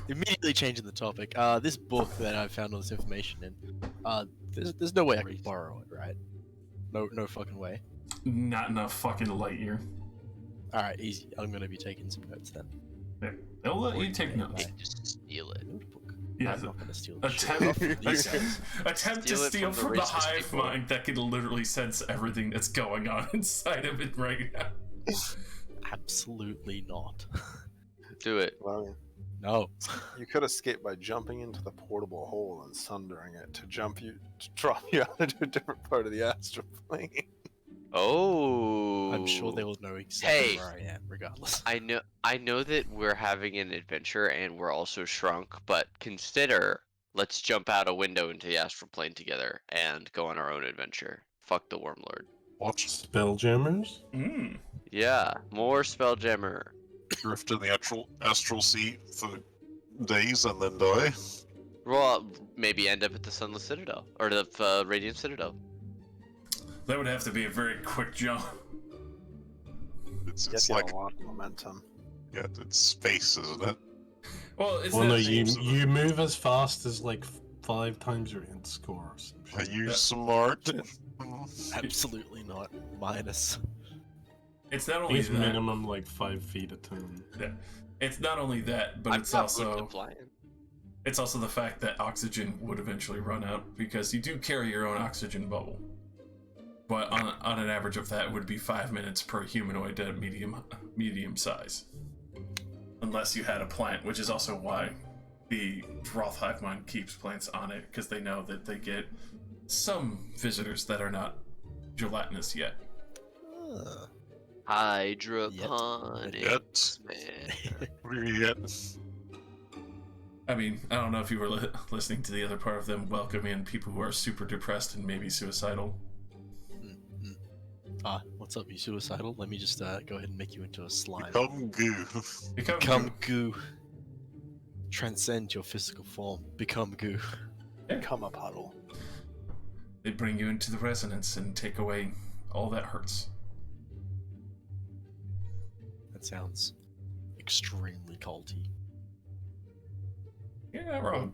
Immediately changing the topic. This book that I found all this information in. There's no way I can borrow it, right? No fucking way. Not enough fucking light year. All right, easy. I'm gonna be taking some notes then. Yeah, they'll let you take Okay, notes. right. Just steal it. Notebook. Yeah, I'm not gonna steal the shit attempt, from these guys. attempt to Steal it steal from from the the racist hive people. mind that can literally sense everything that's going on inside of it right now. Absolutely not. Do it. Well, I mean, No. you could escape by jumping into the portable hole and sundering it to drop you out into a different part of the astral plane. Oh. I'm sure they will know exactly Hey. where I am, regardless. I know that we're having an adventure and we're also shrunk, but consider let's jump out a window into the astral plane together and go on our own adventure. Fuck the Wormlord. What? Spelljammers? Yeah, more Spelljammer. Drift in the astral sea for days and then die? Well, maybe end up at the Sunless Citadel or the Radiant Citadel. That would have to be a very quick jump. It's Gets like, a lot of momentum. yeah, it's space, isn't it? Well, it's Well, that no, thing- you move as fast as like 5 times your int score or some Are shit. you smart? Absolutely not. Minus. It's not I think only it's that. minimum like 5 feet a turn. Yeah. It's not only that, but I'm it's not also moved to flying. it's also the fact that oxygen would eventually run out because you do carry your own oxygen bubble. But on an average of that, it would be 5 minutes per humanoid at medium size, unless you had a plant, which is also why the Roth Hive Mind keeps plants on it, because they know that they get some visitors that are not gelatinous yet. Hydroponics, man. Yet. Yet. I mean, I don't know if you were listening to the other part of them welcoming people who are super depressed and maybe suicidal. What's up, you suicidal? Let me just go ahead and make you into a slime. Become goo. Become goo. Transcend your physical form. Become goo. Become a puddle. They bring you into the resonance and take away all that hurts. That sounds extremely culty. You're not wrong.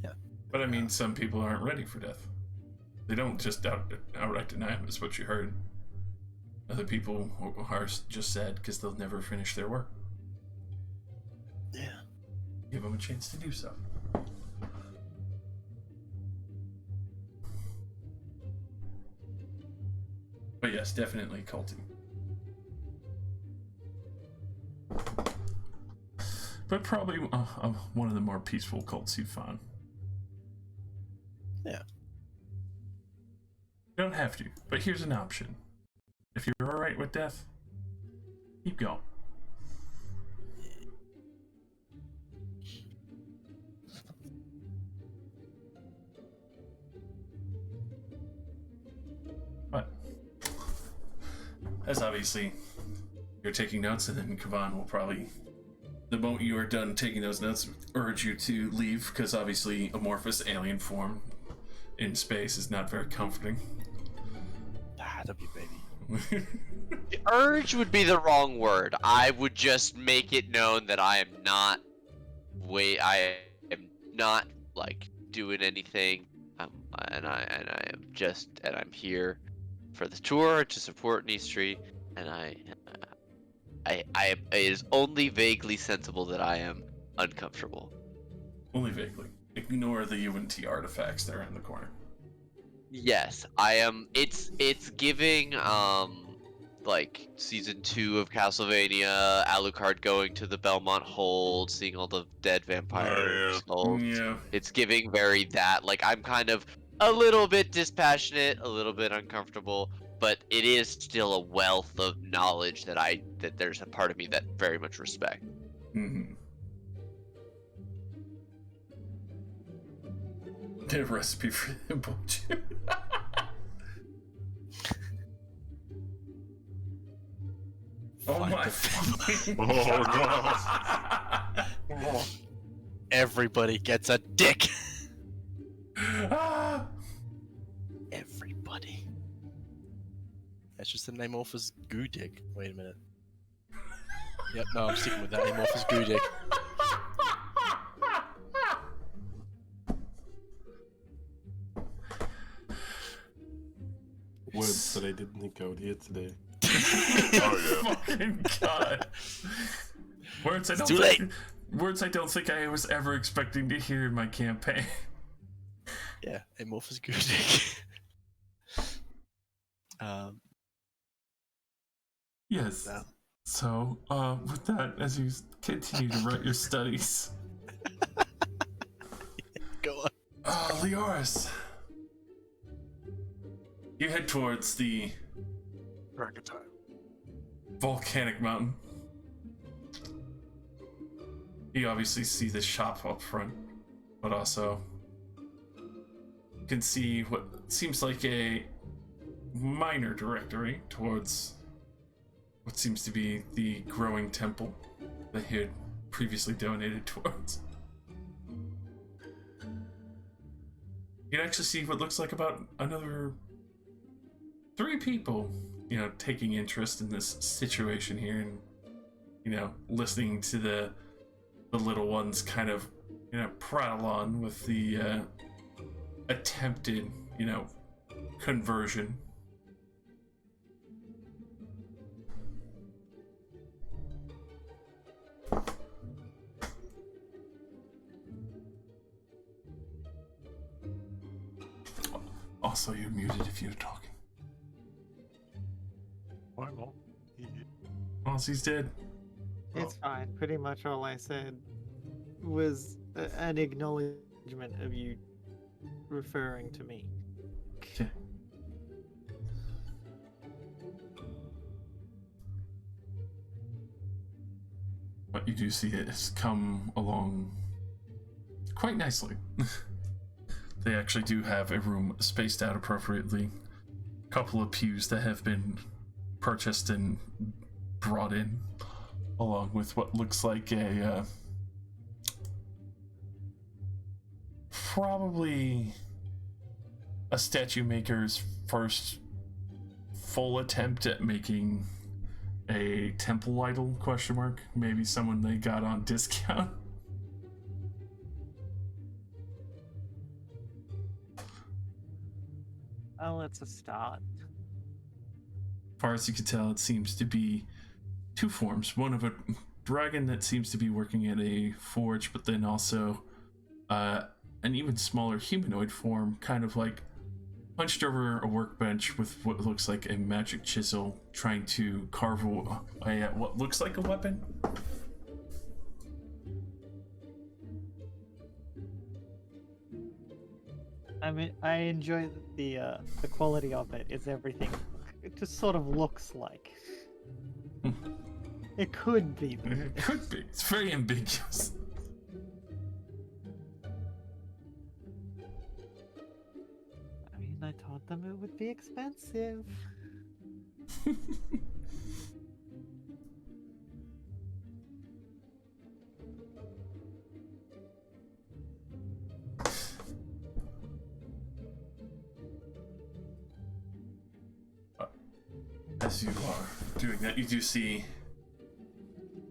Yeah. But I mean, some people aren't ready for death. They don't just outright deny it, is what you heard. Other people are just sad because they'll never finish their work. Yeah. Give them a chance to do so. But yes, definitely culty. But probably one of the more peaceful cults you've found. Yeah. You don't have to, but here's an option. If you're alright with death, keep going. But, as obviously you're taking notes, and then Kavan will probably, the moment you are done taking those notes, urge you to leave, because obviously amorphous alien form in space is not very comforting. W baby. The urge would be the wrong word. I would just make it known that I am not like doing anything. And I'm here for the tour to support Nistri, and it is only vaguely sensible that I am uncomfortable. Only vaguely. Ignore the UNT artifacts that are in the corner. Yes, I am. It's giving like season 2 of Castlevania, Alucard going to the Belmont Hold, seeing all the dead vampire souls. Yeah. It's giving very that. Like, I'm kind of a little bit dispassionate, a little bit uncomfortable, but it is still a wealth of knowledge that there's a part of me that very much respect. Mm-hmm. Get a recipe for the bullshit. Oh my fucking Oh Everybody gets a dick. Ah! Everybody. That's just the Namorphous Goo Dick. Wait a minute. Yep, no, I'm sticking with that. Namorphous Goo Dick. Words that I didn't think I would hear today. Fucking God. Words I don't too late. Words I don't think I was ever expecting to hear in my campaign. Yeah, Amorphous Goo Dick. Yes. No. So, with that, as you continue to write your studies. Go on. Leoris. You head towards the volcanic mountain. You obviously see the shop up front, but also you can see what seems like a minor directory towards what seems to be the growing temple that he had previously donated towards. You can actually see what looks like about another 3 people, taking interest in this situation here, and, listening to the little ones kind of, prattle on with the attempted, conversion. Also, you're muted if you're talking. Why not? Ozzy's dead. It's fine. Pretty much all I said was an acknowledgement of you referring to me. Okay. What you do see is come along quite nicely. They actually do have a room spaced out appropriately. A couple of pews that have been purchased and brought in, along with what looks like a probably a statue maker's first full attempt at making a temple idol, question mark. Maybe someone they got on discount. Well, it's a start. As far as you can tell, it seems to be two forms. One of a dragon that seems to be working at a forge, but then also an even smaller humanoid form, kind of like hunched over a workbench with what looks like a magic chisel, trying to carve away at what looks like a weapon. I mean, I enjoy the quality of it. Is everything? It just sort of looks like. It could be. It could be. It's very ambiguous. I mean, I told them it would be expensive. As you are doing that, you do see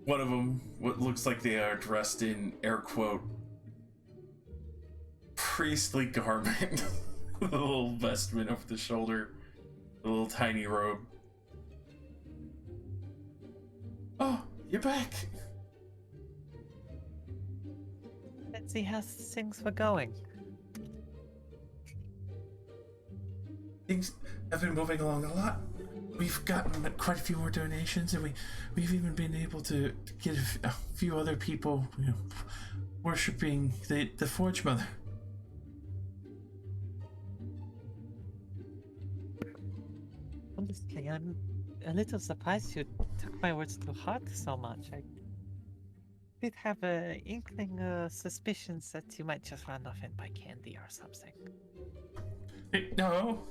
one of them, what looks like they are dressed in, air quote, priestly garment. The little vestment over the shoulder, the little tiny robe. Oh, you're back! Let's see how things were going. Things have been moving along a lot. We've gotten quite a few more donations, and we've even been able to get a few other people, worshiping the Forge Mother. Honestly, I'm a little surprised you took my words to heart so much. I did have a inkling, suspicions that you might just run off and buy candy or something. No.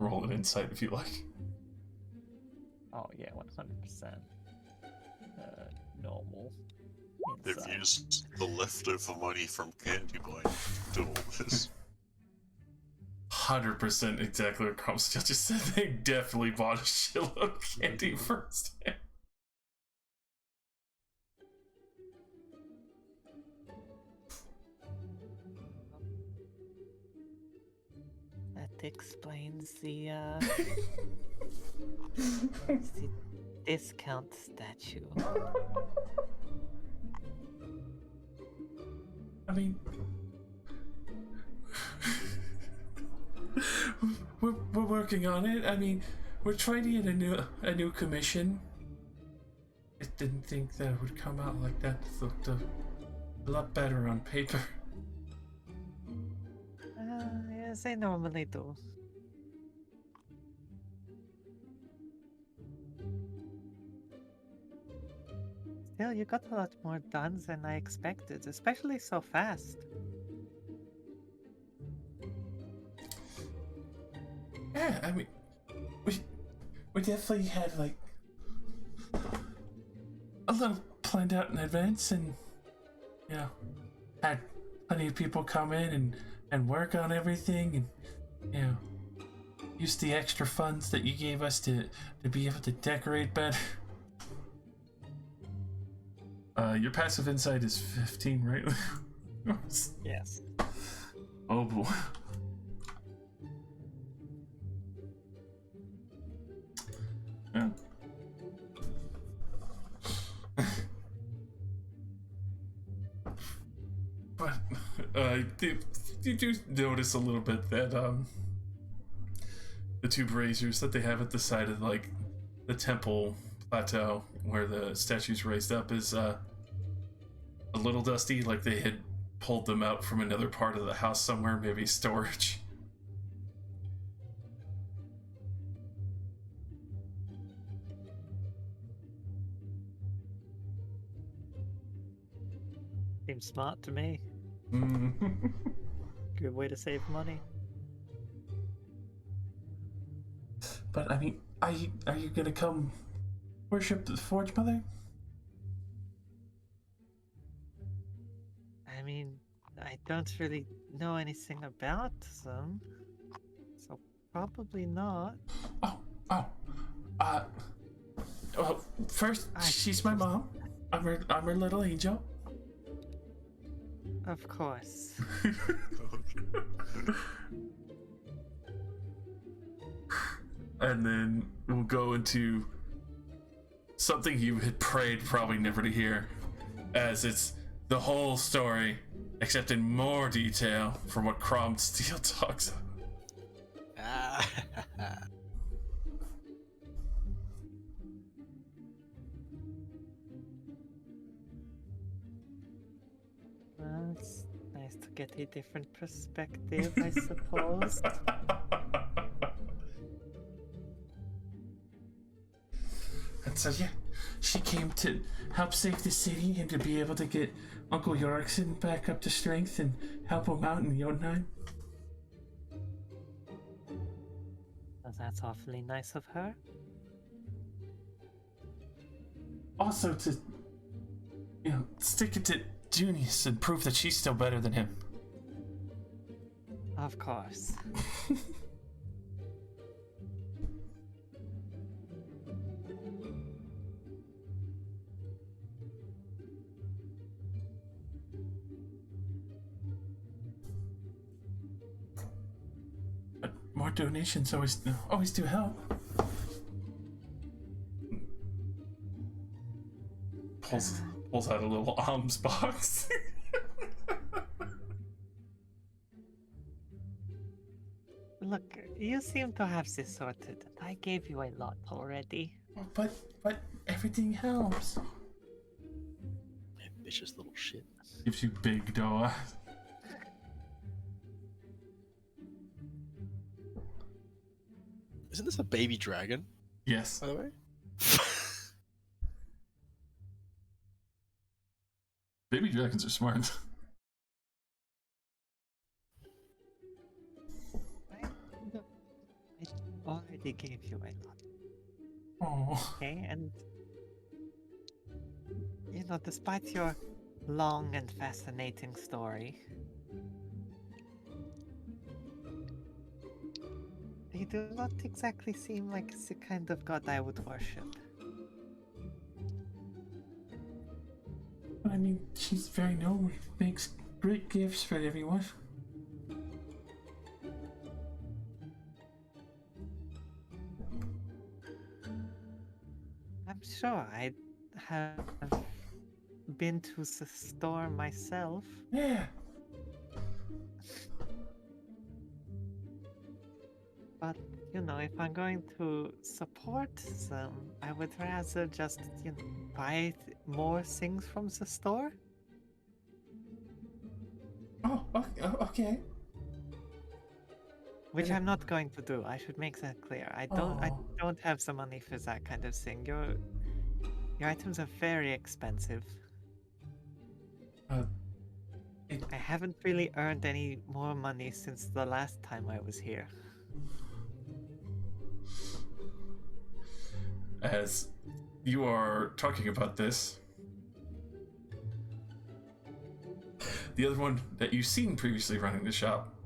Roll an insight if you like. Oh yeah, 100%. Normal. They've Inside. used the leftover money from candy buying to do all this. 100% exactly what Cromsteel just said. They definitely bought a shitload of candy first. That explains the the discount statue. I mean, we're working on it. I mean, we're trying to get a new commission. I didn't think that would come out like that. It looked a lot better on paper. Yes, they normally do. Still, you got a lot more done than I expected, especially so fast. Yeah, I mean, we definitely had like a little planned out in advance, and had plenty of people come in and work on everything, and use the extra funds that you gave us to be able to decorate better. Your passive insight is 15, right? Yes. Oh boy. Yeah. But you do notice a little bit that the two braziers that they have at the side of like the temple plateau where the statue's raised up is a little dusty, like they had pulled them out from another part of the house somewhere, maybe storage. Seems smart to me. Mm. Good way to save money. But I mean, are you gonna come worship the Forge Mother? I mean, I don't really know anything about them, so probably not. Oh, oh, uh, well, first she's my mom. I'm her little angel. Of course. And then we'll go into something you had prayed probably never to hear, as it's the whole story, except in more detail from what Crom Steel talks about. Well, it's nice to get a different perspective, I suppose. And so yeah, she came to help save the city and to be able to get Uncle Yorkson back up to strength and help him out in Jotunheim. Well, that's awfully nice of her. Also to, stick it to Junius and prove that she's still better than him. Of course. But more donations always do help. Pulls out a little alms box. Look, you seem to have this sorted. I gave you a lot already. But everything helps. Ambitious little shit. Gives you big dough. Isn't this a baby dragon, Yes. by the way? Baby dragons are smart. I already gave you a lot. Oh. Okay, and despite your long and fascinating story, you do not exactly seem like the kind of god I would worship. I mean, she's very noble. Makes great gifts for everyone. I'm sure I have been to the store myself. Yeah. But, if I'm going to support them, I would rather just, buy more things from the store. Oh, okay. Which I'm not going to do. I should make that clear. I don't have the money for that kind of thing. Your items are very expensive. I haven't really earned any more money since the last time I was here. As you are talking about this, the other one that you've seen previously running the shop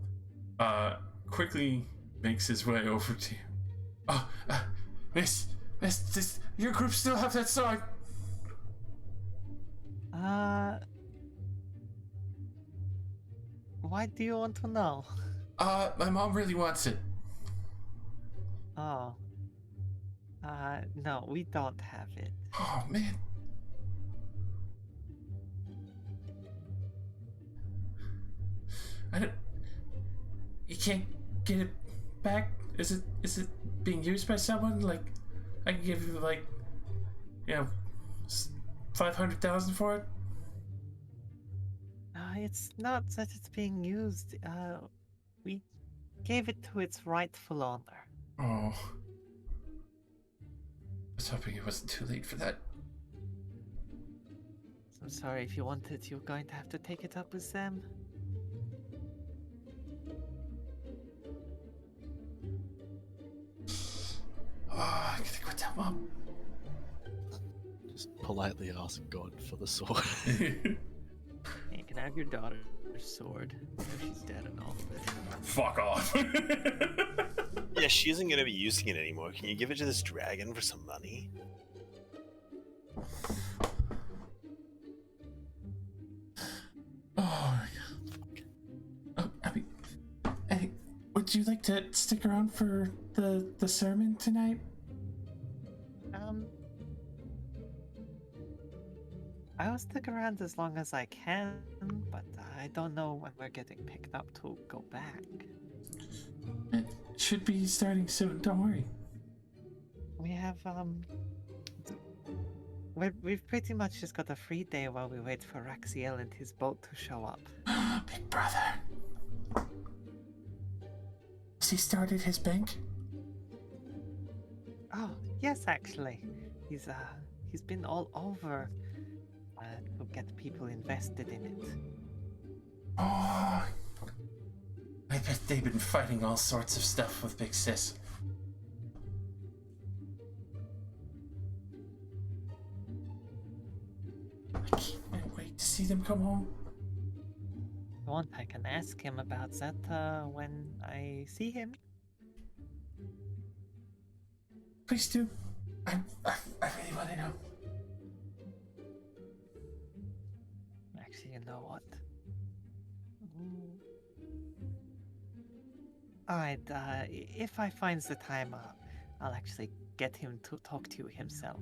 quickly makes his way over to you. Oh, Miss, your group still have that sword? Why do you want to know? My mom really wants it. Oh. No, we don't have it. Oh, man. You can't get it back? Is it being used by someone? Like, I can give you, 500,000 for it? It's not that it's being used. We gave it to its rightful owner. Oh. I was hoping it wasn't too late for that. I'm sorry, if you want it, you're going to have to take it up with them. Oh, I gotta go tell Mom. Just politely ask God for the sword. You can have your daughter's sword. She's dead and all of it. Fuck off. Yeah, she isn't going to be using it anymore. Can you give it to this dragon for some money? Oh, Abby, hey, would you like to stick around for the sermon tonight? I'll stick around as long as I can, but I don't know when we're getting picked up to go back. It should be starting soon, don't worry. We have, we've pretty much just got a free day while we wait for Raxiel and his boat to show up. Big brother. Has he started his bank? Oh, yes, actually. He's been all over to get people invested in it. Oh, I bet they've been fighting all sorts of stuff with Big Sis. I can't wait to see them come home. If you want, I can ask him about that when I see him. Please do. I really want to know. Actually, you know what? Alright, if I find the time, I'll actually get him to talk to you himself.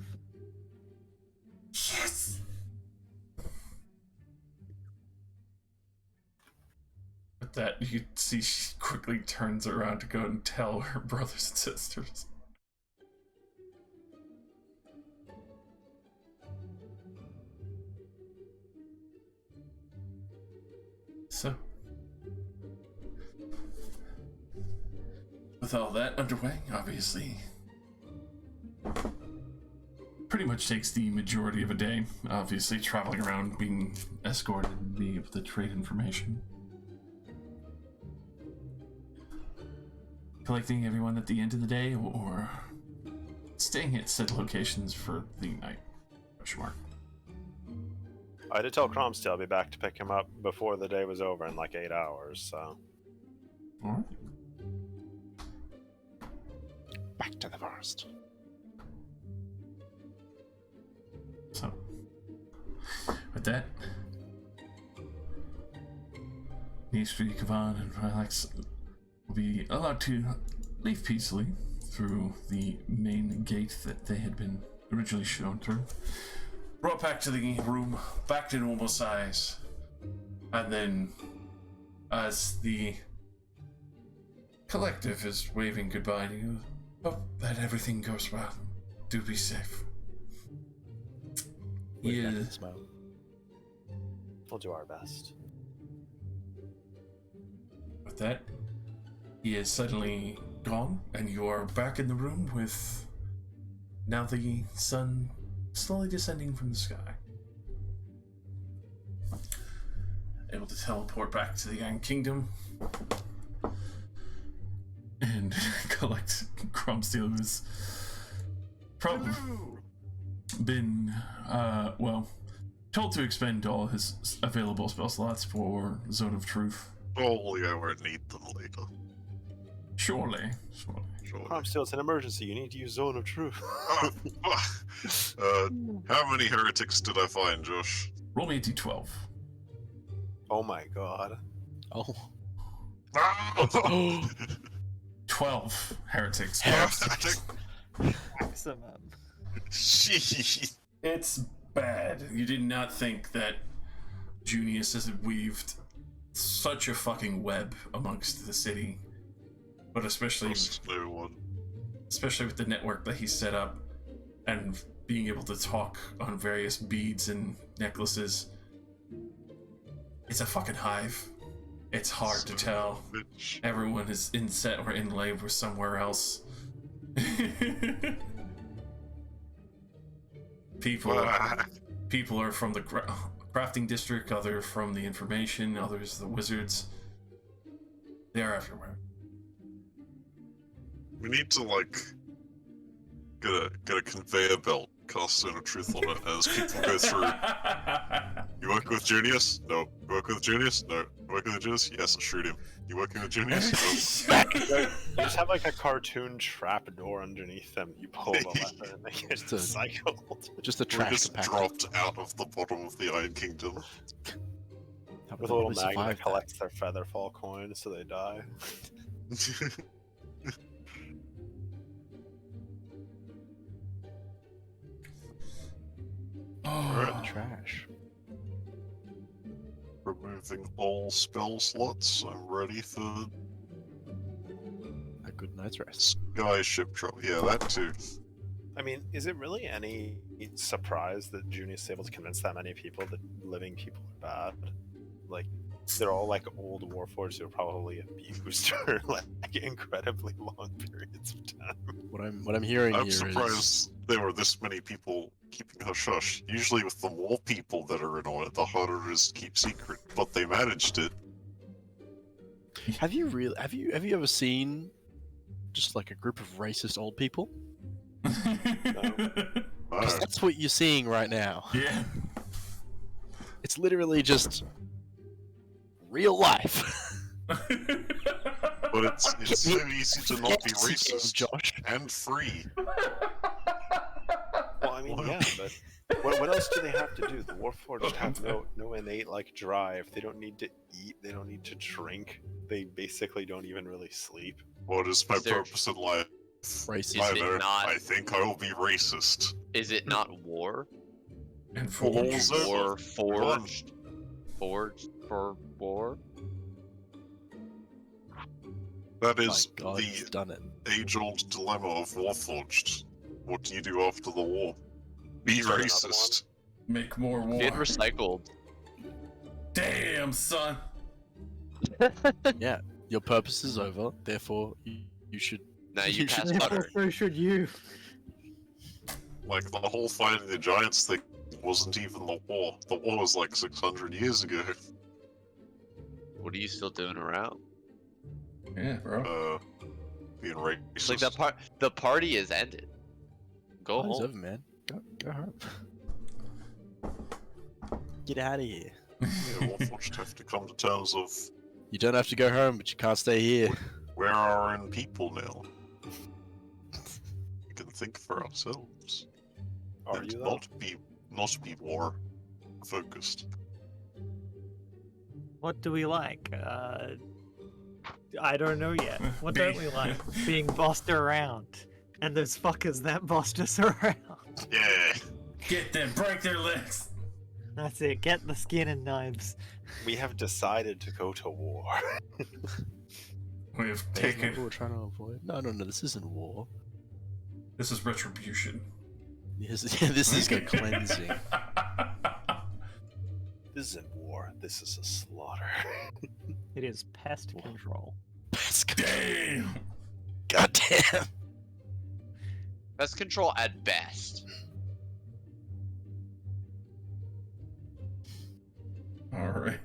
Yes! With that, you see she quickly turns around to go and tell her brothers and sisters. So, with all that underway, obviously, pretty much takes the majority of a day. Obviously, traveling around, being escorted, and being able to trade information. Collecting everyone at the end of the day, or staying at said locations for the night. Question mark. I did tell Cromsty I'll be back to pick him up before the day was over in like 8 hours, so. Alright. Back to the forest. So, with that, Nishri, Kavan, and Relax will be allowed to leave peacefully through the main gate that they had been originally shown through. Brought back to the room, back to normal size, and then as the collective is waving goodbye to you, hope that everything goes well. Do be safe. Yeah. We'll do our best. With that, he is suddenly gone, and you are back in the room with now the sun slowly descending from the sky. Able to teleport back to the Yang Kingdom and collect Cromsteel, who's probably been, told to expend all his available spell slots for Zone of Truth. Probably I won't need them later. Surely. Cromstil, it's an emergency. You need to use Zone of Truth. How many heretics did I find, Josh? Roll me a d12. Oh my god. Oh. 12 heretics. Maximum. Jeez. It's bad. You did not think that Junius has weaved such a fucking web amongst the city, but especially with the network that he set up and being able to talk on various beads and necklaces. It's a fucking hive. It's hard to tell. Everyone is inset or inlaid with somewhere else. People people are from the crafting district, others from the information, others the wizards. They are everywhere. We need to like get a conveyor belt, cast Stone of Truth on it as people go through. You working with Junius? No. You working with Junius? No. You working with Junius? Yes, I'll shoot him. You working with Junius? No. You just have like a cartoon trap door underneath them. You pull the lever and they get Just a- cycled. Just a We trash just compactor. dropped out of the bottom of the Iron Kingdom. How would With they a little really magnet survive that that? collects their featherfall coins so they die. Oh, trash. Removing all spell slots. I'm ready for A good night's rest. Sky Ship Drop. Yeah, that too. I mean, is it really any surprise that Junius is able to convince that many people that living people are bad? Like, they're all like old warforged who are probably abused for like incredibly long periods of time. What I'm hearing I'm here is surprised there were this many people keeping hush hush. Usually, with the more people that are in on it, the harder it is to keep secret. But they managed it. have you ever seen just like a group of racist old people? No. 'Cause that's what you're seeing right now. Yeah. It's literally just real life. But it's so easy to not be Yes, it is, racist Josh. and free. Well, I mean, yeah, but what else do they have to do? The warforged have no innate like drive. They don't need to eat. They don't need to drink. They basically don't even really sleep. What is my Is there- purpose in life? Racist. Is it Either not- I think I will be racist. Is it not war? And Balls forged. over. War forged? Forged for war? That My is God, he's the done it. age-old dilemma of Warforged. What do you do after the war? Be Start another racist. Make more war. Get recycled. Damn, son. Yeah, your purpose is over. Therefore, you should. Now you You should pass never- butter. So should you. Like, the whole fighting the giants thing wasn't even the war. The war was like 600 years ago. What are you still doing around? Yeah, bro. Being racist. It's like the party is ended. Go Party's home. over, man. Go home. Get out of here. Yeah, Warforged have to come to terms of You don't have to go home, but you can't stay here. where are our own people now. We can think for ourselves. Are and you though? not be war focused. What do we like? I don't know yet. What don't we like? Being bossed around. And those fuckers that bossed us around. Yeah. Get them, break their legs. That's it. Get the skin and knives. We have decided to go to war. We have That's taken. what we're trying to avoid. No, this isn't war. This is retribution. This is a cleansing. This isn't war. This is a slaughter. It is pest control. Damn. God damn. That's control at best. Alright.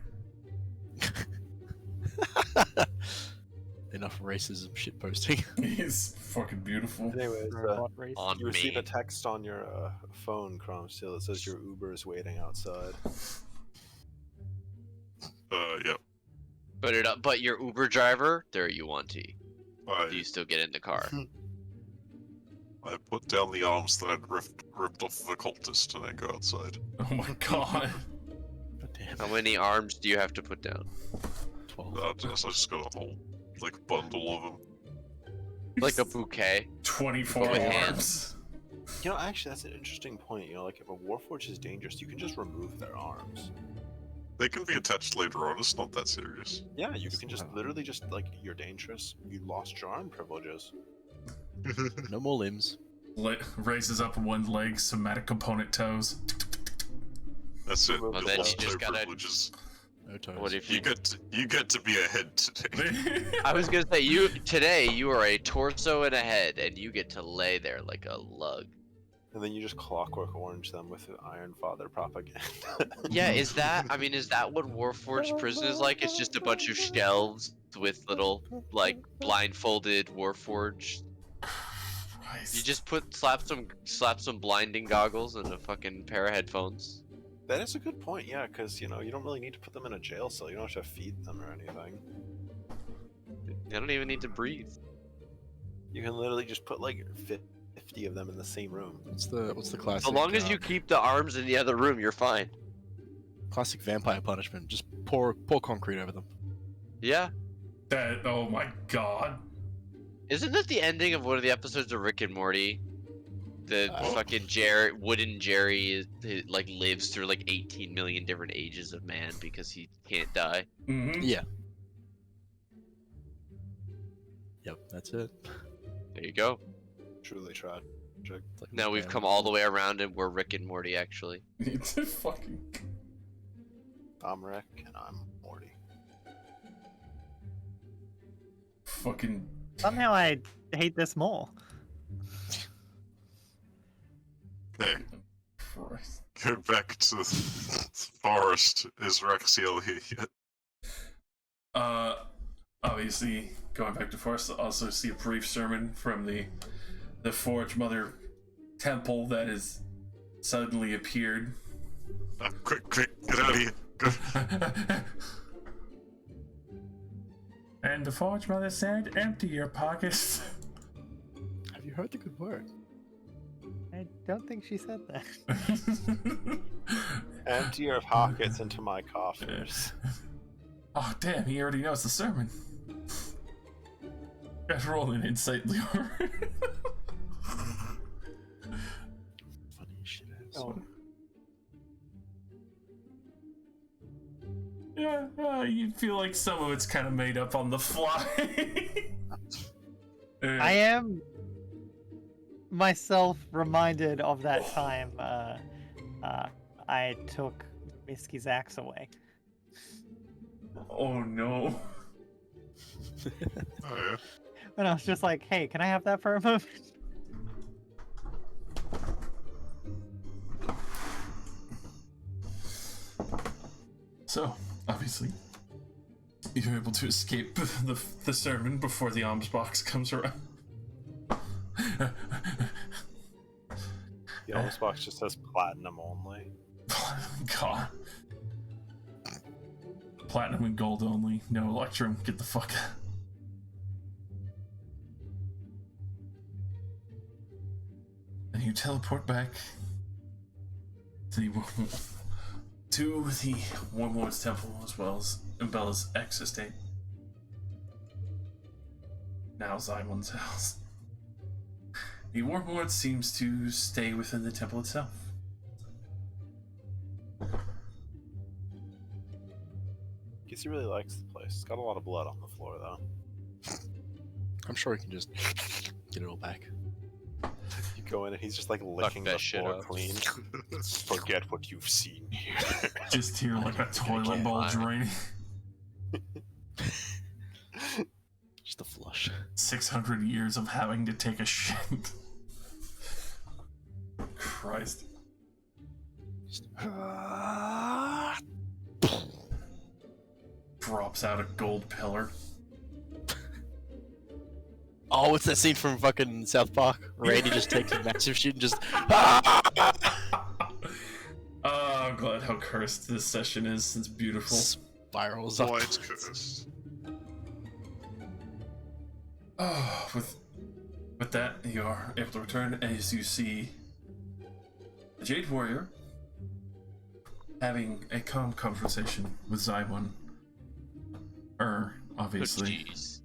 Enough racism shitposting. He's fucking beautiful. Anyways, Robot race. On you receive me. a text on your phone, Cromsteel, that says your Uber is waiting outside. Yep. Put it up. But your Uber driver, they're UNT. Do I you still get in the car? put down the arms that I'd ripped off of a cultist and I go outside. Oh my god. God damn. How many arms do you have to put down? 12. I just got a whole bundle of them. Like a bouquet. 24 With arms. hands. You know, actually, that's an interesting point. You know, like if a Warforged is dangerous, you can just remove their arms. They can be attached later on. It's not that serious. Yeah, you can just literally just like you're dangerous. You lost your arm privileges. No more limbs. Raises up one leg, somatic component toes. That's it. Well, You then lost you just no gotta- privileges. No toes. What if You get to be a head today. I was gonna say today you are a torso and a head, and you get to lay there like a lug. And then you just Clockwork Orange them with the Iron Father propaganda. Yeah, is that what Warforged prison is like? It's just a bunch of shelves with little like blindfolded Warforged. You just slap some blinding goggles and a fucking pair of headphones. That is a good point, yeah, because you don't really need to put them in a jail cell. You don't have to feed them or anything. They don't even need to breathe. You can literally just put like 50 of them in the same room. What's the classic? So long as you keep the arms in the other room, you're fine. Classic vampire punishment. Just pour concrete over them. Yeah. Oh my god. Isn't that the ending of one of the episodes of Rick and Morty? The fucking wooden Jerry like lives through like 18 million different ages of man because he can't die. Mm-hmm. Yeah. Yep, that's it. There you go. Truly tragic. Like Now we've come all the way around and we're Rick and Morty actually. It's fucking. I'm Rick and I'm Morty. Fucking. Somehow I hate this more. Hey, Christ. go back to the forest. Is Raxiel here yet? Obviously, going back to forest, also see a brief sermon from the Forge Mother temple that has suddenly appeared. Quick, get out of here. Go. And the Forge Mother said, empty your pockets. Have you heard the good word? I don't think she said that. Empty your pockets into my coffers. Oh, damn, he already knows the sermon. Gotta roll an insight, Leor. Funny shit. Oh. Yeah, you feel like some of it's kind of made up on the fly. I am myself reminded of that time I took Misky's axe away. Oh no. Oh yeah. And I was just like, hey, can I have that for a moment? So, obviously, you're able to escape the sermon before the alms box comes around. The alms box just says platinum only. God. Platinum and gold only. No electrum. Get the fuck out. And you teleport back to the Warmlord's Temple as well as Bella's ex estate. Now Zymon's house. The Warlord seems to stay within the temple itself. Guess he really likes the place. It's got a lot of blood on the floor though. I'm sure he can just get it all back. You go in and he's just like licking that the shit floor up. clean. Forget what you've seen here. Just hear like a toilet bowl draining. Just a flush. 600 years of having to take a shit. Christ. Drops out a gold pillar. Oh, what's that scene from fucking South Park? Randy just takes a massive shit and just. Oh, I'm glad how cursed this session is. It's beautiful. Spirals up. Why it's cursed. Oh, with that, you are able to return as you see the Jade Warrior having a calm conversation with Zybon. Obviously. Jeez.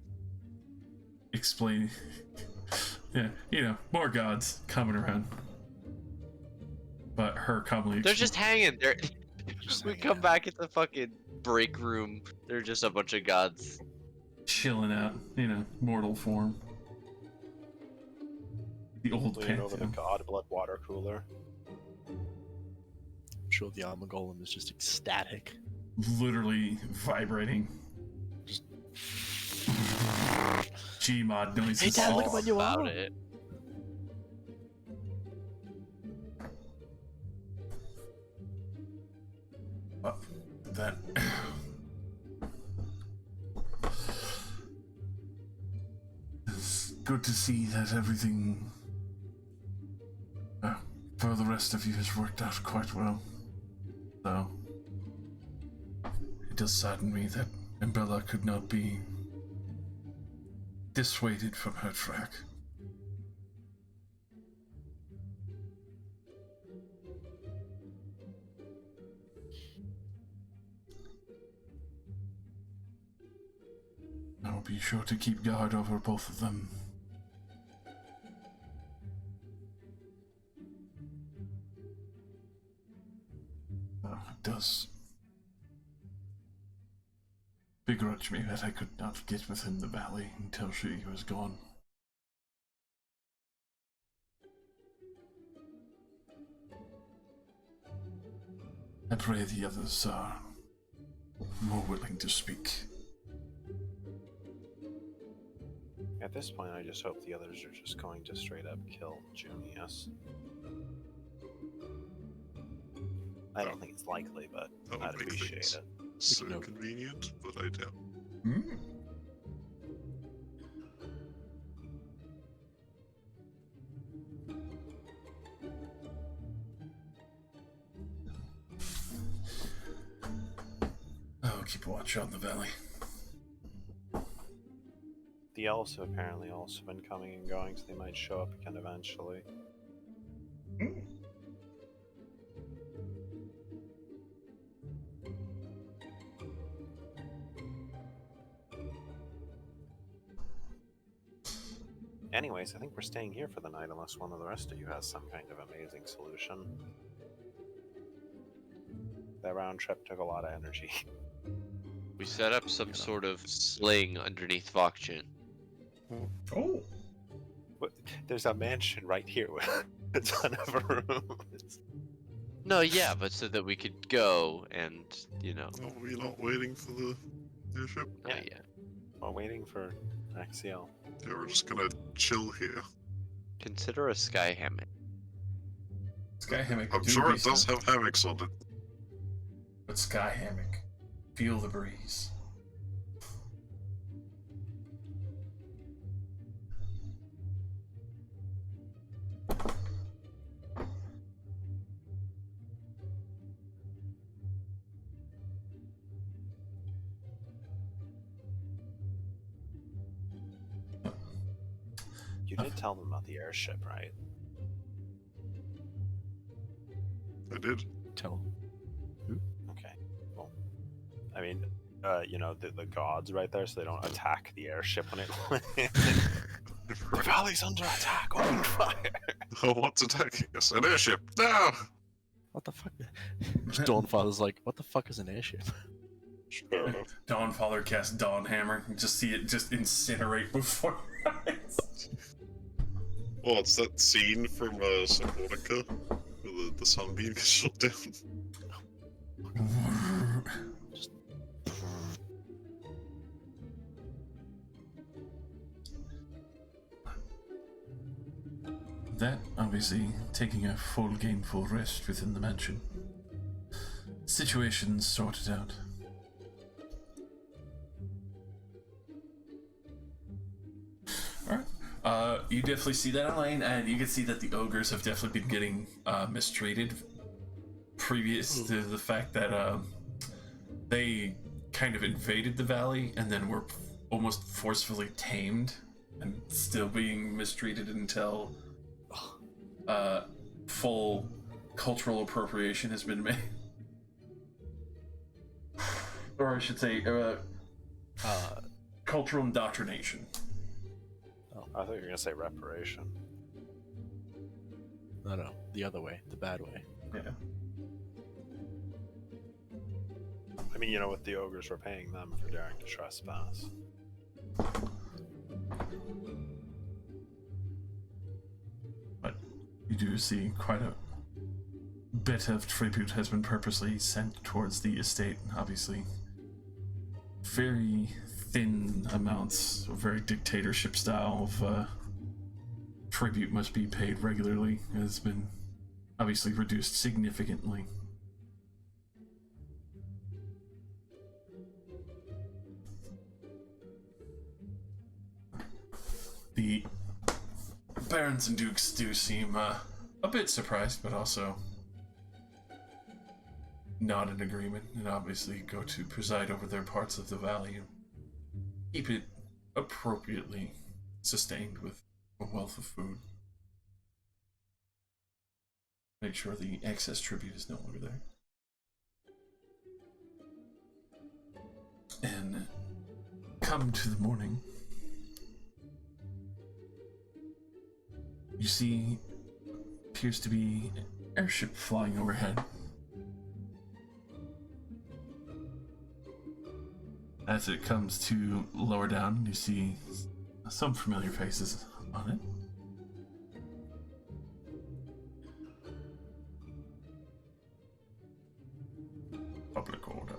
Explain. Yeah, more gods coming around. But her calmly. They're just hanging. We come back at the fucking break room. They're just a bunch of gods. Chilling out, mortal form. The old Leaning over the pantheon. god blood water cooler. I'm sure the armor golem is just ecstatic. Literally vibrating. Just. Gmod noises. Hey, Dad, look at my new About armor. it. That it's good to see that everything for the rest of you has worked out quite well. Though it does sadden me that Bella could not be dissuaded from her track. I'll be sure to keep guard over both of them. It does begrudge me that I could not get within the valley until she was gone. I pray the others are more willing to speak. At this point, I just hope the others are just going to straight up kill Junius. I don't think it's likely, but I'd appreciate it. So convenient, but I doubt. I'll keep watch on the valley. The elves have apparently also been coming and going, so they might show up again eventually. Anyways, I think we're staying here for the night unless one of the rest of you has some kind of amazing solution. That round trip took a lot of energy. We set up some sort of sling underneath Vokchin. Oh! But there's a mansion right here with a ton of rooms. No, yeah, but so that we could go and, Are we not waiting for the airship? Not yet. While waiting for Axiel. Yeah, we're just gonna chill here. Consider a sky hammock. Sky hammock. I'm sure it does have hammocks on it. But sky hammock. Feel the breeze. You did tell them about the airship, right? I did. Tell him. Okay. Well, I mean, the gods right there, so they don't attack the airship when it lands. The valley's under attack. Open fire. Oh, what's attacking us? An airship! No! What the fuck? Dawnfather's like, what the fuck is an airship? Fair enough. Dawnfather casts Dawnhammer. You just see it just incinerate before your eyes. Oh, it's that scene from Subnautica where the sunbeam gets shot down. That, obviously, taking a full gainful rest within the mansion. Situation's sorted out. Alright. You definitely see that, Elaine, and you can see that the ogres have definitely been getting mistreated previous to the fact that they kind of invaded the valley and then were almost forcefully tamed and still being mistreated until full cultural appropriation has been made. Or I should say, cultural indoctrination. I thought you were gonna say reparation. No, the other way, the bad way. Yeah. I mean, what the ogres were paying them for daring to trespass. But you do see quite a bit of tribute has been purposely sent towards the estate, obviously. Very thin amounts, very dictatorship style of tribute must be paid regularly. It has been obviously reduced significantly. The barons and dukes do seem a bit surprised, but also not in agreement, and obviously go to preside over their parts of the valley and keep it appropriately sustained with a wealth of food. Make sure the excess tribute is no longer there. And come to the morning, you see appears to be an airship flying overhead. As it comes to lower down, you see some familiar faces on it. Public order.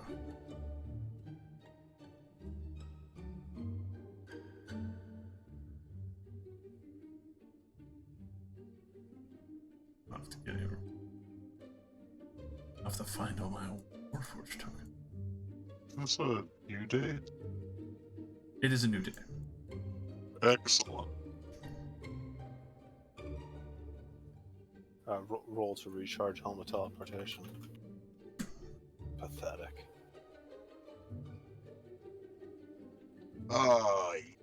I have to get it. I have to find all my old Warforged token. Is a new day? It is a new day. Excellent. Roll to recharge helmet teleportation. Pathetic. Aye.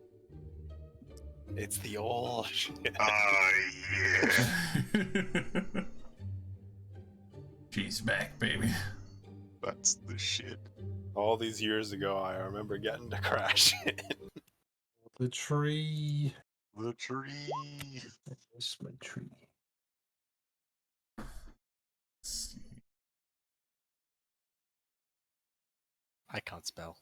It's the old shit. Aye, yeah. She's back, baby. That's the shit. All these years ago, I remember getting to crash it. The tree. The tree. That's my tree. Let's see. I can't spell.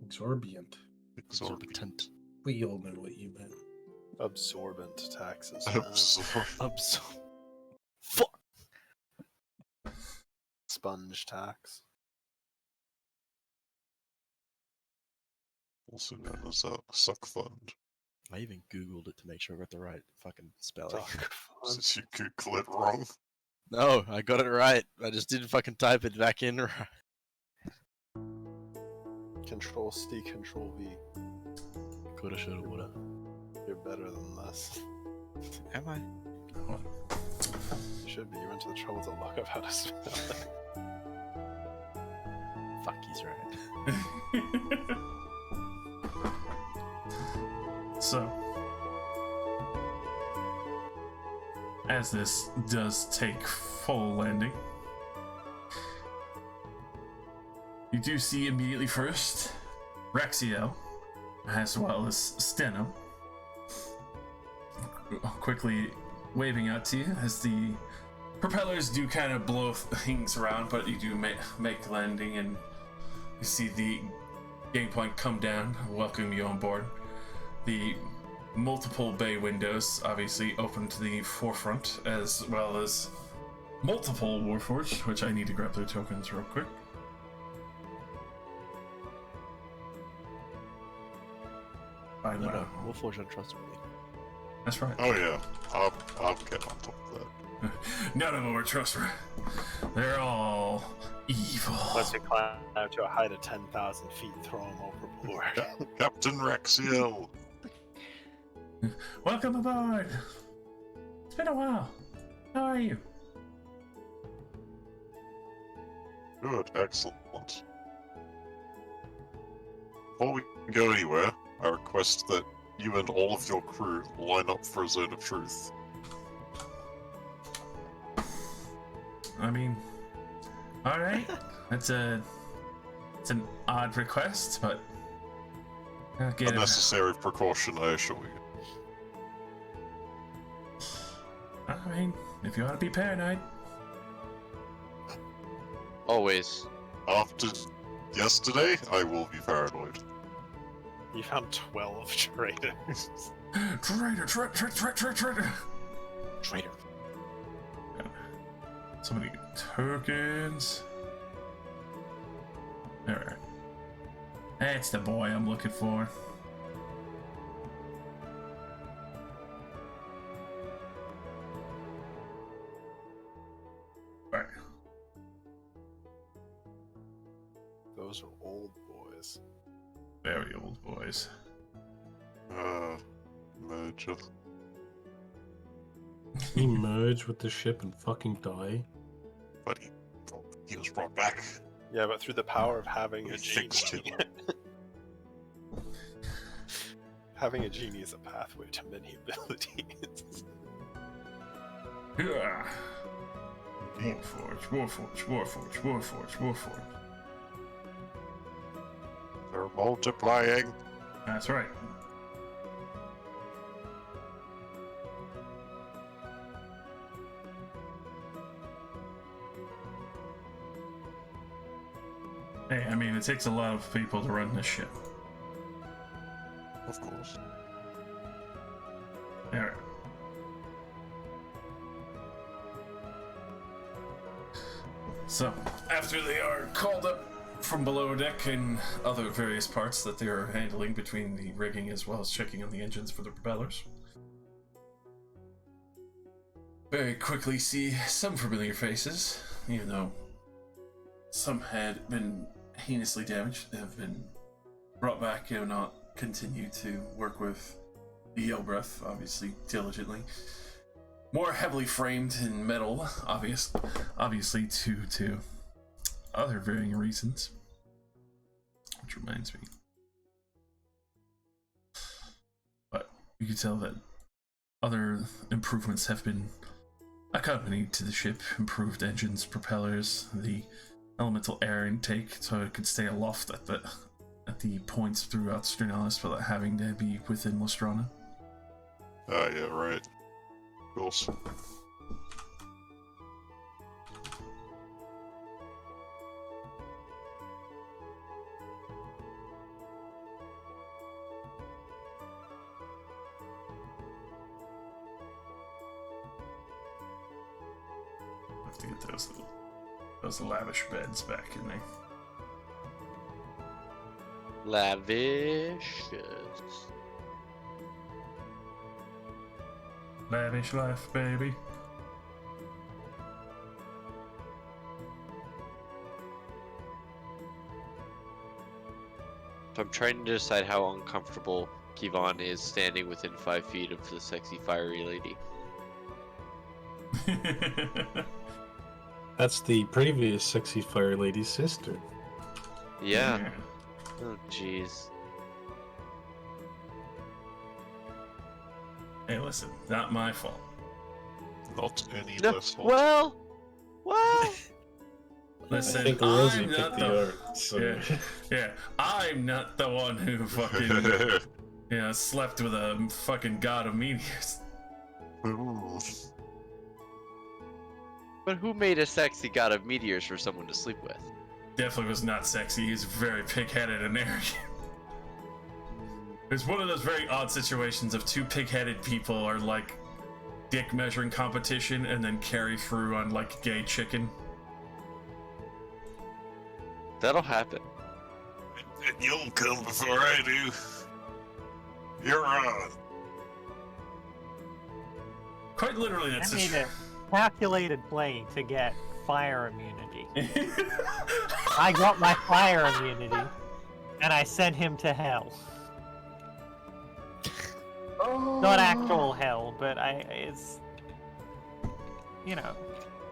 Exorbitant. Exorbitant. We all know what you meant. Absorbent taxes. Fuck. Sponge tax. Also known as a suck fund. I even googled it to make sure I got the right fucking spelling. Suck fund. Since you Google it wrong. No, I got it right. I just didn't fucking type it back in right. Control C, Control V. Coulda, shoulda, woulda. You're better than this. Am I? You should be. You went to the trouble to look up how to spell it. Fuck, he's right. So, as this does take full landing, you do see immediately first Rexiel, as well as Steno, quickly waving out to you as the propellers do kind of blow things around, but you do make landing, and you see the gangplank come down, welcome you on board. The multiple bay windows obviously open to the forefront, as well as multiple Warforged, which I need to grab their tokens real quick. No, Warforged untrustworthy. That's right. Oh yeah, I'll get on top of that. None of them are trustworthy. They're all evil. Unless you climb out to a height of 10,000 feet, throw them overboard. Captain Rexiel. Welcome aboard. It's been a while. How are you? Good, excellent. Before we go anywhere, I request that you and all of your crew line up for a zone of truth. I mean, all right. It's an odd request, but I'll get A necessary precaution, I assure you. I mean, if you want to be paranoid. Always. After yesterday, I will be paranoid. You found 12 traitors. Traitor! Traitor. So many tokens. Alright. That's the boy I'm looking for. Alright. Those are old boys. Very old boys. merger. He merge with the ship and fucking die. But he was brought back. Yeah, but through the power of having We a fixed genie. Having a genie is a pathway to many abilities. Yeah. Warforge. They're multiplying. That's right. Hey, I mean, it takes a lot of people to run this ship. Of course. Alright. So, after they are called up from below deck and other various parts that they are handling between the rigging as well as checking on the engines for the propellers, very quickly see some familiar faces, even though some had been heinously damaged, have been brought back and not continue to work with the Yelbreth, obviously, diligently. More heavily framed in metal, obviously to other varying reasons. Which reminds me. But you can tell that other improvements have been accompanied to the ship. Improved engines, propellers, the elemental air intake so it could stay aloft at the points throughout Sternalis without having to be within Lestrana. Yeah, right. Of course. Have to get those lavish beds back in there. Lavish. Lavish life, baby. So I'm trying to decide how uncomfortable Kivon is standing within 5 feet of the sexy fiery lady. That's the previous sexy fire lady's sister. Yeah. Oh, jeez. Hey, listen, not my fault. Not any No, less hot. well. Listen, I think Rosie I'm picked not the art, so... yeah, I'm not the one who fucking, slept with a fucking god of meteors. Ooh. But who made a sexy god of meteors for someone to sleep with? Definitely was not sexy. He's very pig-headed and arrogant. It's one of those very odd situations of two pig-headed people are like dick measuring competition and then carry through on like gay chicken. That'll happen. And you'll come before I do. You're on. Quite literally, I that's made a calculated play to get fire immunity. I got my fire immunity, and I sent him to hell. Not actual hell, but it's,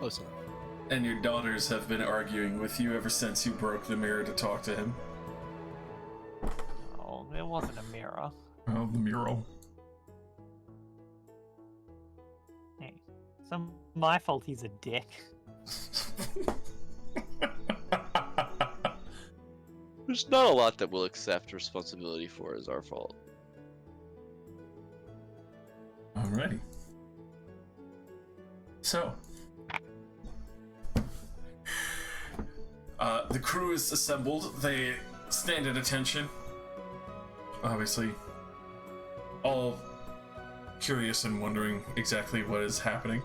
Listen. And your daughters have been arguing with you ever since you broke the mirror to talk to him. Oh, it wasn't a mirror. Oh, the mural. Hey, it's my fault he's a dick. There's not a lot that we'll accept responsibility for as our fault. Alrighty. So, the crew is assembled. They stand at attention. Obviously, all curious and wondering exactly what is happening.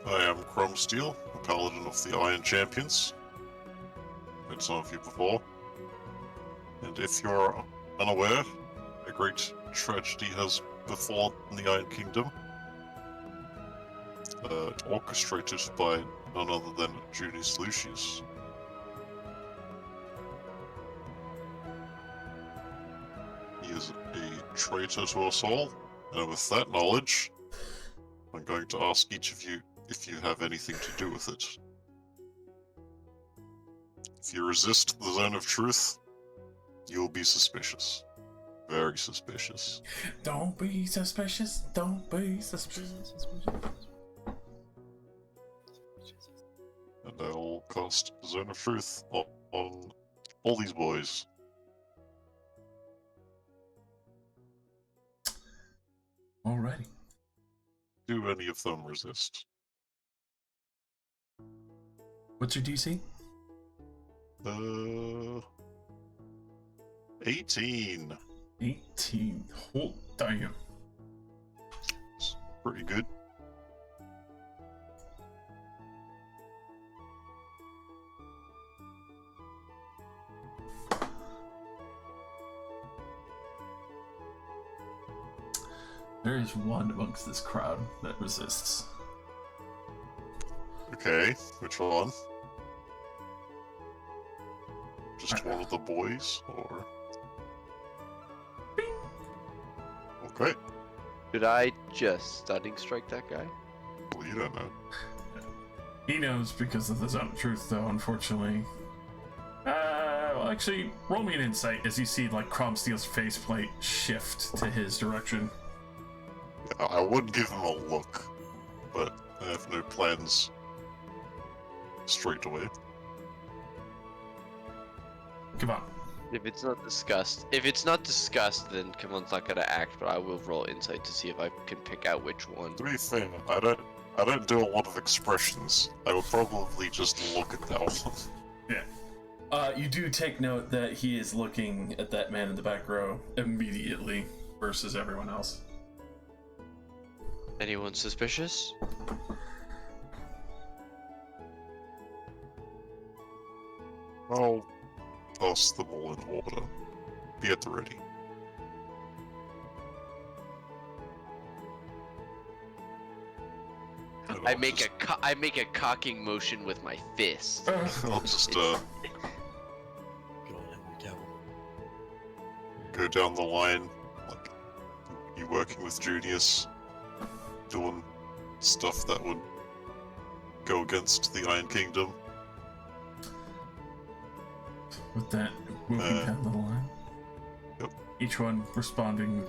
I am Chrome Steel, a paladin of the Iron Champions. Met some of you before. And if you're unaware, a great tragedy has befallen the Iron Kingdom. Orchestrated by none other than Junius Lucius. traitor to us all, and with that knowledge, I'm going to ask each of you if you have anything to do with it. If you resist the zone of truth, you'll be suspicious. Very suspicious. Don't be suspicious. Don't be suspicious. And I'll cast Zone of Truth on all these boys. Alrighty. Do any of them resist? What's your DC? 18. 18. Oh, damn. It's pretty good. There is one amongst this crowd that resists. Okay, which one? Just one of the boys, or? Okay. Did I just stunning strike that guy? Well, you don't know. He knows because of the zone of truth, though, unfortunately. Well, actually, roll me an insight as you see, like, Cromsteel's faceplate shift to his direction. I would give him a look, but I have no plans straight away. Come on. If it's not discussed, then Kamon's not gonna act. But I will roll insight to see if I can pick out which one. To be fair, I don't do a lot of expressions. I would probably just look at that one. Yeah. You do take note that he is looking at that man in the back row immediately versus everyone else. Anyone suspicious? I'll toss them all in order. Be at the ready. And I I'll make just- I make a cocking motion with my fist. I'll just Good on Henry Cavill. go down the line, like you working with Junius, doing stuff that would go against the Iron Kingdom. With that, moving down the line. Yep. Each one responding,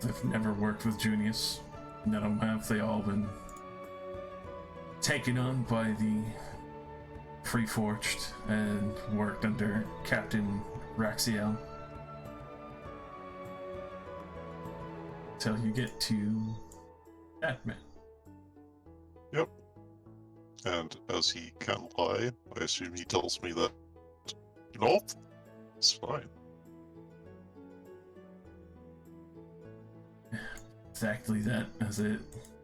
they've never worked with Junius. None of them have. They all been taken on by the Freeforged and worked under Captain Raxiel. Till you get to that man. Yep. And as he can't lie, I assume he tells me that, nope, it's fine. Exactly that, as it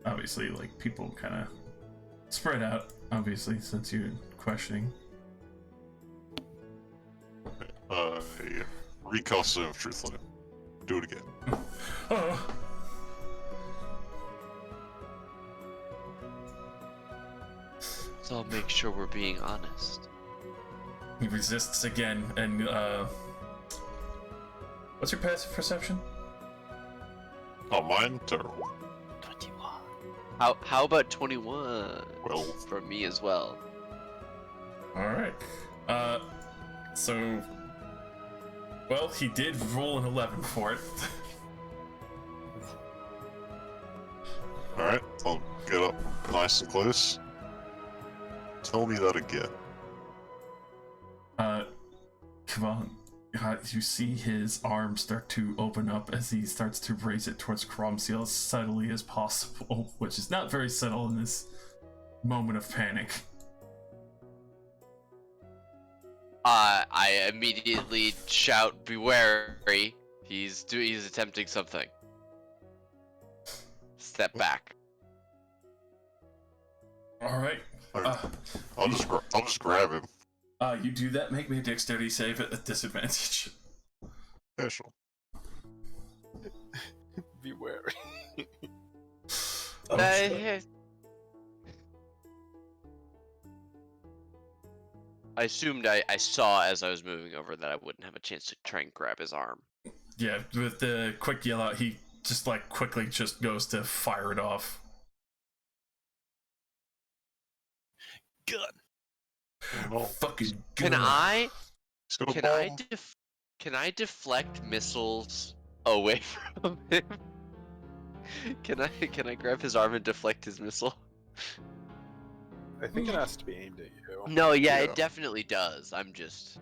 obviously, like, people kind of spread out, obviously, since you're questioning. I recast Zone of Truth on him. Do it again. Oh. So I'll make sure we're being honest. He resists again, and what's your passive perception? Oh, mine? Terrible. 21. How about 21? Well, for me as well. Alright. So, well, he did roll an 11 for it. alright, I'll get up nice and close. Tell me that again. Come on. You see his arm start to open up as he starts to raise it towards Cromsteel as subtly as possible, which is not very subtle in this moment of panic. I immediately shout, "Be wary! He's attempting something." Step back. Alright. I'll just grab him. You do that, make me a dexterity save at a disadvantage. Yeah, sure. Be wary. I assumed I saw as I was moving over that I wouldn't have a chance to try and grab his arm. Yeah, with the quick yell out, he just like quickly just goes to fire it off. Gun. Oh, Fucking Can gun. I he's got a can bomb. can I deflect missiles away from him? Can I grab his arm and deflect his missile? I think it has to be aimed at you. No, yeah, Yeah. it definitely does. I'm just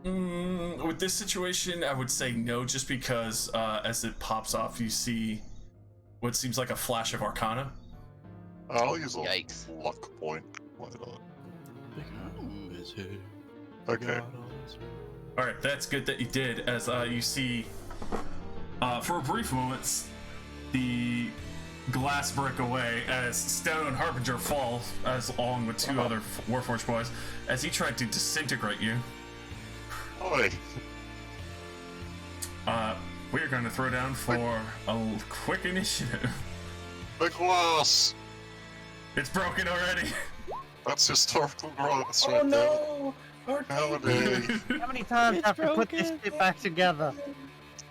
With this situation, I would say no, just because as it pops off, you see what seems like a flash of Arcana. I'll use a Yikes. luck point. Why not? Ooh. Okay. Alright, that's good that you did, as you see, for a brief moment, the glass break away as Stone and Harbinger fall, as along with two other Warforged boys, as he tried to disintegrate you. Oi. We're going to throw down for a quick initiative. The glass! It's broken already. That's historical glass Oh right no! there. Holiday. How many times have to put this broken. shit back together?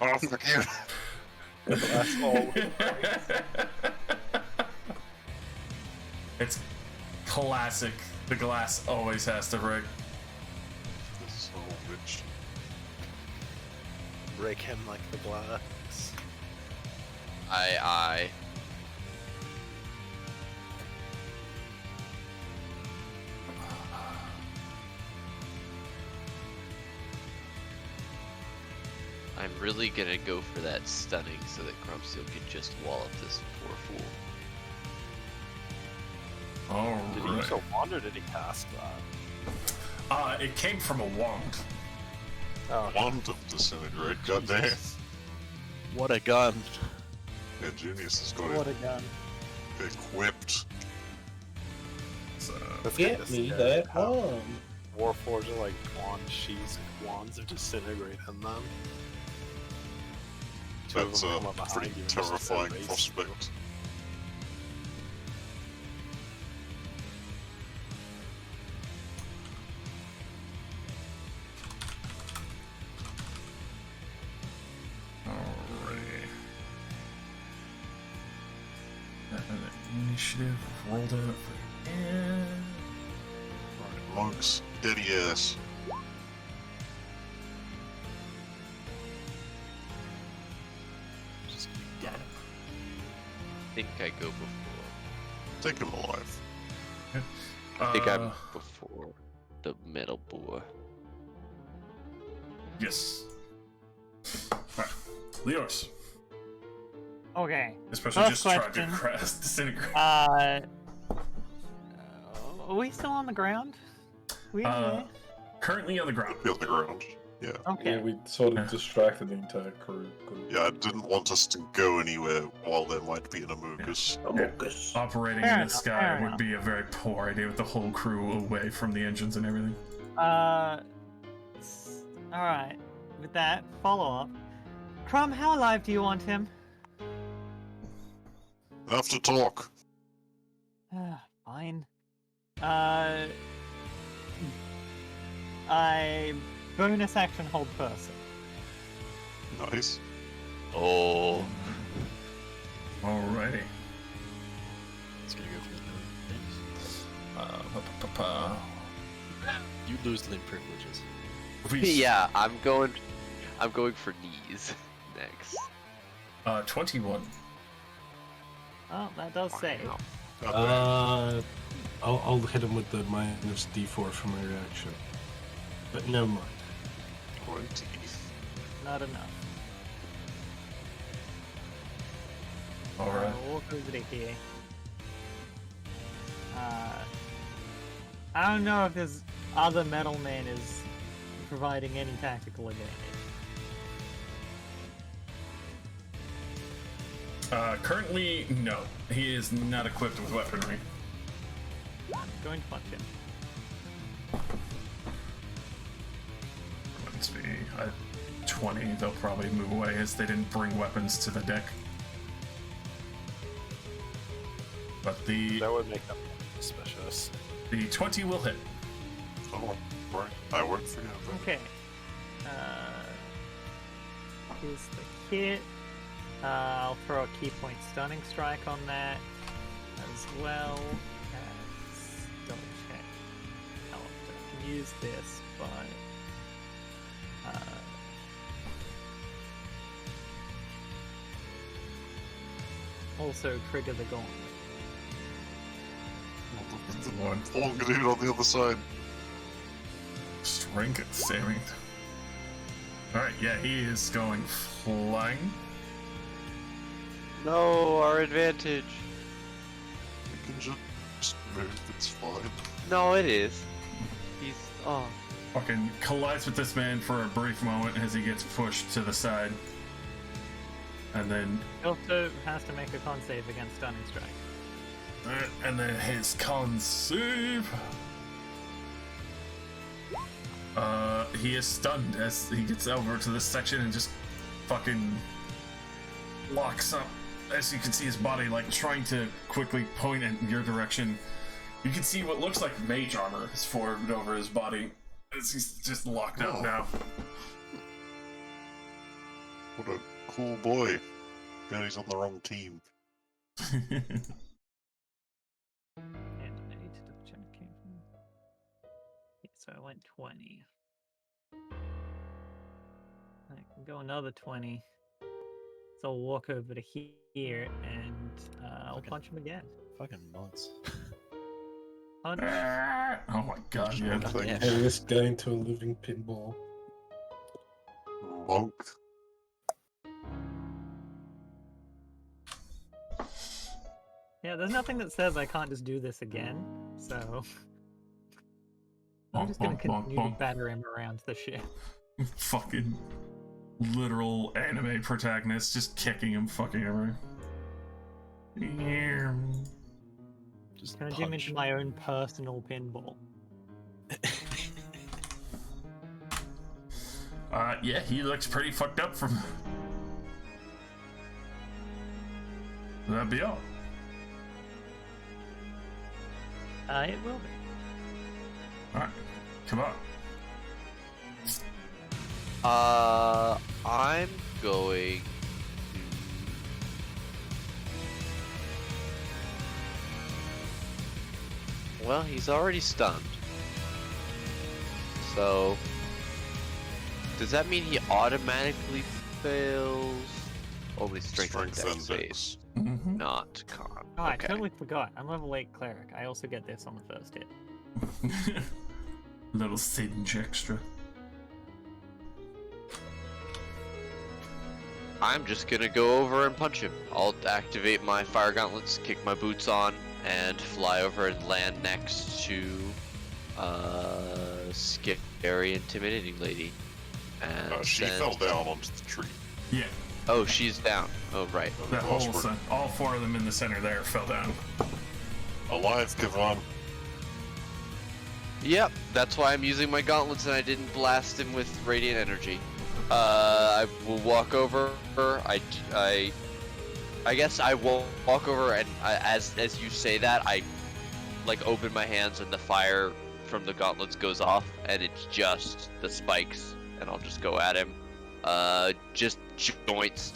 Oh, fuck you. That's all. It's classic. The glass always has to break. This is so rich. Break him like the glass. I I'm really gonna go for that stunning so that Crumpsteel can just wallop this poor fool. Did he use Alright. a wand or did he cast that? It came from a wand. Oh, Wand of disintegrate, goddamn. What a gun. Yeah, Genius has got What it a gun. equipped. So, that's good Get to me see that how bomb. Warforged are like wand sheaths with wands of disintegrate in them. Two of That's them a come up behind pretty you and just terrifying erase you. prospect. alrighty. Initiative rolled out for Right, monks, steady ass. Just get him. I think I go before. Take him alive. I think I'm before the metal boar. Yes. Alright. Leos. Okay. Especially First just tried to question. crash disintegrate. Are we still on the ground? We Currently on the ground. Feel the ground. Yeah. Okay. Yeah, we sort of distracted the entire crew. Yeah, I didn't want us to go anywhere while there might be an Amogus. Amogus. Operating Fair in the enough, sky fair would enough. be a very poor idea with the whole crew away from the engines and everything. All right. With that follow up, Crumb, how alive do you want him? Have to talk. Fine. I bonus action hold person. Nice. Oh, Alrighty. It's gonna go for the Pa-pa-pa-pa. You lose limb privileges. yeah. I'm going for knees next. 21. Oh, that does save. Goddamn. I'll hit him with the minus D4 for my reaction. But never mind. 20. Not enough. Alright. Walk over to here. I don't know if this other metal man is providing any tactical advantage. Currently, no. He is not equipped with weaponry. I'm going to punch him. Let's be at 20. They'll probably move away as they didn't bring weapons to the deck. But That would make them suspicious. the 20 will hit. Oh, right. I work for you. Okay. is the hit. I'll throw a key point stunning strike on that as well as double check how often I can use this, but also trigger the gauntlet. Oh, get it on the other side. Strength saving. Alright, yeah, he is going flying. No, our advantage. You can just move, it's fine. No, it is. He's Fucking collides with this man for a brief moment as he gets pushed to the side. And then He also has to make a con save against stunning strike. and then his con save. He is stunned as he gets over to this section and just fucking locks up. As you can see his body like trying to quickly point in your direction. You can see what looks like mage armor is formed over his body as he's just locked up now. What a cool boy. Now he's on the wrong team. And I need to double check. Yeah, so I went 20. I can go another 20. So I'll walk over to here and I'll punch him again. Fucking months. Punch. Oh my god, yeah. Yeah. Turn this guy into a living pinball. Monk. Yeah, there's nothing that says I can't just do this again, so I'm just gonna continue to batter him around the ship. Fucking literal anime protagonist just kicking him fucking everywhere. Just Turn him into my own personal pinball. Yeah, he looks pretty fucked up from. That'd be all. It will be. Alright, come on. I'm going. Well, he's already stunned. So, does that mean he automatically fails? Only strength and dex and saves, Mm-hmm. not con. Oh, I Okay. totally forgot. I'm level 8 cleric. I also get this on the first hit. Little singe extra. I'm just gonna go over and punch him. I'll activate my fire gauntlets, kick my boots on, and fly over and land next to scary, intimidating lady. And She fell down onto the tree. Yeah, Oh, she's down. Oh, right. that Well, whole we're- all four of them in the center there fell down. Alive, Kevon. Yep, that's why I'm using my gauntlets and I didn't blast him with radiant energy. I will walk over. I guess I will walk over and as you say that, I like open my hands and the fire from the gauntlets goes off and it's just the spikes and I'll just go at him. Just joints,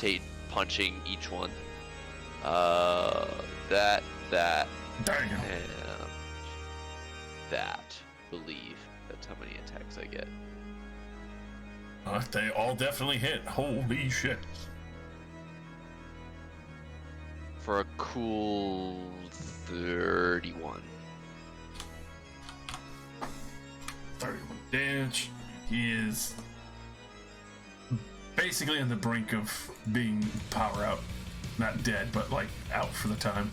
punching each one. That, Damn. and that. Believe that's how many attacks I get. They all definitely hit. Holy shit. For a cool 31. 31 damage. He is basically on the brink of being power out. Not dead, but like out for the time.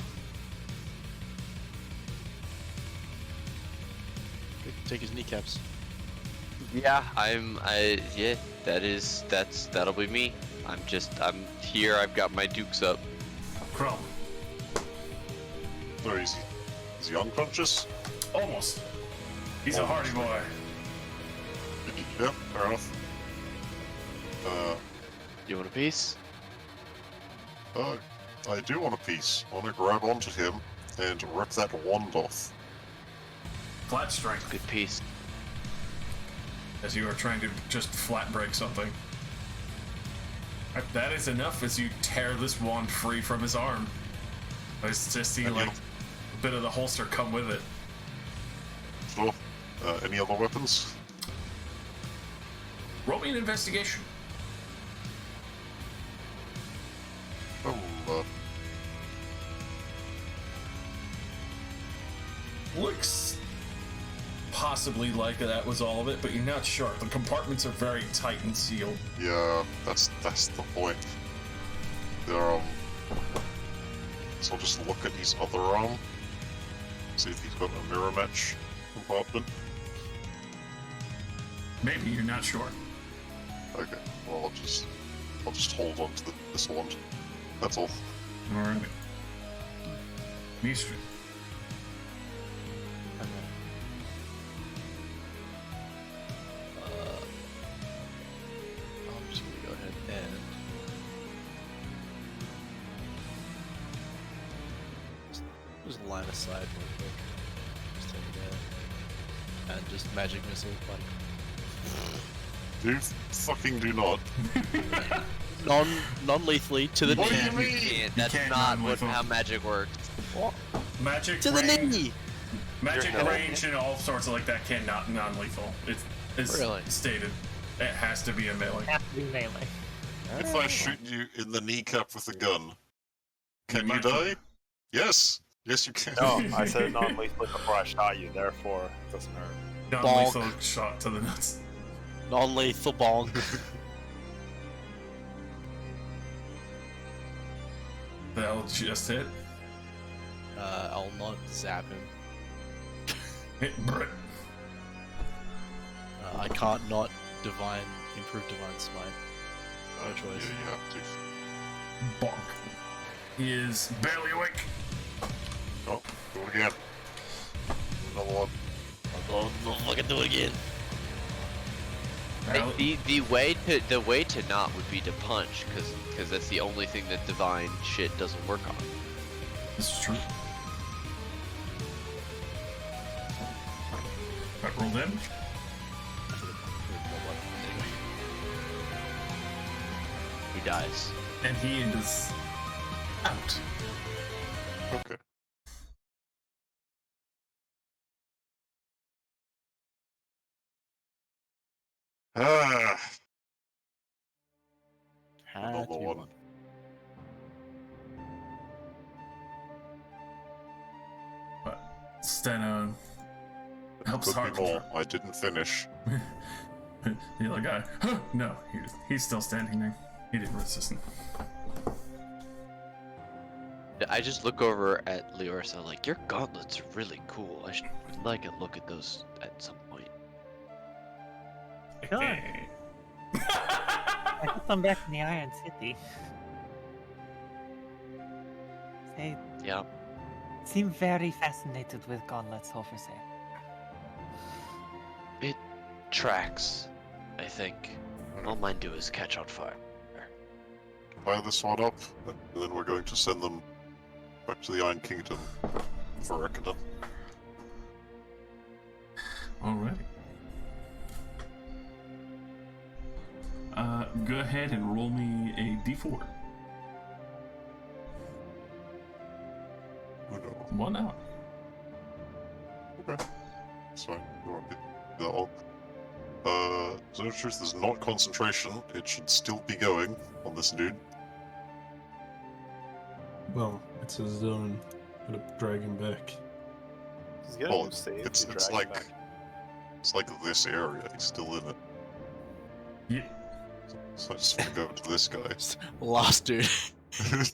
Take his kneecaps. Yeah, yeah, that'll be me. I'm here, I've got my dukes up. Crawl. No, is he unconscious? Almost. He's a hardy boy. Yep, fair enough. You want a piece? I do want a piece. I want to grab onto him and rip that wand off. Flat strength. Good piece. As you are trying to just flat break something. That is enough as you tear this wand free from his arm. I just see like a bit of the holster come with it. Sure. Any other weapons? Roll me an investigation. Looks possibly like that was all of it, but you're not sure. The compartments are very tight and sealed. Yeah, that's the point. So I'll just look at his other arm, see if he's got a mirror match compartment. Maybe, you're not sure. Okay, well I'll just hold on to this wand. That's all. Alright. Mistri. I'm just gonna go ahead and just line aside real quick. Just take that. And just magic missile, Fucking do not. non-lethally to the What do knee. you mean? can't. That's can't not non-lethal. how magic works. Magic To the range, knee. magic You're- range and all sorts of like that cannot non-lethal. It's Really? stated. It has to be a melee. Have to be melee. If I shoot you in the kneecap with a gun, can you might die? Yes! Yes, you can. No, I said non-lethal before I shot you, therefore it doesn't hurt. Non-lethal shot to the nuts. Non-lethal bonk. That'll just hit. I'll not zap him. Hit Brit. I can't not improve divine smite. No choice. Yeah, you have to. Bonk. He is barely awake. Oh, do it again. Another one. Don't fucking do it again. Well, The way to not would be to punch, because that's the only thing that divine shit doesn't work on. this is true. Alright, roll damage. He dies. And he is out. Okay. Ah, another one. But Steno helps Could Hart. be more. I didn't finish. The other guy. Huh, no, he's still standing there. He didn't resist him. I just look over at Leoris and I'm like, your gauntlets are really cool. I should like a look at those at some point. Sure. Hey. I got them back in the Iron City. They Yeah. seem very fascinated with gauntlets over there. It tracks, I think. All mine do is catch on fire. Fire this one up, and then we're going to send them back to the Iron Kingdom for reckoning. Alrighty. Go ahead and roll me a d4. Oh no. 1 out. Okay. That's fine. You won't get that all. Zone of Truth is not concentration. It should still be going on this dude. Well, it's a zone. Gotta drag him back. He's getting Well, new save. it's you it's drag him like back. it's like this area. He's still in it. Yeah. So I just want to go to this guy. Last dude.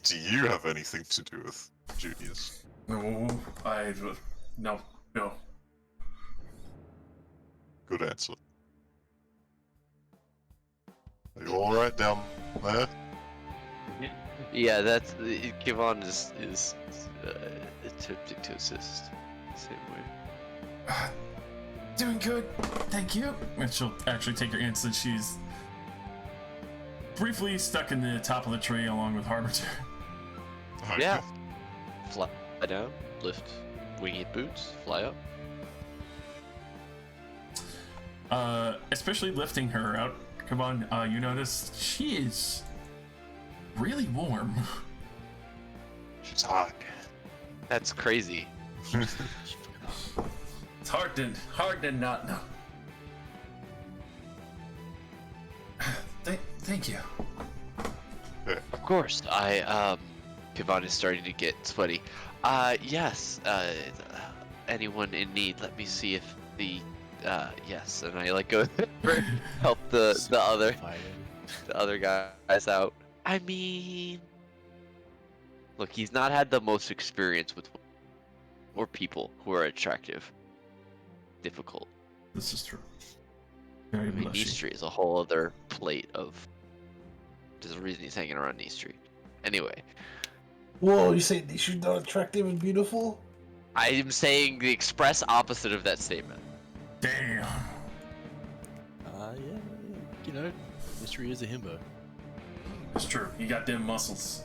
Do you have anything to do with Junius? No, no. Good answer. Are you alright down there? Yeah, that's Kivon is attempting to assist the same way. Doing good, thank you. And she'll actually take her answer. She's briefly stuck in the top of the tree along with Harbinger. Okay. Yeah. Fly down, lift winged boots, fly up. Especially lifting her out. Come on, you notice she is really warm. She's hot. That's crazy. It's hard to not know. Thank you. Of course. Pivan is starting to get sweaty. Yes. Anyone in need? Let me see if the. Yes. And I go help the other guys out. I mean, look, he's not had the most experience with or people who are attractive. Difficult. This is true. Very I mean, Nice blushy. Street is a whole other plate of. There's a reason he's hanging around Nice Street. Anyway, Whoa, you say she's not attractive and beautiful? I am saying the express opposite of that statement. Damn. Yeah, you know, Mystery is a himbo. It's true. You got them muscles.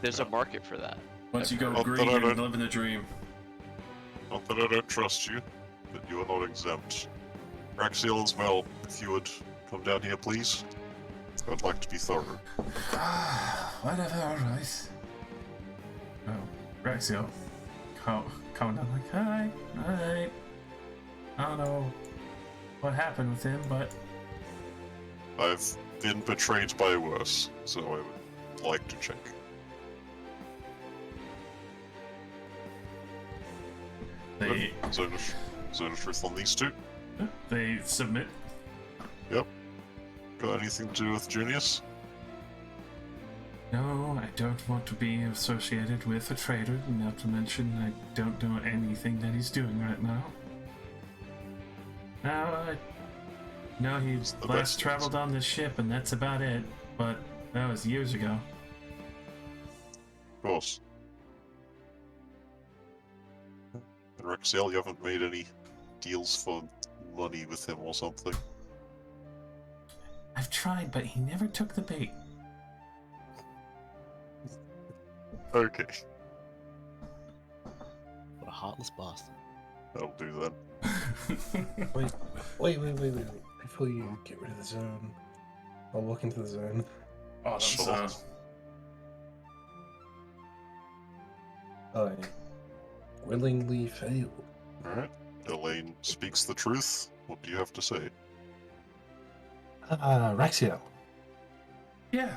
There's a market for that. Once you go Not green, that I you're don't- living the dream. Not that I don't trust you, but you are not exempt. Raxiel and Mel, if you would come down here, please. I'd like to be thorough. Whatever, alright. Oh, Raxio. Coming down like, hi, alright. I don't know what happened with him, but I've been betrayed by worse, so I would like to check. they Zone of truth on these two? they submit. Yep. Got anything to do with Junius? No, I don't want to be associated with a traitor, not to mention I don't know anything that he's doing right now. No, he It's the last best traveled on this ship and that's about it, but that was years ago. Of course. And Raxiel, you haven't made any deals for money with him or something? I've tried, but he never took the bait. Okay, What a heartless bastard. that'll do then. Wait. Before you get rid of the zone, I'll walk into the zone. Awesome. Sure. I willingly fail. Alright. Elaine speaks the truth. What do you have to say? Raxiel. Yeah.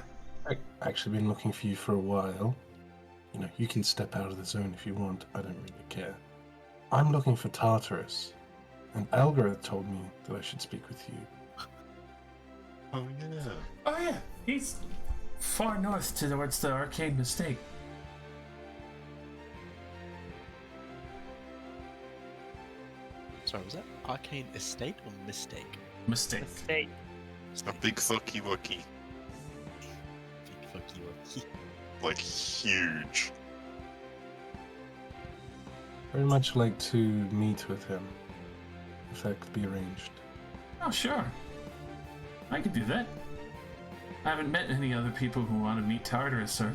I've actually been looking for you for a while. You know, you can step out of the zone if you want. I don't really care. I'm looking for Tartarus, and Algar told me that I should speak with you. Oh yeah. Oh yeah, he's far north towards the arcane mistake. Sorry, was that Arcane Estate or Mistake? Mistake. Mistake. A big fucky wucky. Fuck you. Like, huge. Very much like to meet with him, if that could be arranged. Oh sure, I could do that. I haven't met any other people who want to meet Tartarus or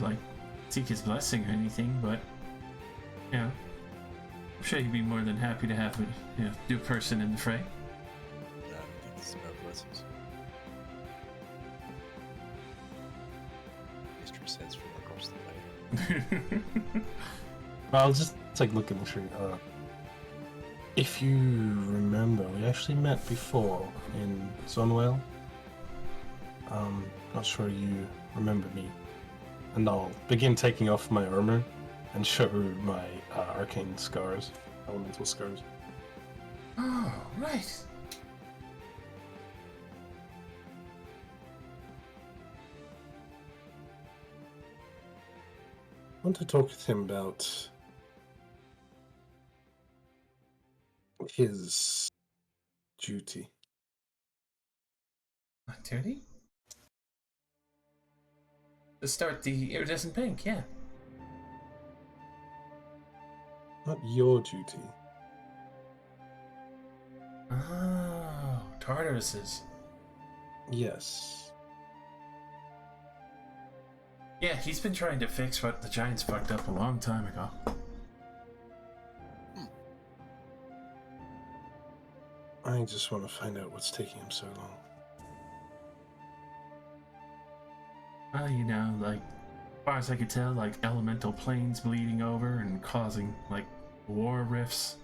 seek his blessing or anything, but I'm sure he'd be more than happy to have a new person in the fray. Yeah, I don't think this is about blessings. Mystery says from across the way. I'll just look in the tree. If you remember, we actually met before in Zonwell. Not sure you remember me. And I'll begin taking off my armor and show my arcane scars, elemental scars. Oh, right. I want to talk with him about his duty. Duty? To start the iridescent bank, yeah. Not your duty. Oh, Tartarus's. Yes. Yeah, he's been trying to fix what the Giants fucked up a long time ago. I just want to find out what's taking him so long. you know, like, as far as I could tell, like elemental planes bleeding over and causing like war rifts.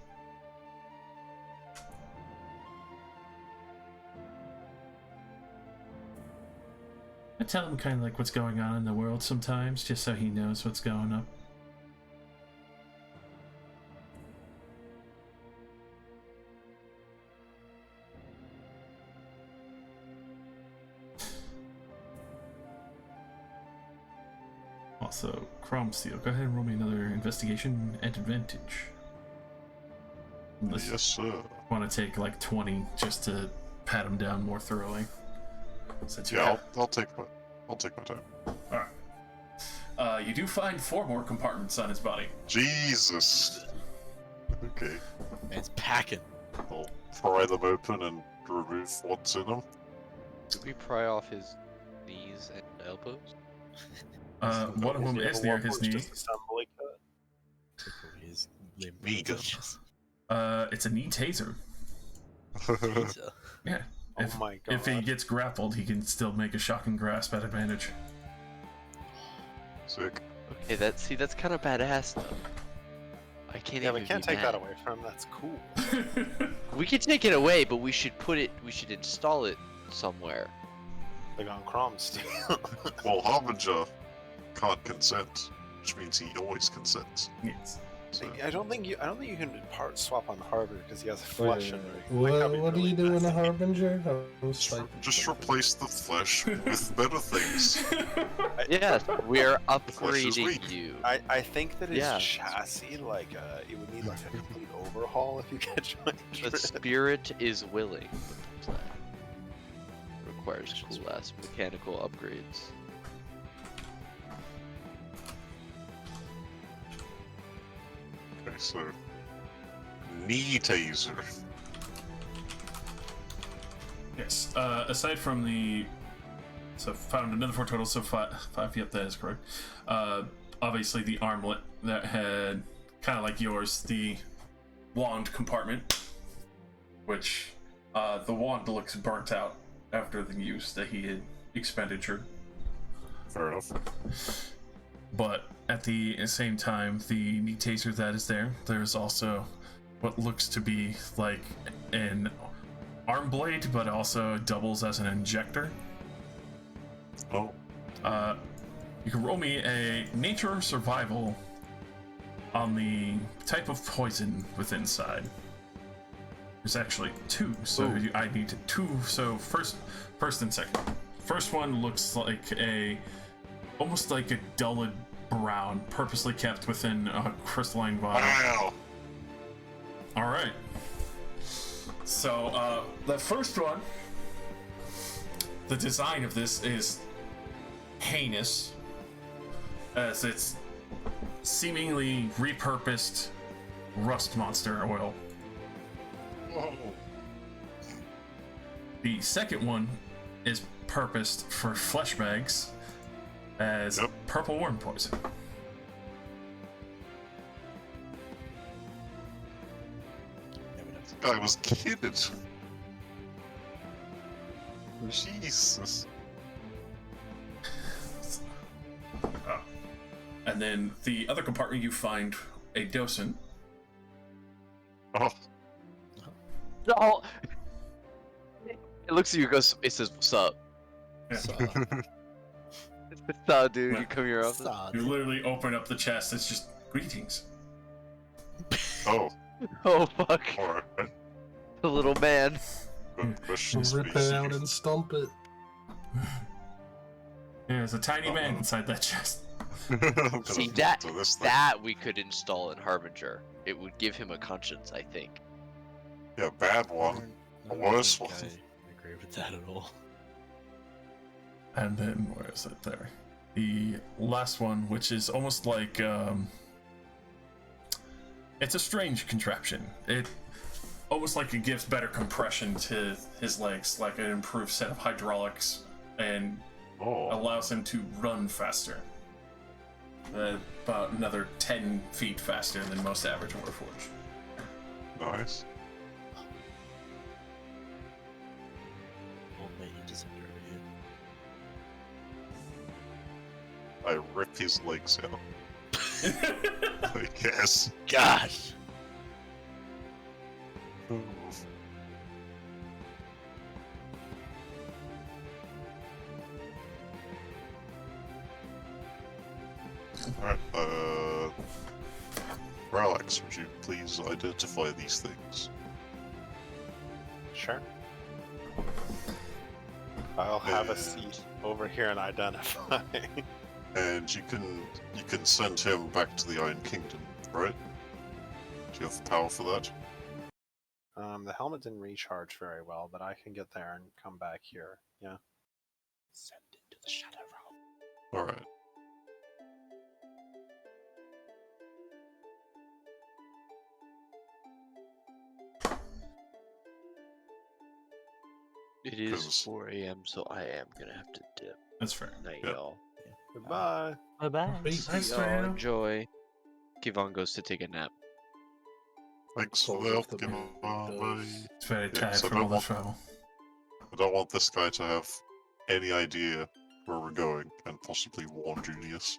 I tell him kind of like what's going on in the world sometimes, just so he knows what's going up. Also, Crom Seal, go ahead and roll me another investigation at advantage. Unless Yes, sir. you want to take like 20 just to pat him down more thoroughly. Since you Yeah, have... I'll take my time. Alright. You do find 4 more compartments on his body. Jesus. Okay. It's packing. I'll pry them open and remove what's in them. Did we pry off his knees and elbows? One of them is near his knee. Disassembly kit. His Knee gun. It's a knee taser. Yeah. Oh my god. If he gets grappled, he can still make a shocking grasp at advantage. Sick. Okay, that's kind of badass though. I can't Yeah, even we can't be take that mad. away from him. That's cool. We can take it away, but we should install it somewhere. Like on Crom Steel. Well, Harbinger can't consent, which means he always consents. Yes. So, I don't think you can part swap on Harbinger because he has flesh in there. What are you doing, a Harbinger? just replace the flesh with better things. Yes, we're flesh is upgrading weak. you. I think that his Yeah. chassis, like, it would need like a complete overhaul if you get joined. The spirit is willing. Requires cool ass mechanical upgrades. Okay, so knee taser. Yes. Aside from the, so found another 4 total, so five. Yep, that is correct. Obviously the armlet that had kind of like yours, the wand compartment, which the wand looks burnt out after the use that he had expenditure. Fair enough. But at the same time, the knee taser that is there, there's also what looks to be like an arm blade, but also doubles as an injector. Oh. You can roll me a nature survival on the type of poison within inside. There's actually 2, so I need 2. So first and second. First one looks like almost like a dulled brown, purposely kept within a crystalline vial. Wow. All right. So the first one, the design of this is heinous, as it's seemingly repurposed rust monster oil. Whoa. The second one is purposed for flesh bags as purple worm poison. This guy was kidded. Jesus. And then the other compartment, you find a docent. Oh. No. It looks at you and goes, it says, what's up? What's up, dude? You come here often? You literally open up the chest, it's just greetings. Oh. Oh, fuck. Alright. The little man. Good question, Rip it out and stomp it. Yeah, there's a tiny man inside that chest. See, that we could install in Harbinger. It would give him a conscience, I think. Yeah, bad one. A worse one. I agree with that at all. And then, where is it there? The last one, which is almost like, it's a strange contraption. It almost like it gives better compression to his legs, like an improved set of hydraulics, and allows him to run faster. About another 10 feet faster than most average Warforged. Nice. Oh man, he just I rip his legs out. I guess. Gosh. Alright, Ralax, would you please identify these things? Sure. I'll have a And- seat over here and identify. And you can send him back to the Iron Kingdom, right? Do you have the power for that? The helmet didn't recharge very well, but I can get there and come back here. Yeah. Send it to the Shadow Realm. Alright. It is 'Cause- 4 a.m., so I am gonna have to dip. That's fair. Night, Yeah. y'all. Goodbye. Bye bye. See y'all. Enjoy. Kivon goes to take a nap. Thanks for Close the up help, the give windows. bye. It's very Yeah, tired so from no all the more- travel. I don't want this guy to have any idea where we're going and possibly warn Junius.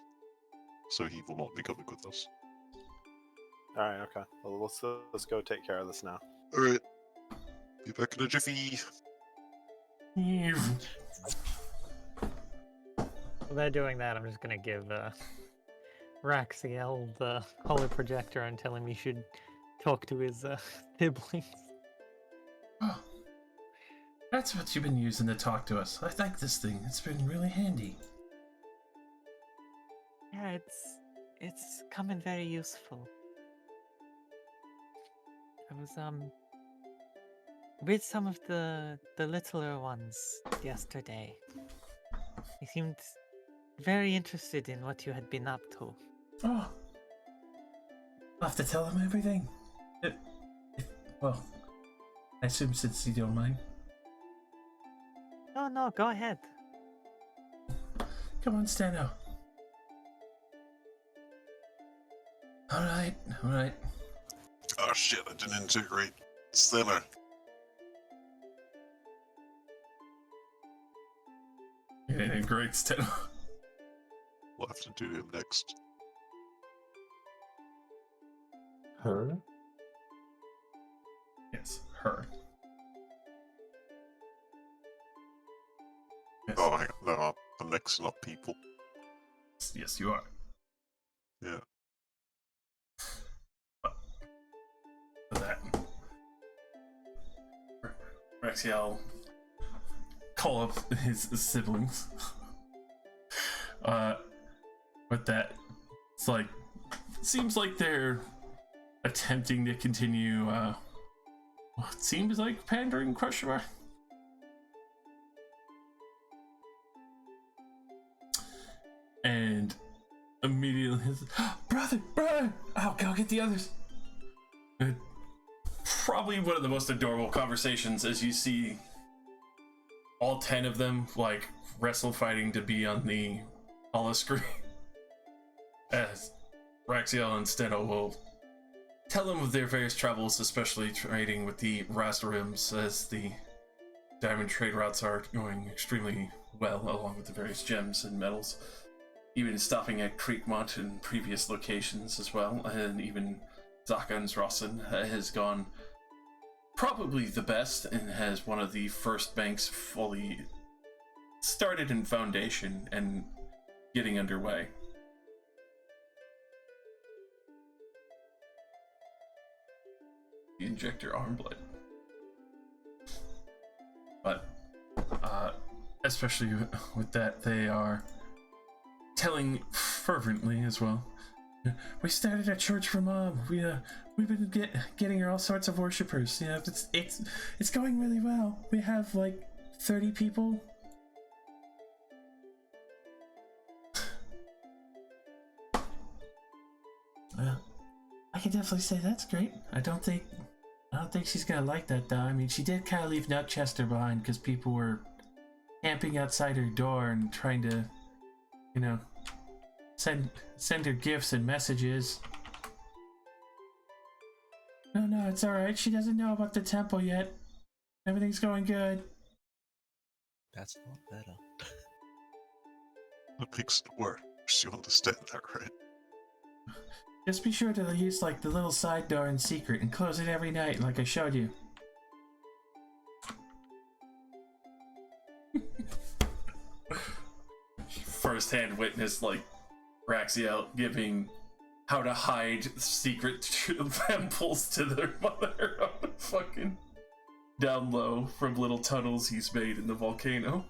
So he will not be coming with us. Alright, okay. Well, let's go take care of this now. Alright. Be back in a jiffy. While they're doing that, I'm just gonna give Raxiel the holy projector and tell him he should talk to his siblings. Oh, that's what you've been using to talk to us. I like this thing. It's been really handy. Yeah, it's coming very useful. I was with some of the littler ones yesterday. They seemed very interested in what you had been up to. Oh, I'll have to tell him everything. Well, I assume since you don't mind. No, go ahead. Come on, Stano. Alright. Oh shit, I didn't integrate Steno. Great Steno. We'll have to do him next. Her? Yes, her. Yes. Oh, hang on, no, I'm mixing up people. Yes, you are. Yeah. For that. Raxiel call up his siblings. With that, it's like, seems like they're attempting to continue, what seems like pandering, question mark? And immediately, brother! I'll go get the others. Probably one of the most adorable conversations as you see all 10 of them like wrestle fighting to be on the screen. As Raxiel and Steno will tell them of their various travels, especially trading with the Rastarims, as the diamond trade routes are going extremely well, along with the various gems and metals. Even stopping at Creekmont and previous locations as well, and even Zakan's Rossen has gone probably the best and has one of the first banks fully started in foundation and getting underway. Inject your arm blood. But especially with that, they are telling fervently as well. We started a church for Mom. We've been getting her all sorts of worshippers. You know, it's going really well. We have like 30 people. Well, I can definitely say that's great. I don't think she's gonna like that though. I mean, she did kind of leave Nutchester behind because people were camping outside her door and trying to, you know, send her gifts and messages. No, it's alright. She doesn't know about the temple yet. Everything's going good. That's not better. The pigs were course, you understand that, right? Just be sure to use like the little side door in secret and close it every night, like I showed you. First-hand witness, like Raxiel giving how to hide secret temples to their mother on the fucking down low from little tunnels he's made in the volcano.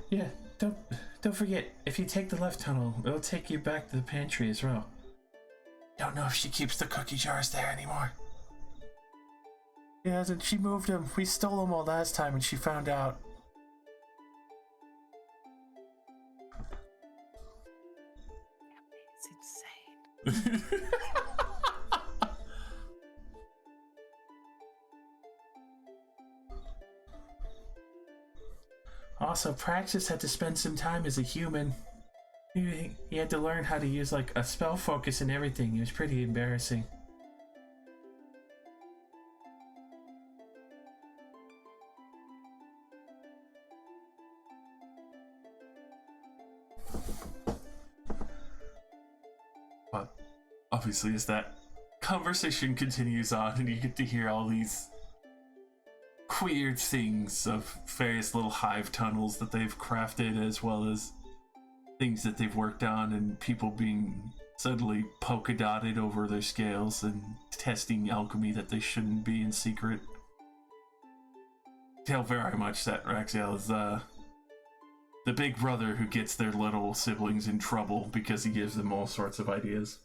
Yeah, don't forget, if you take the left tunnel, it'll take you back to the pantry as well. Don't know if she keeps the cookie jars there anymore. Yeah, she moved them. We stole them all last time and she found out. It's insane. Also, Praxis had to spend some time as a human. He had to learn how to use like a spell focus and everything. It was pretty embarrassing. But obviously, as that conversation continues on, and you get to hear all these weird things of various little hive tunnels that they've crafted, as well as things that they've worked on, and people being suddenly polka dotted over their scales and testing alchemy that they shouldn't be in secret. Tell very much that Raxiel is the big brother who gets their little siblings in trouble because he gives them all sorts of ideas.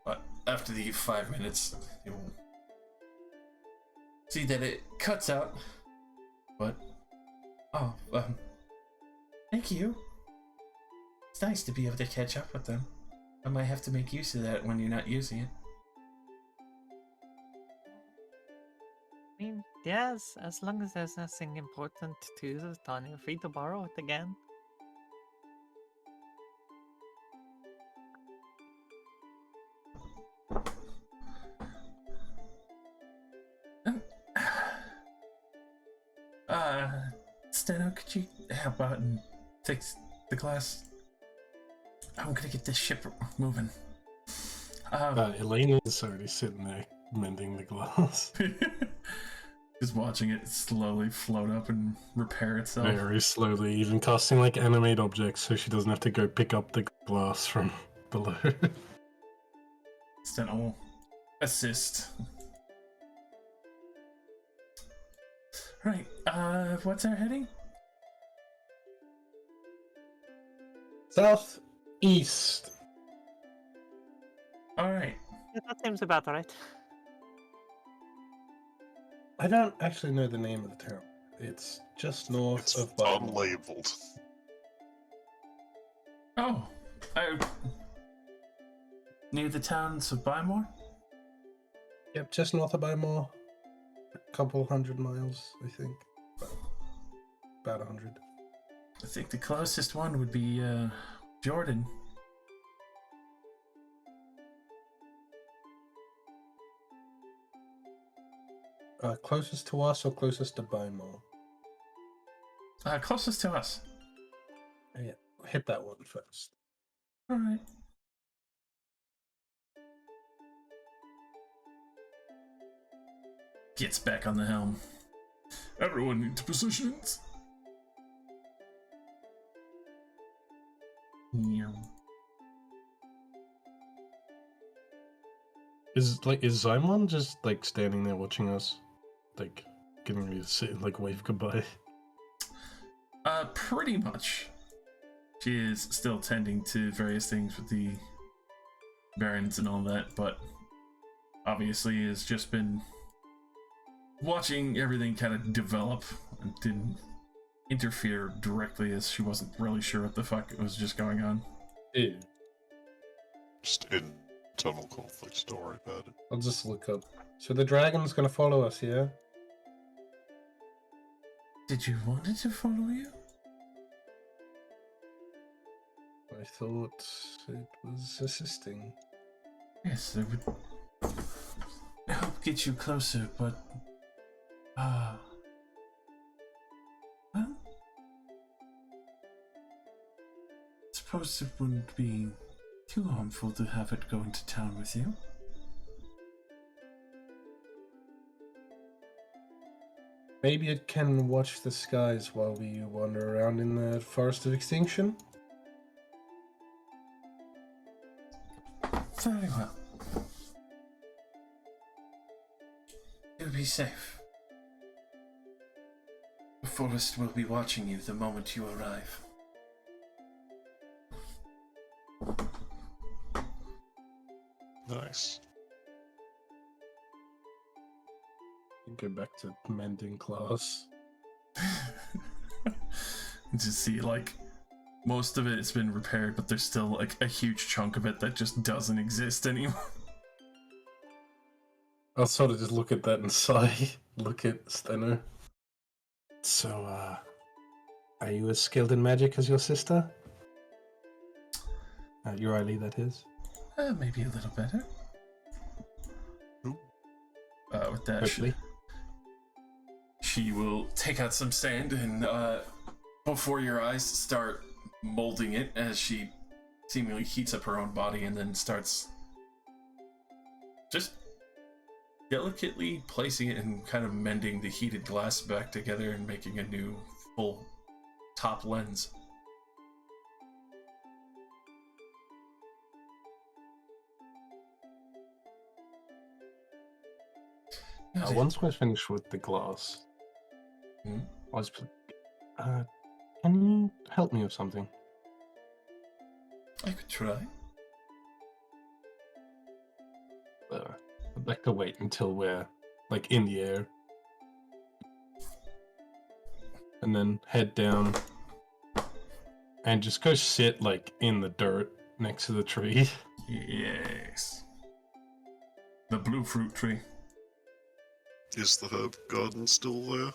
But after the 5 minutes, you'll see that it cuts out. But thank you. It's nice to be able to catch up with them. I might have to make use of that when you're not using it. I mean, yes, as long as there's nothing important to use it on, you're free to borrow it again. Steno, could you help out and fix the glass? I'm gonna get this ship moving. Elena's already sitting there mending the glass. Just watching it slowly float up and repair itself. Very slowly, even casting like animate objects so she doesn't have to go pick up the glass from below. Steno will assist. Right, what's our heading? Southeast. Alright. Yeah, that seems about right. I don't actually know the name of the town. It's just north It's of Biden. unlabeled. Oh, near the towns of Bymore? Yep, just north of Bymore. A couple 100 miles, I think. About 100. I think the closest one would be Jordan. Closest to us or closest to Bymore? Closest to us. Yeah, hit that one first. Alright. Gets back on the helm. Everyone into positions. Is Zymon just like standing there watching us? Like getting ready to sit and like wave goodbye? Pretty much. She is still tending to various things with the barons and all that, but obviously has just been watching everything kind of develop and didn't interfere directly, as she wasn't really sure what the fuck was just going on. Ew. Just internal conflict, don't worry about it. I'll just look up. So the dragon's gonna follow us, yeah? Did you want it to follow you? I thought it was assisting. Yes, it would help get you closer, but well, suppose it wouldn't be too harmful to have it go into town with you. Maybe it can watch the skies while we wander around in the Forest of Extinction? Very well. You'll be safe. The forest will be watching you the moment you arrive. Nice. Go back to mending class. Just see, like, most of it's been repaired, but there's still, like, a huge chunk of it that just doesn't exist anymore. I'll sort of just look at that and sigh. Look at Steno. So, are you as skilled in magic as your sister? Riley, that is. Maybe a little better. With that, Hopefully. she will take out some sand and, before your eyes, start molding it as she seemingly heats up her own body and then starts just delicately placing it and kind of mending the heated glass back together and making a new full top lens. Once we're finished with the glass, Hmm? can you help me with something? I could try. I'd like to wait until we're, like, in the air. And then head down and just go sit, like, in the dirt next to the tree. Yes. The blue fruit tree. Is the herb garden still there?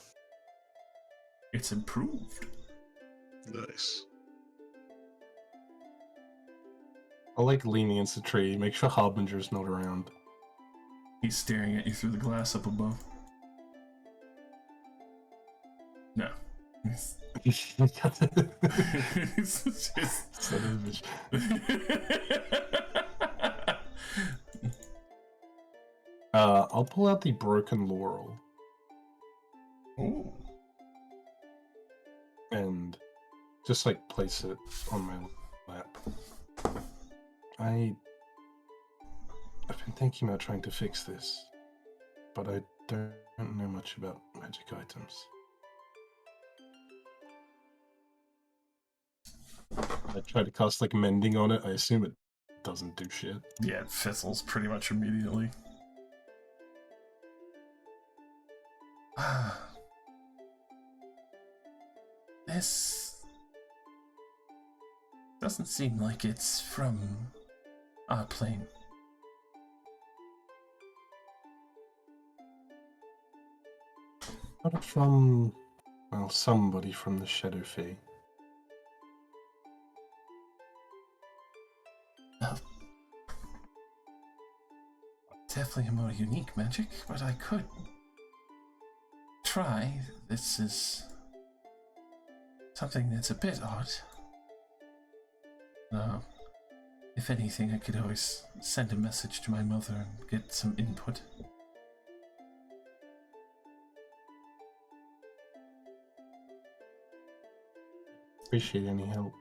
It's improved. Nice. I'll, like, lean against the tree, make sure Harbinger's not around. He's staring at you through the glass up above. No. It's It's just... Son of a bitch. I'll pull out the broken laurel. Ooh. And just, like, place it on my lap. I've been thinking about trying to fix this, but I don't know much about magic items. I try to cast, like, mending on it. I assume it doesn't do shit. Yeah, it fizzles pretty much immediately. This doesn't seem like it's from our plane. Not from, well, somebody from the Shadow Fae. Well, definitely a more unique magic, but I could try. This is something that's a bit odd. If anything, I could always send a message to my mother and get some input. Appreciate any help.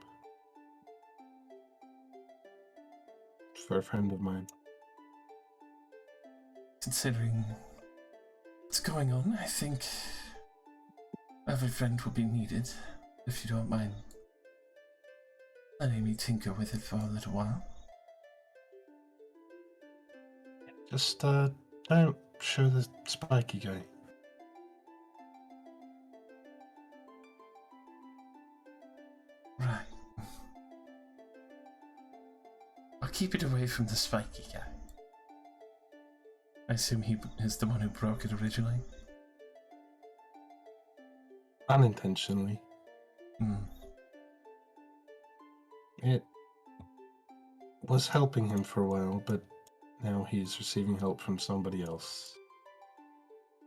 For a friend of mine. Considering what's going on, I think every friend will be needed, if you don't mind letting me tinker with it for a little while. Just, don't show the spiky guy. Right. I'll keep it away from the spiky guy. I assume he is the one who broke it originally. Unintentionally. It was helping him for a while, but now he's receiving help from somebody else.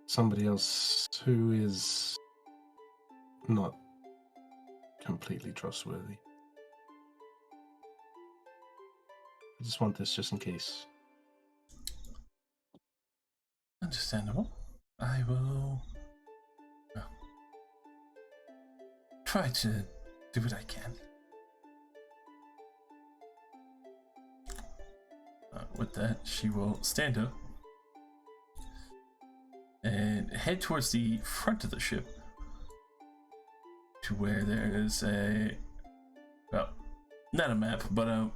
Somebody else who is not completely trustworthy. I just want this just in case. Understandable. I will try to do what I can. With that, she will stand up and head towards the front of the ship to where there is well, not a map, but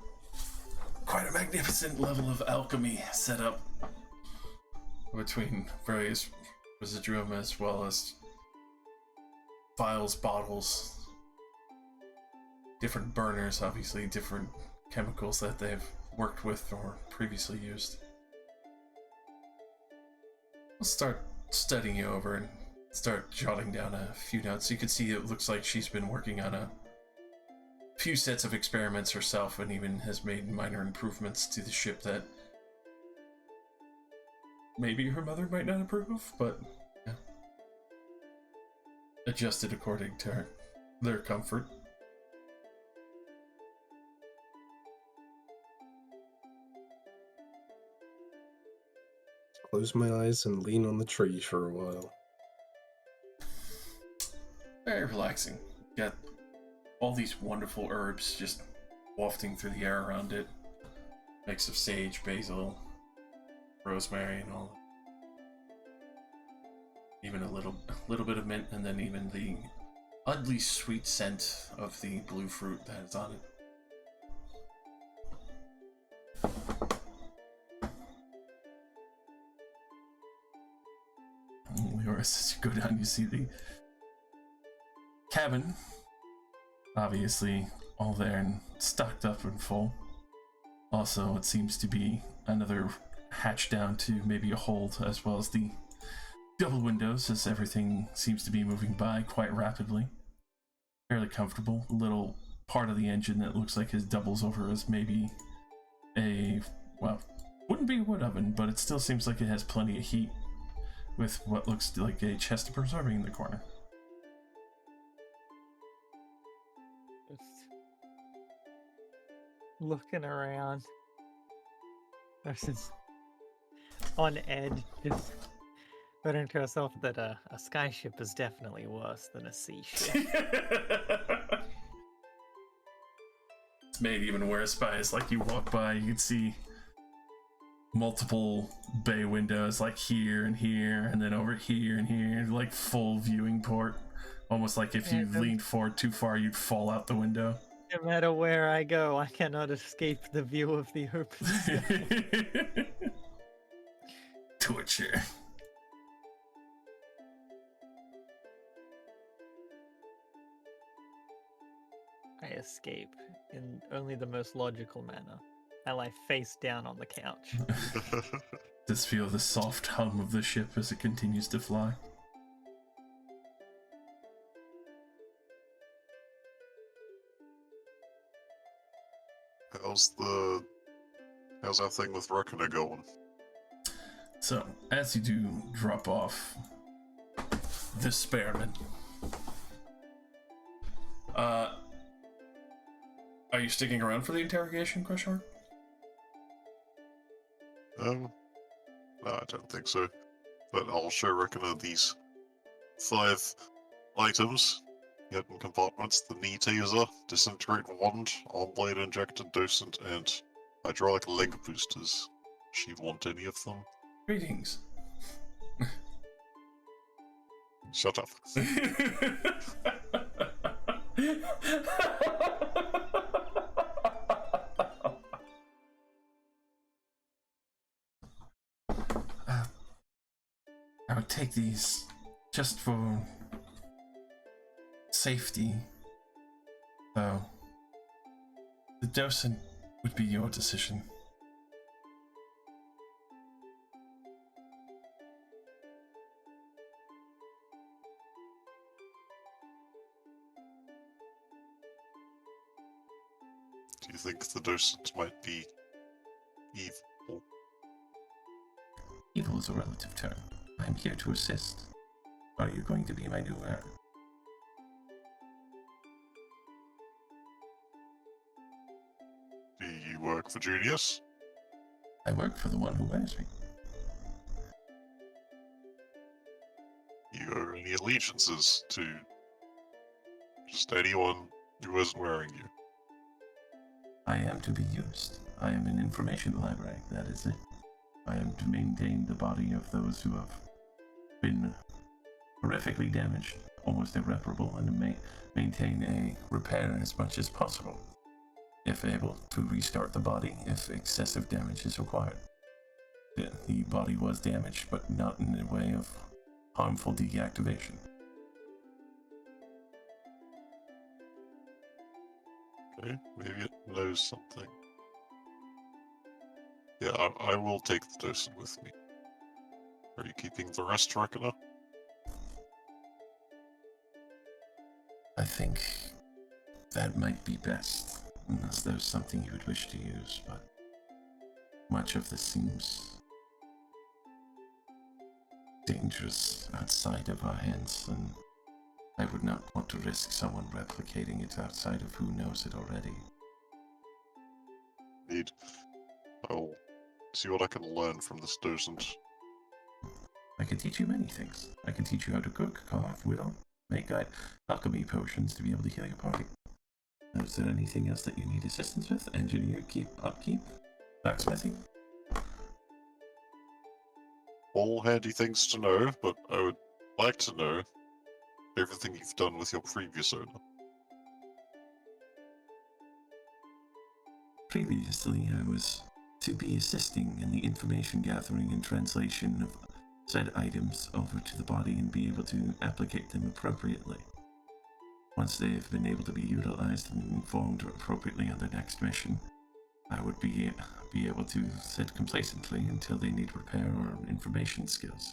quite a magnificent level of alchemy set up between various residuum as well as vials, bottles, different burners, obviously different chemicals that they've worked with or previously used. We'll start studying you over and start jotting down a few notes. You can see it looks like she's been working on a few sets of experiments herself and even has made minor improvements to the ship that maybe her mother might not approve of, but yeah, adjusted according to their comfort. Close my eyes and lean on the tree for a while. Very relaxing. Got all these wonderful herbs just wafting through the air around it. Mix of sage, basil, rosemary, and all. Even a little bit of mint, and then even the oddly sweet scent of the blue fruit that is on it. As you go down, you see the cabin, obviously all there and stocked up and full. Also, it seems to be another hatch down to maybe a hold, as well as the double windows, as everything seems to be moving by quite rapidly. Fairly comfortable. A little part of the engine that looks like it doubles over as maybe a, well, wouldn't be a wood oven, but it still seems like it has plenty of heat, with what looks like a chest of preserving in the corner. Just looking around. Versus on edge, just putting to herself that a skyship is definitely worse than a sea ship. It's made even worse by, it's like you walk by, you can see multiple bay windows, like here and here, and then over here and here, like full viewing port. Almost like if you leaned forward too far, you'd fall out the window. No matter where I go, I cannot escape the view of the open sky. Torture. I escape in only the most logical manner. I lie face down on the couch. Just feel the soft hum of the ship as it continues to fly. How's that thing with Reckoner going? So, as you do drop off the Spearman, are you sticking around for the interrogation, question mark? No, I don't think so. But I'll show Reckoner these 5 items. Hidden compartments, the knee taser, disintegrate wand, arm blade injector, docent, and hydraulic leg boosters. She want any of them? Greetings. Shut up. I would take these just for safety, though. The docent would be your decision. think the docent might be evil? Evil is a relative term. I'm here to assist. Are you going to be my new heir? Do you work for Junius? I work for the one who wears me. You owe any allegiances to just anyone who isn't wearing you? I am to be used. I am an information library, that is it. I am to maintain the body of those who have been horrifically damaged, almost irreparable, and to maintain a repair as much as possible. If able, to restart the body if excessive damage is required. The body was damaged, but not in a way of harmful deactivation. Okay, maybe it knows something. Yeah, I will take the docent with me. Are you keeping the rest, Reckoner? I think that might be best, unless there's something you would wish to use, but much of this seems dangerous outside of our hands, and I would not want to risk someone replicating it outside of who knows it already. Indeed. I'll see what I can learn from this docent. I can teach you many things. I can teach you how to cook, carve, whittle, make alchemy potions to be able to heal your party. Is there anything else that you need assistance with? Engineer, upkeep, blacksmithing? All handy things to know, but I would like to know everything you've done with your previous owner. Previously, I was to be assisting in the information gathering and translation of said items over to the body and be able to applicate them appropriately. Once they have been able to be utilized and informed appropriately on their next mission, I would be able to sit complacently until they need repair or information skills.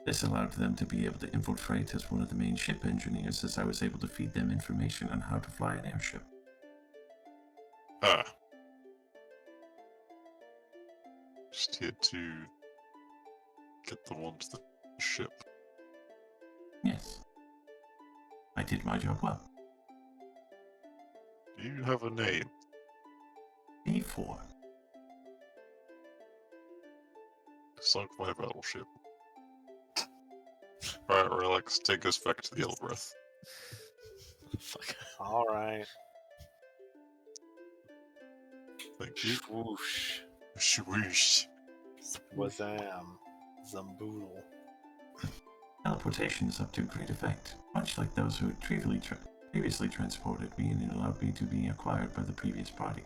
This allowed them to be able to infiltrate as one of the main ship engineers, as I was able to feed them information on how to fly an airship. Ah. Just here to get them onto the ship. Yes. I did my job well. Do you have a name? B4. Sunk my battleship. Alright, relax. Take us back to the Elbreth. Fuck. Alright. Thank you. Whoosh. Swoosh. Wazam. Zamboodle. Teleportation is up to great effect, much like those who had previously transported me and allowed me to be acquired by the previous party.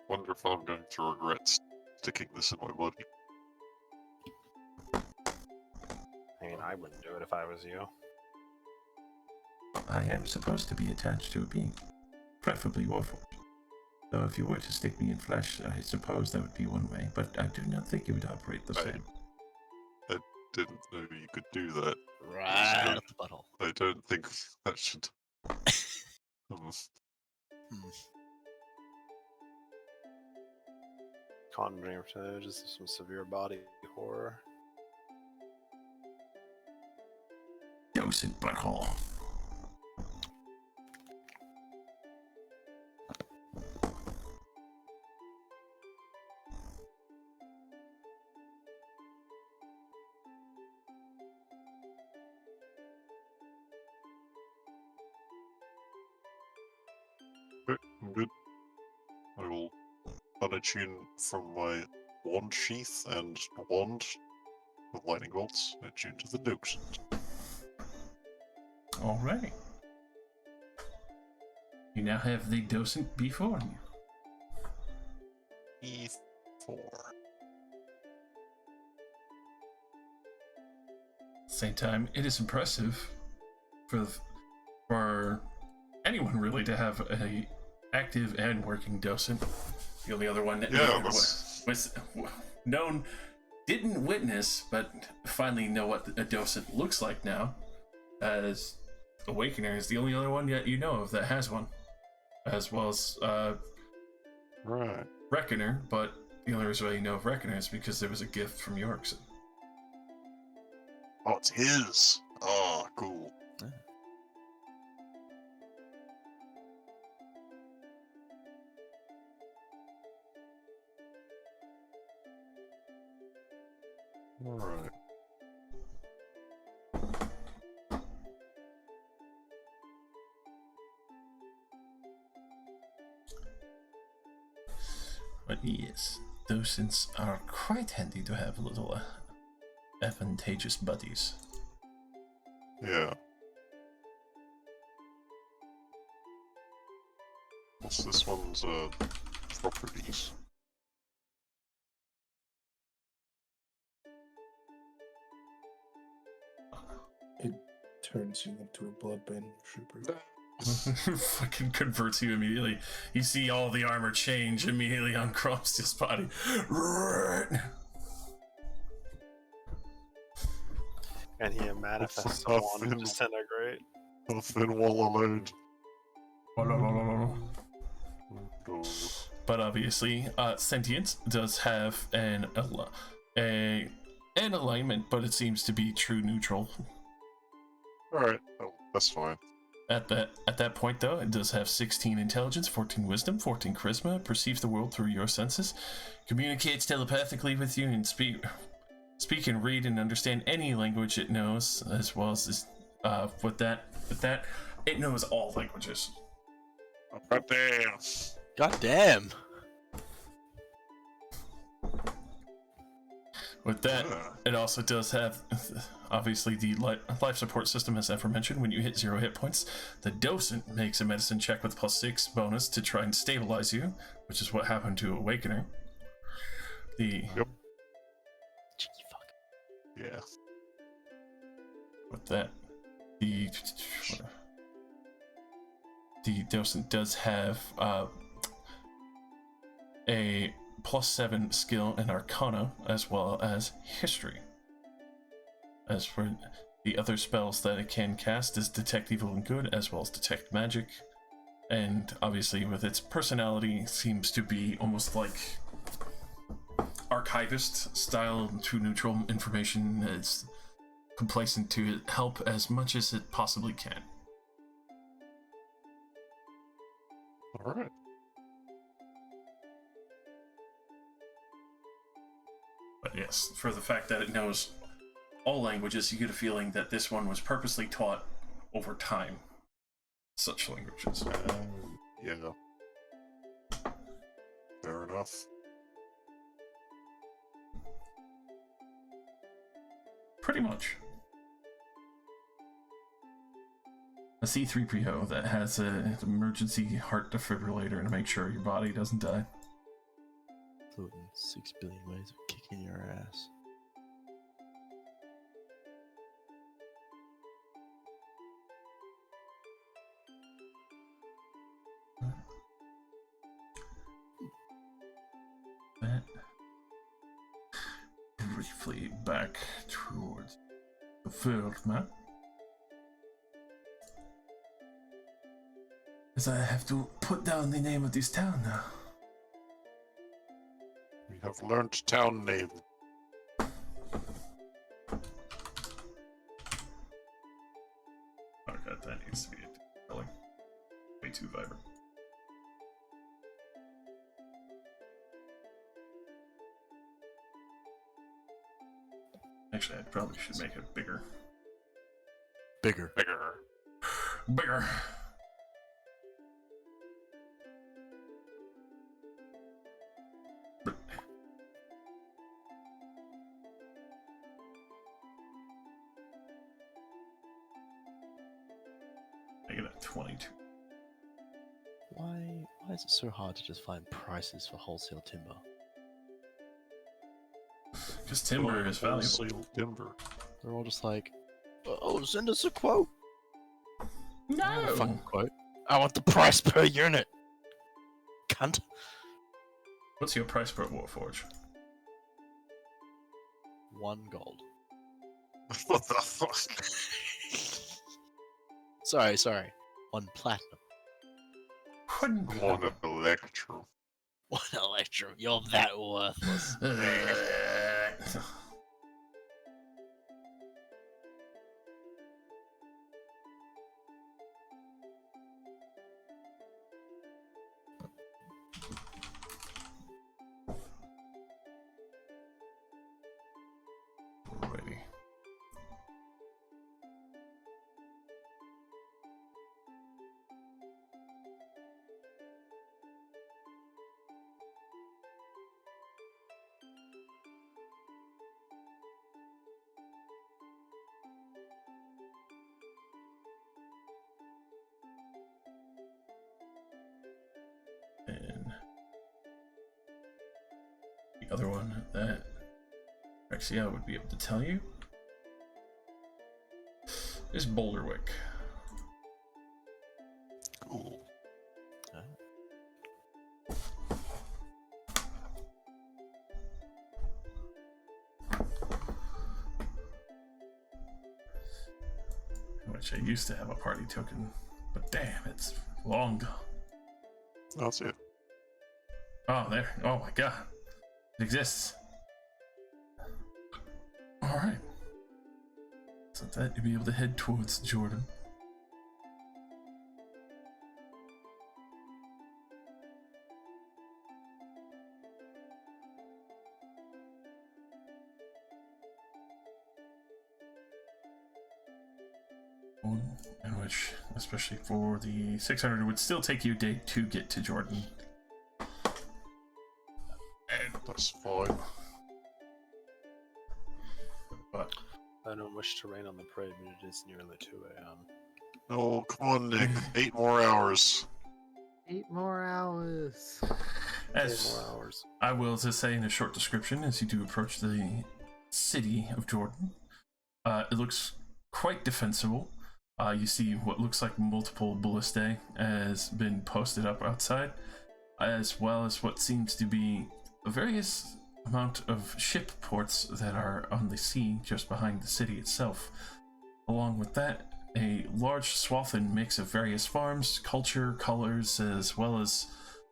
Wonder if I'm going to regret sticking this in my body. I mean, I wouldn't do it if I was you. I am supposed to be attached to a being, preferably Warforged. Though if you were to stick me in flesh, I suppose that would be one way, but I do not think it would operate the same. I didn't know you could do that. Right up the butthole. I don't think that should... Conjuring percentages of some severe body horror. Docent butthole. I'm good. I will unattune from my wand sheath and wand with lightning bolts and attune to the docent. Alrighty. You now have the docent before you. E4. Same time, it is impressive for anyone really to have a active and working docent. The only other one that was known, didn't witness, but finally know what a docent looks like now. as Awakener is the only other one yet you know of that has one, as well as Right. Reckoner, but the only reason why you know of Reckoner is because there was a gift from Yorkson. Oh, it's his. Oh, cool. Alright. But yes, docents are quite handy to have little advantageous buddies. Yeah. What's this one's properties? It turns you into a bloodband trooper. Fucking converts you immediately. You see all the armor change immediately on Cromstiel's body. And he manifests Huff one and- disintegrate. Huff and wall alone. But obviously, sentience does have an alignment, but it seems to be true neutral. Alright, oh, that's fine. At that point, though, it does have 16 intelligence, 14 wisdom, 14 charisma, perceives the world through your senses, communicates telepathically with you, and speak and read and understand any language it knows, as well as this, with that, it knows all languages. God damn. God damn. With that, it also does have, obviously, the life support system, as aforementioned. When you hit 0 hit points, the docent makes a medicine check with +6 bonus to try and stabilize you, which is what happened to Awakener. Yep. Yeah. With that, the docent does have a +7 skill in Arcana, as well as History. As for the other spells that it can cast is Detect Evil and Good, as well as Detect Magic. And obviously with its personality, seems to be almost like Archivist style, true neutral information. It's complacent to help as much as it possibly can. Alright. But yes, for the fact that it knows all languages, you get a feeling that this one was purposely taught over time. Such languages. Yeah. Fair enough. Pretty much. A C-3PO that has an emergency heart defibrillator to make sure your body doesn't die. 6 billion ways of kicking your ass. That briefly back towards the field map. As I have to put down the name of this town now. We have learned town name. Oh god, that needs to be a way too vibrant. Actually, I probably should make it bigger. Bigger. Bigger. Make it at 22. Why is it so hard to just find prices for wholesale timber? Because timber is valuable. Wholesale timber. They're all just like, oh, send us a quote. I don't want a fucking quote. I want the price per unit. Cunt. What's your price per Warforge? 1 gold. What the fuck? Sorry. 1 platinum. One electrum. 1 electrum. You're that worthless. Alrighty. And the other one that Rexia would be able to tell you is Boulderwick. Cool. Which I used to have a party token, but damn, it's long gone. That's it. Oh, there. Oh my god. It exists. Alright. So that you'll be able to head towards Jordan. In which, especially for the 600, it would still take you a day to get to Jordan. That's fine. But I don't wish to rain on the parade, but it is nearly 2 a.m. Oh, come on, Nick. 8 more hours. 8 more hours. as 8 more hours. I will just say in a short description, as you do approach the city of Jordan, it looks quite defensible. You see what looks like multiple ballistae has been posted up outside, as well as what seems to be a various amount of ship ports that are on the sea just behind the city itself. Along with that, a large swath and mix of various farms, culture, colors, as well as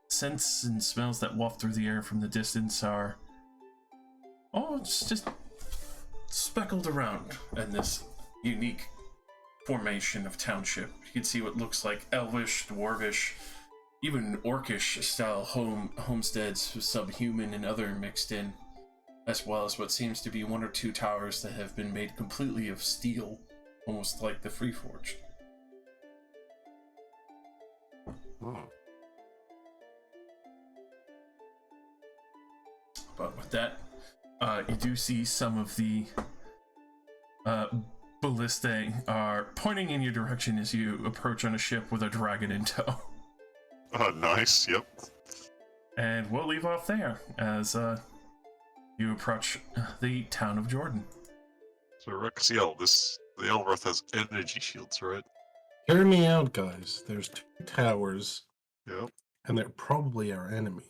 scents and smells that waft through the air from the distance are it's just speckled around in this unique formation of township. You can see what looks like elvish, dwarvish, even orcish style homesteads with subhuman and other mixed in, as well as what seems to be 1 or 2 towers that have been made completely of steel, almost like the Freeforged. But with that, you do see some of the ballistae are pointing in your direction as you approach on a ship with a dragon in tow. Nice, yep. And we'll leave off there as you approach the town of Jordan. So Rexiel, the Elroth has energy shields, right? Hear me out, guys. There's 2 towers, Yep. and they're probably our enemy.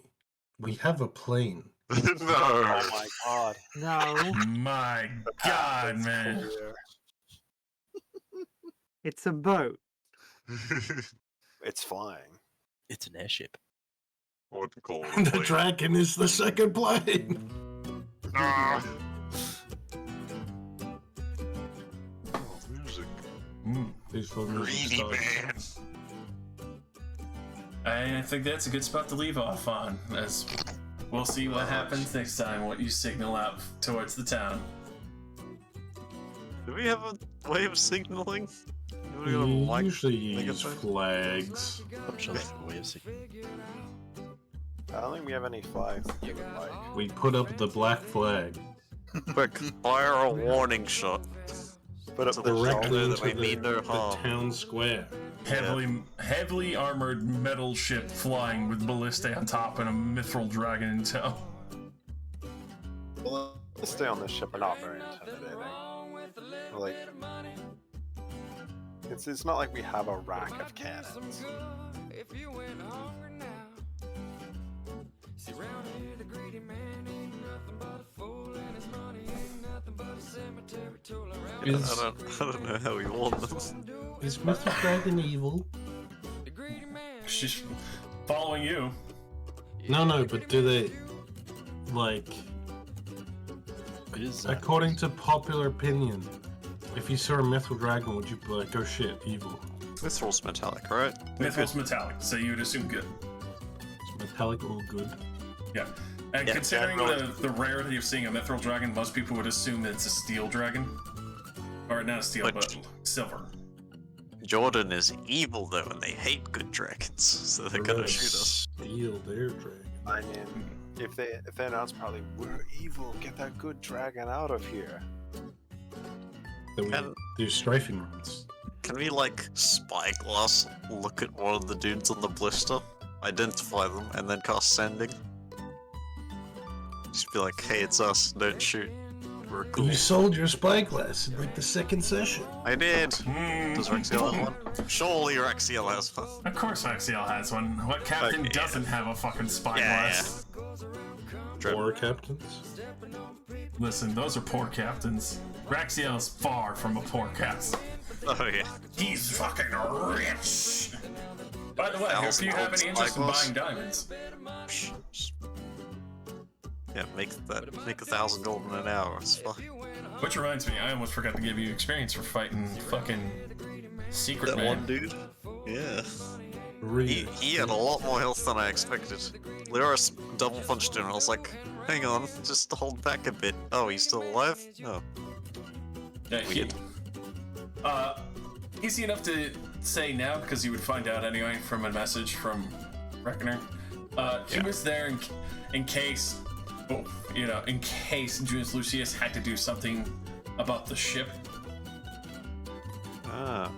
We have a plane. No. Oh my god. No, My god, man. Clear. it's a boat. It's flying. It's an airship. What to call And it? the dragon is the second plane. Ah. Oh, music. Peaceful music Greedy starts. man. I think that's a good spot to leave off on, as we'll see what happens next time, what you signal out towards the town. Do we have a way of signaling? We usually use flags. I'm sure that's a way of saying. I don't think we have any flags that you would like. We put up the black flag Quick, fire a warning shot. Put up So the directly shelter into that we mean no the harm. town square. Heavily armored metal ship flying with ballistae on top and a mithril dragon in tow. Well, let's stay on this ship are not very intimidating. Like, it's not like we have a rack of cannons. I don't know how we want them. Is Mythic Dragon evil? She's following you. No, but do they, like, It is. according to popular opinion, if you saw a Mythic Dragon, would you be like, oh shit, evil? Mithril's metallic, right? Mithril's metallic, so you would assume good. Is metallic all good? Yeah. And Yeah, considering generally- the rarity of seeing a mithril dragon, most people would assume it's a steel dragon. Or not a steel, but silver. Jordan is evil though, and they hate good dragons, so they're gonna shoot us. Steal their dragon. I mean, if they announce probably we're evil, get that good dragon out of here. Then we Can- do strafing runs. Can we like spyglass look at one of the dudes on the blister, identify them, and then cast sending? Just be like, hey, it's us, don't shoot. We're cool. You sold your spyglass in like the second session. I did! Does Rexiel have one? Surely Rexiel has one. Of course Rexiel has one. What captain Okay, doesn't have a fucking spyglass? Four captains. Listen, those are poor captains. Rexiel's far from a poor captain. Oh yeah. He's fucking rich! By the way, if you have any interest in buying diamonds, Yeah, make 1,000 gold in an hour, it's fine. which reminds me, I almost forgot to give you experience for fighting fucking Secret That Man. one dude? Yeah. Really? He had a lot more health than I expected. Lyris double punched him, and I was like, hang on, just hold back a bit. Oh, he's still alive? No. Yeah, Weird. Easy enough to say now because you would find out anyway from a message from Reckoner. He was there in case, in case Junius Lucius had to do something about the ship. Ah.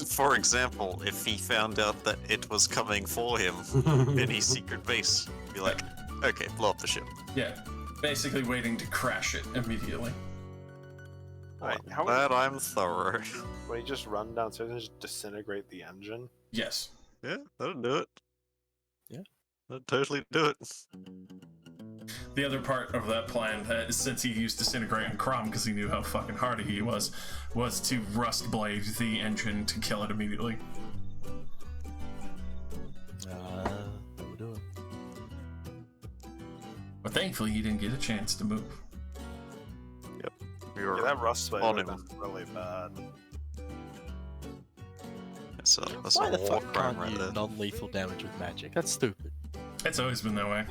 For example, if he found out that it was coming for him in his secret base, be like, okay, blow up the ship. Yeah, basically waiting to crash it immediately. Right, how Glad I'm thorough. when you just run downstairs and just disintegrate the engine? Yes. Yeah, that'll do it. Yeah. That'll totally do it. The other part of that plan, since he used Disintegrate on Crom because he knew how fucking hard he was to Rust Blade the engine to kill it immediately. That would do it. But thankfully, he didn't get a chance to move. We were Yeah, that rust spray on would have him. been really bad. That's Why a the war fuck crime can't right you there. non-lethal damage with magic? That's stupid. It's always been that way.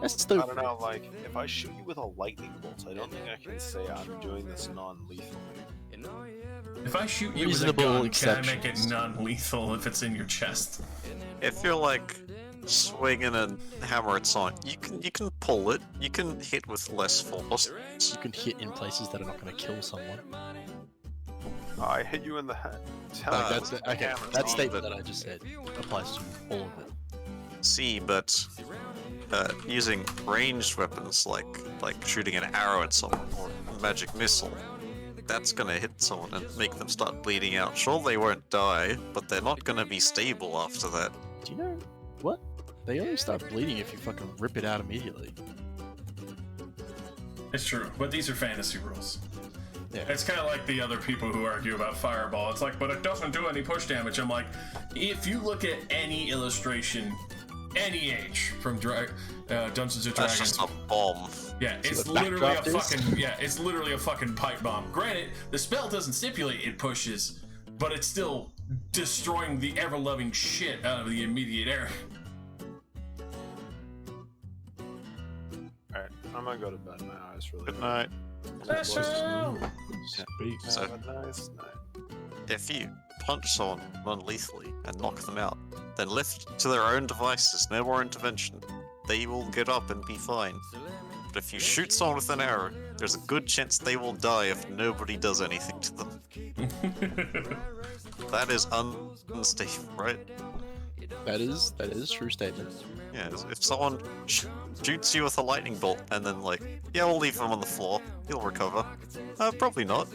That's I stupid. don't know, like, if I shoot you with a lightning bolt, I don't think I can say I'm doing this non-lethal. If I shoot you with a Reasonable gun, can I make it exceptions. non-lethal if it's in your chest? If you're like swinging a hammer at someone, you can pull it. You can hit with less force. You can hit in places that are not going to kill someone. I hit you in the head. Uh, That's okay. hammer's That on, statement but- that I just said applies to all of it. See, but using ranged weapons like shooting an arrow at someone or a magic missile, that's gonna hit someone and make them start bleeding out. Sure, they won't die, but they're not gonna be stable after that. Do you know what? They only start bleeding if you fucking rip it out immediately. It's true, but these are fantasy rules. Yeah. It's kind of like the other people who argue about Fireball. It's like, but it doesn't do any push damage. I'm like, if you look at any illustration, any age from Dungeons and That's Dragons, just a bomb. yeah, it's the literally a backdraft is? fucking it's literally a fucking pipe bomb. Granted, the spell doesn't stipulate it pushes, but it's still destroying the ever-loving shit out of the immediate area. Alright, I'm gonna go to bed. My eyes really Good night. Speak. So- Have a nice night. If you punch someone non-lethally and knock them out, then left to their own devices, no more intervention, they will get up and be fine. But if you shoot someone with an arrow, there's a good chance they will die if nobody does anything to them. That is unstable, right? That is true statement. Yeah, if someone shoots you with a lightning bolt and then like, yeah, we'll leave him on the floor, he'll recover. Probably not.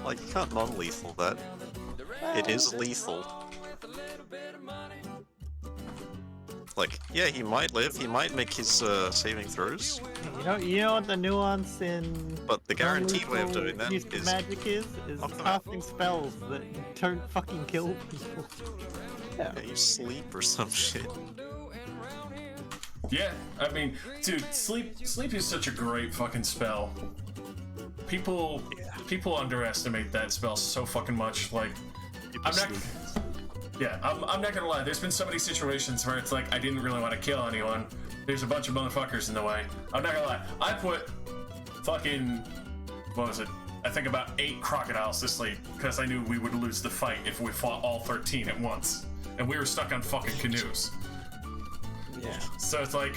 Like, you can't non-lethal that. It is lethal. Like, yeah, he might live, he might make his saving throws, You know what the nuance in but the guaranteed way of non-lethal doing that use of is magic is knock them out. casting spells that don't fucking kill people. Yeah. Yeah, you sleep or some shit. Yeah, I mean, dude, sleep is such a great fucking spell. People underestimate that spell so fucking much. Like, I'm not gonna lie. There's been so many situations where it's like I didn't really want to kill anyone. There's a bunch of motherfuckers in the way. I'm not gonna lie. I put fucking, what was it? I think about 8 crocodiles to sleep because I knew we would lose the fight if we fought all 13 at once, and we were stuck on fucking canoes. Yeah. So it's like,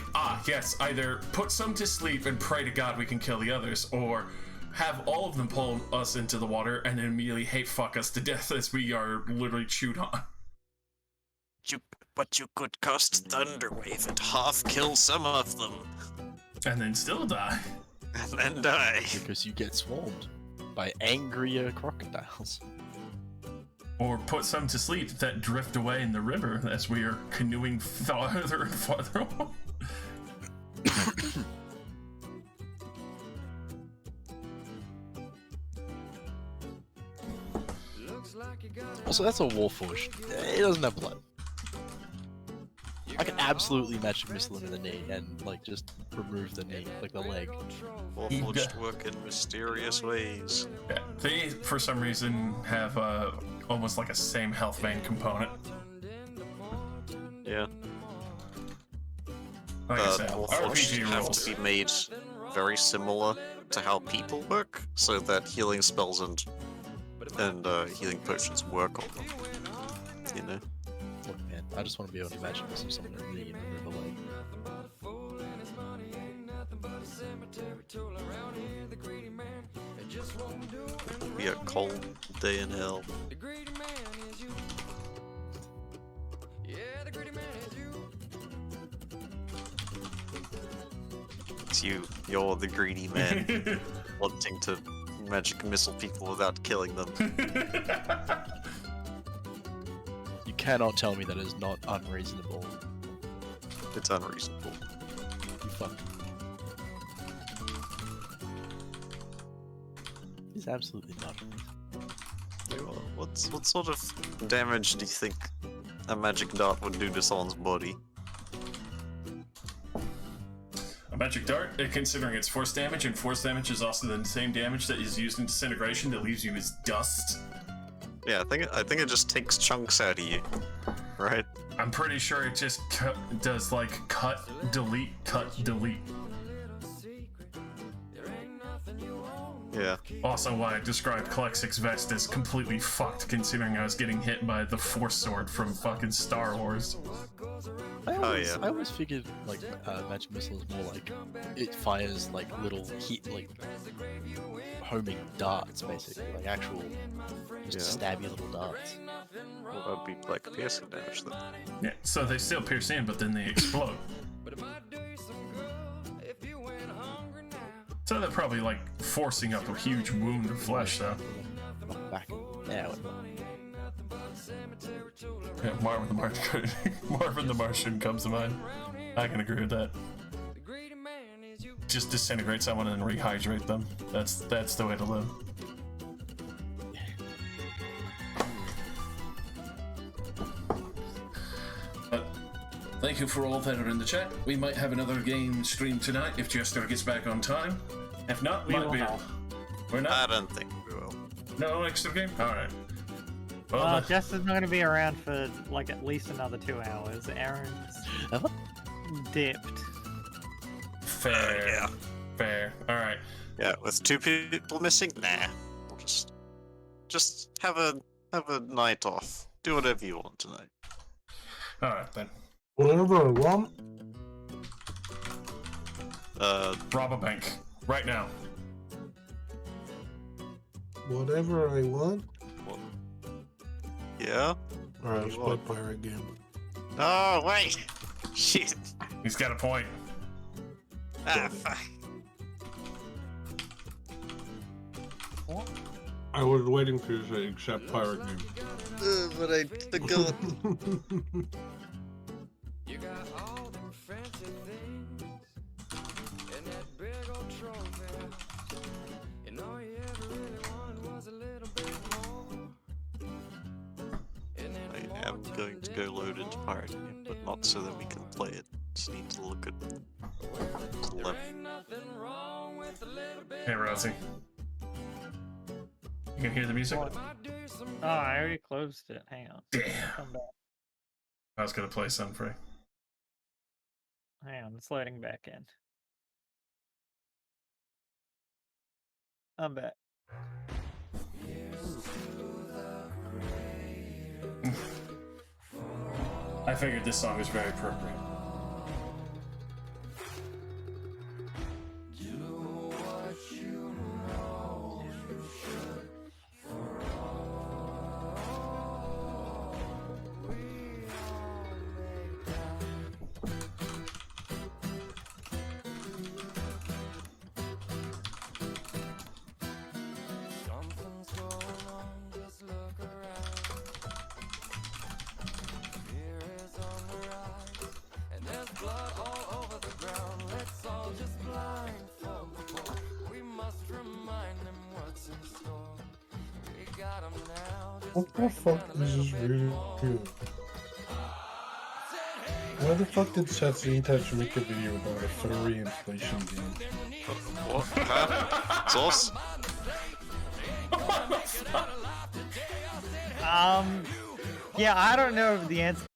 yes, either put some to sleep and pray to God we can kill the others, or have all of them pull us into the water and then immediately hate fuck us to death as we are literally chewed on. But you could cast Thunderwave and half kill some of them. And then still die. And then die. Because you get swarmed by angrier crocodiles. Or put some to sleep that drift away in the river as we are canoeing farther and farther on. Also, that's a Warforged. It doesn't have blood. I can absolutely magic missile him in the knee and, like, just remove the knee, like the leg. Warforged work in mysterious ways. Yeah, they, for some reason, have almost like a same health vein component. Yeah. Like I said, Warforged RPG have rules. to be made very similar to how people work, so that healing spells and healing potions work on them. You know? Look, man, I just want to be able to magic missile someone in the knee and remove a leg. It'll be a cold day in hell. It's you. You're the greedy man, wanting to magic missile people without killing them. You cannot tell me that is not unreasonable. It's unreasonable. You fuck. It's absolutely not unreasonable. What sort of damage do you think a magic dart would do to someone's body? A magic dart, considering it's force damage, and force damage is also the same damage that is used in disintegration that leaves you as dust. Yeah, I think it just takes chunks out of you, right? I'm pretty sure it just does like cut, delete, cut, delete. Yeah. Also, why I described Kalexic's vest as completely fucked, considering I was getting hit by the Force Sword from fucking Star Wars. I always figured like magic missile is more like it fires like little heat, like homing darts, basically, like actual just stabby little darts. Well, that'd be like piercing damage then. Yeah, so they still pierce in, but then they explode. So they're probably like forcing up a huge wound of flesh, though. Back. Yeah. Yeah, Marvin the Martian comes to mind. I can agree with that. Just disintegrate someone and rehydrate them. That's the way to live. But thank you for all that are in the chat. We might have another game stream tonight if Jester gets back on time. If not, We will not. We're not. I don't think we will. No extra game. All right. Well, Justin's not going to be around for like at least another 2 hours. Aaron's dipped. fair. Yeah. Fair. All right. Yeah, with 2 people missing, nah. We'll just have a night off. Do whatever you want tonight. All right then. Whatever I want. Rob a bank right now. Whatever I want. Yeah? Alright, let's play pirate game. Oh, wait! Shit. He's got a point. Ah, fuck. I was waiting for you to say accept pirate game. But I the gun. go load into Pirate Game, but not so that we can play it. Just need to look at the level. Hey, Rosie. You can hear the music? Oh, I already closed it. Hang on. Damn. Come back. I was gonna play some for you. Hang on, it's loading back in. I'm back. I figured this song was very appropriate. What the fuck is this really good? Why the fuck did Satsintouch make a video about a furry inflation game? What? Huh? Sauce? Yeah, I don't know the answer